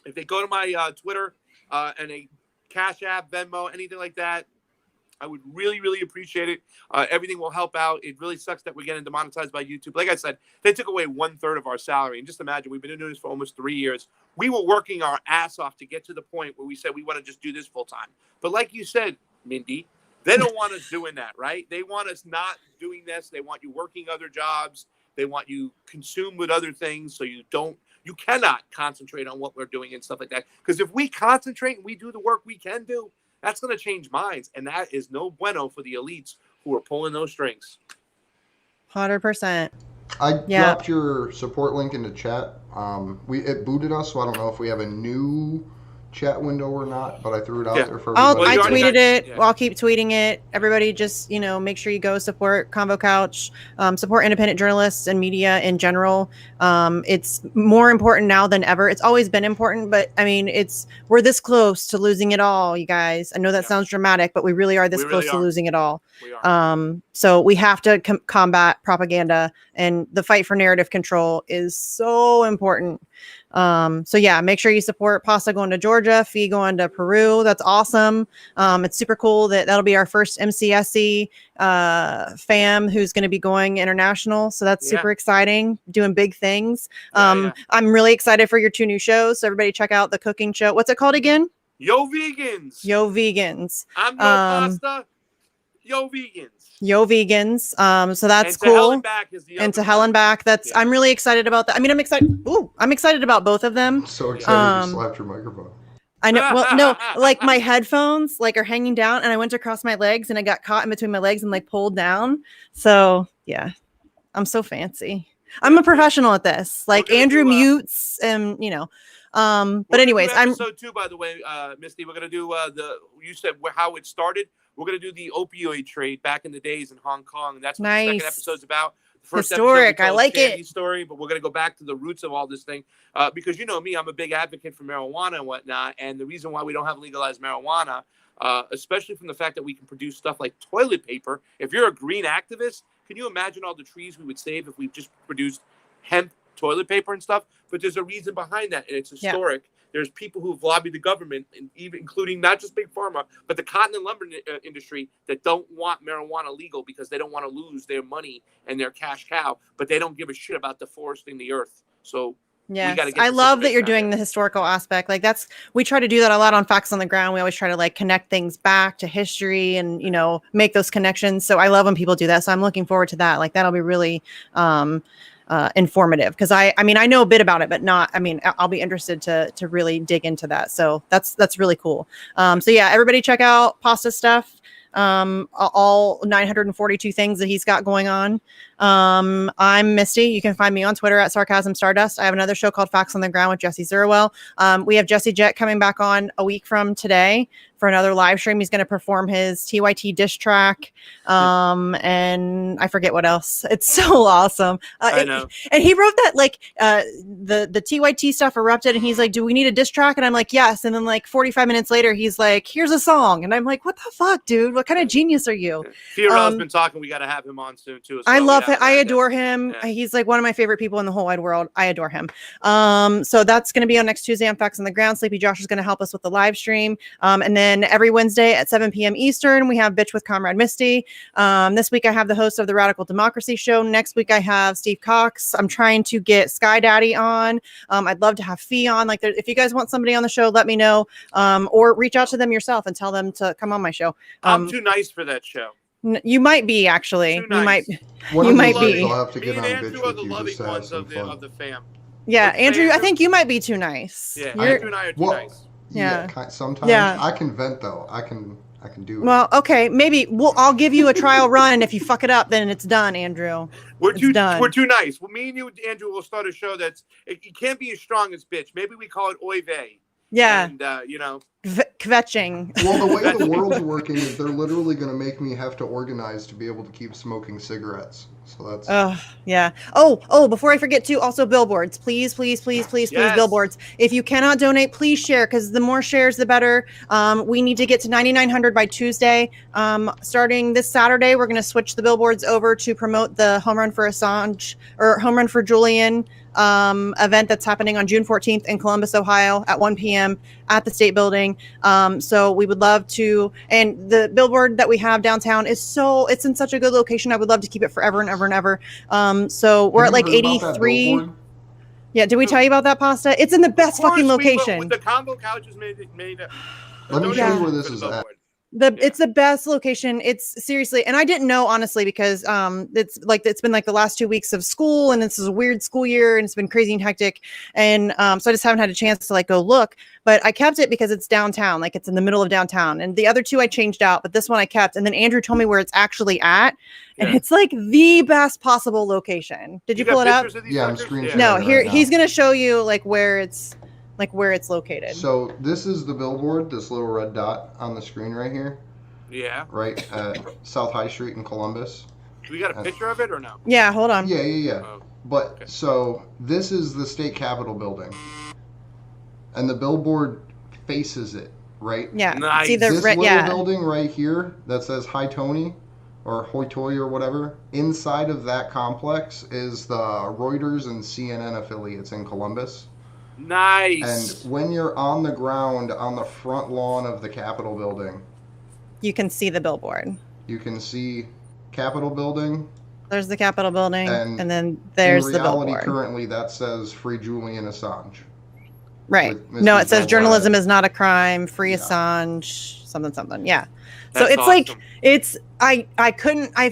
if they go to my Twitter and a Cash App, Venmo, anything like that, I would really, really appreciate it. Everything will help out. It really sucks that we're getting demonetized by YouTube. Like I said, they took away 1/3 of our salary. And just imagine, we've been doing this for almost 3 years. We were working our ass off to get to the point where we said we want to just do this full time. But like you said, Mindy, they don't want us doing that, right? They want us not doing this. They want you working other jobs. They want you consumed with other things, so you cannot concentrate on what we're doing and stuff like that. Because if we concentrate and we do the work we can do, that's going to change minds, and that is no bueno for the elites who are pulling those strings. 100%. I dropped your support link into chat. It booted us, so I don't know if we have a new chat window or not, but I threw it out there for everybody. I tweeted it. Yeah. I'll keep tweeting it. Everybody just, make sure you go support Convo Couch, support independent journalists and media in general. It's more important now than ever. It's always been important, but I mean, we're this close to losing it all, you guys. I know that sounds dramatic, but we really are this close to losing it all. We are. So we have to combat propaganda, and the fight for narrative control is so important. So yeah, make sure you support Pasta going to Georgia, Fee going to Peru. That's awesome. It's super cool that'll be our first MCSE fam who's going to be going international. So that's super exciting, doing big things. I'm really excited for your 2 new shows. So everybody check out the cooking show. What's it called again? Yo Vegans. Yo Vegans. I'm no pasta. Yo Vegans. Yo Vegans. So that's and to cool. Hell and Back is the And to other Hell one. and Back. I'm really excited about that. I mean, I'm excited about both of them. I'm so excited you slapped your microphone. I know. Well, no, like my headphones are hanging down, and I went across my legs, and I got caught in between my legs and pulled down. So yeah, I'm so fancy. I'm a professional at this. Like Andrew mutes, and But anyways, episode 2, by the way, Misty. We're gonna do you said how it started. We're going to do the opioid trade back in the days in Hong Kong. That's what the second episode's about. The first historic. I like it. Story, but we're going to go back to the roots of all this thing because you know me, I'm a big advocate for marijuana and whatnot. And the reason why we don't have legalized marijuana, especially from the fact that we can produce stuff like toilet paper. If you're a green activist, can you imagine all the trees we would save if we just produced hemp toilet paper and stuff? But there's a reason behind that, and it's historic. Yeah. There's people who've lobbied the government, and even including not just Big Pharma, but the cotton and lumber industry that don't want marijuana legal because they don't want to lose their money and their cash cow, but they don't give a shit about deforesting the earth. So yes, I love that you're doing the historical aspect. We try to do that a lot on Facts on the Ground. We always try to connect things back to history and, make those connections. So I love when people do that. So I'm looking forward to that. That'll be really, informative because I know a bit about it, but I'll be interested to really dig into that. So that's really cool. So yeah, everybody check out Pasta stuff. All 942 things that he's got going on. I'm Misty. You can find me on Twitter at Sarcasm Stardust. I have another show called Facts on the Ground with Jesse Zerwell. We have Jesse Jett coming back on a week from today for another live stream. He's going to perform his TYT diss track. And I forget what else. It's so awesome. I know. And he wrote that the TYT stuff erupted and he's like, do we need a diss track? And I'm like, yes. And then 45 minutes later, he's like, here's a song. And I'm like, what the fuck, dude? What kind of genius are you? Fiorello's been talking. We got to have him on soon too. I love him. I adore him. Yeah. He's one of my favorite people in the whole wide world. I adore him. So that's going to be on next Tuesday on Facts on the Ground. Sleepy Josh is going to help us with the live stream. And then then every Wednesday at 7 p.m. Eastern, we have Bitch with Comrade Misty. This week I have the host of the Radical Democracy Show. Next week I have Steve Cox. I'm trying to get Sky Daddy on. I'd love to have Fee on. Like, if you guys want somebody on the show, let me know, or reach out to them yourself and tell them to come on my show. I'm too nice for that show. You might be, actually. Too nice. One You of might these days be. I'll have to Me get and on Andrew Bitch are with the you loving just to have ones some of fun. the fam. Yeah, What's Andrew, I Andrew? think you might be too nice. Yeah, You're- Andrew and I are too Well, nice. Yeah. Sometimes Yeah. I can vent though. I can do it. Well, okay, maybe I'll give you a trial run, and if you fuck it up, then it's done, Andrew. We're It's too done. we're too nice. Well, me and you, Andrew, will start a show it can't be as strong as Bitch. Maybe we call it Oy vey. Yeah, And kvetching. Well, the way the world's working is they're literally going to make me have to organize to be able to keep smoking cigarettes. So that's. Oh, yeah. Oh, before I forget to, also billboards. Please, Yes. billboards. If you cannot donate, please share, because the more shares, the better. We need to get to 9,900 by Tuesday. Starting this Saturday, we're going to switch the billboards over to promote the Home Run for Assange, or Home Run for Julian event that's happening on June 14th in Columbus, Ohio at 1 p.m. at the State Building. So we would love to, and the billboard that we have downtown it's in such a good location. I would love to keep it forever and ever and ever. So we're Have at you like heard about that 83. billboard? Yeah, did we tell you about that, Pasta? It's in the best fucking location. The combo couches made Let me show Yeah. you where this is at. It's the best location. It's seriously, and I didn't know, honestly, because it's been like the last 2 weeks of school, and this is a weird school year, and it's been crazy and hectic, and so I just haven't had a chance to like go look. But I kept it because it's downtown, like it's in the middle of downtown, and the other two I changed out, but this one I kept. And then Andrew told me where it's actually at, and it's like the best possible location. Did you pull it up? Yeah, I'm screenshotting. No, it here right now. he's gonna show you like where it's located. So this is the billboard, this little red dot on the screen right here, Yeah. right at South High Street in Columbus. Do we got a picture of it or no? Yeah, hold on. Yeah. Oh, But okay. so this is the state capitol building, and the billboard faces it, right? Yeah, Nice. see the This red. little Yeah, building right here that says Hi Tony or Hoi Toy or whatever. Inside of that complex is the Reuters and CNN affiliates in Columbus. Nice. And when you're on the ground on the front lawn of the Capitol building, you can see the billboard. you can see Capitol building. There's the Capitol building, And and then there's in the reality, billboard. currently that says Free Julian Assange. Right. with No, Mr. it says Billboard. journalism is not a crime. Free Yeah. Assange. Something. Yeah. That's so it's awesome. like I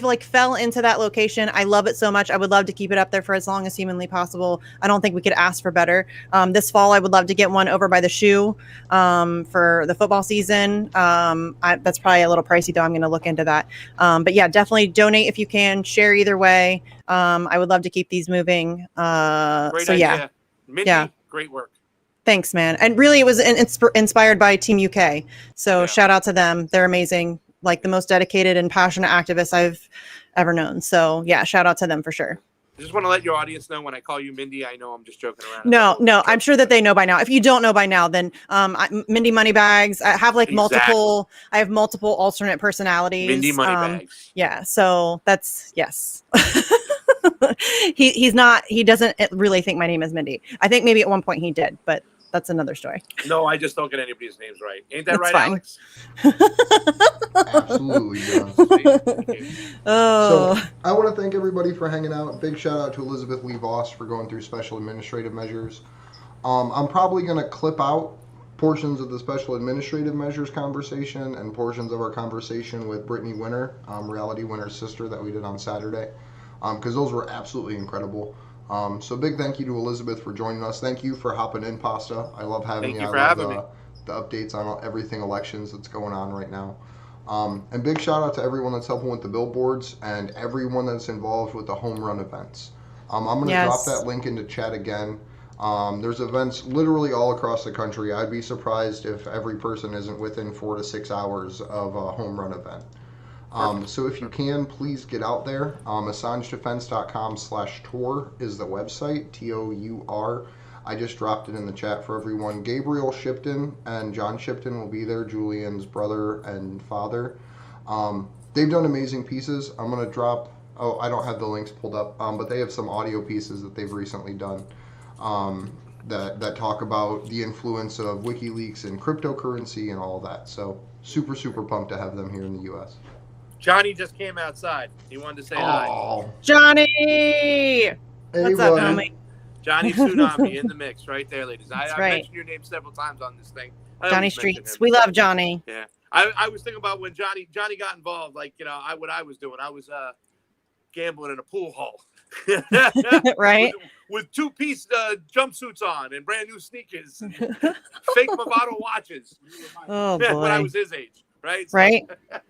like fell into that location. I love it so much. I would love to keep it up there for as long as humanly possible. I don't think we could ask for better. This fall I would love to get one over by the shoe for the football season. That's probably a little pricey though. I'm going to look into that. But yeah, definitely donate if you can. Share either way. I would love to keep these moving. Great So idea. yeah, Mindy, Yeah. great work. thanks, man. And really, it was inspired by Team UK. So Yeah. shout out to them. They're amazing. Like the most dedicated and passionate activists I've ever known. So yeah, shout out to them for sure. I just want to let your audience know when I call you Mindy, I know I'm just joking around. No, I'm sure that they know by now. If you don't know by now, then Mindy Moneybags. I have like multiple. I have multiple alternate personalities. Mindy Moneybags. Yeah, so that's yes. He's not. He doesn't really think my name is Mindy. I think maybe at one point he did, but that's another story. No, I just don't get anybody's names right. Ain't that That's right, fine. Alex? Absolutely, John. Oh, So I want to thank everybody for hanging out. Big shout out to Elizabeth Lee Voss for going through special administrative measures. I'm probably going to clip out portions of the special administrative measures conversation and portions of our conversation with Brittany Winter, Reality Winter's sister, that we did on Saturday, because those were absolutely incredible. So big thank you to Elizabeth for joining us. Thank you for hopping in, Pasta. I love having Thank you. you for I love having me. the updates on everything elections that's going on right now. And big shout out to everyone that's helping with the billboards and everyone that's involved with the home run events. I'm going to drop Yes. that link into chat again. There's events literally all across the country. I'd be surprised if every person isn't within 4 to 6 hours of a home run event. So if you can, please get out there. AssangeDefense.com/tour is the website, TOUR. I just dropped it in the chat for everyone. Gabriel Shipton and John Shipton will be there, Julian's brother and father. They've done amazing pieces. I'm going to drop, I don't have the links pulled up, but they have some audio pieces that they've recently done. that talk about the influence of WikiLeaks and cryptocurrency and all that. So super, super pumped to have them here in the U.S. Johnny just came outside. He wanted to say hi. Oh, Johnny! hey, What's up, buddy. homie? Johnny Tsunami in the mix right there, ladies. That's I right. mentioned your name several times on this thing. I Johnny always mention Streets. him. We love Johnny. Yeah. I was thinking about when Johnny got involved, like, what I was doing. I was gambling in a pool hall. Right? With two-piece jumpsuits on and brand new sneakers and fake Movado watches. Oh, When I boy. was his age, right? So- Right?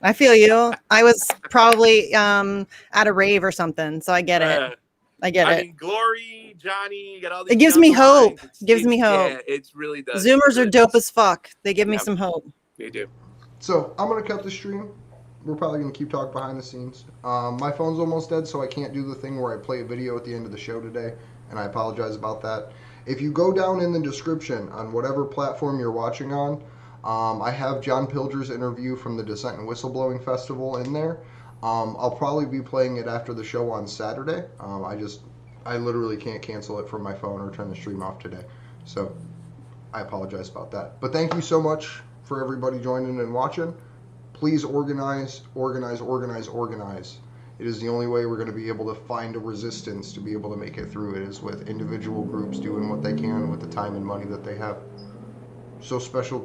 I feel you. I was probably at a rave or something, so I get it. I get I it. mean, Glory, Johnny, you got all these. It gives me young hope. minds. Gives me hope. Yeah, it's really does. Zoomers It are really dope does. as fuck. They give me Yep. some hope. They do. So I'm gonna cut the stream. We're probably gonna keep talking behind the scenes. My phone's almost dead, so I can't do the thing where I play a video at the end of the show today, and I apologize about that. If you go down in the description on whatever platform you're watching on, I have John Pilger's interview from the Dissent and Whistleblowing Festival in there. I'll probably be playing it after the show on Saturday. I literally can't cancel it from my phone or turn the stream off today, so I apologize about that. But thank you so much for everybody joining and watching. Please organize, organize, organize, organize. It is the only way we're going to be able to find a resistance to be able to make it through. It is with individual groups doing what they can with the time and money that they have. So special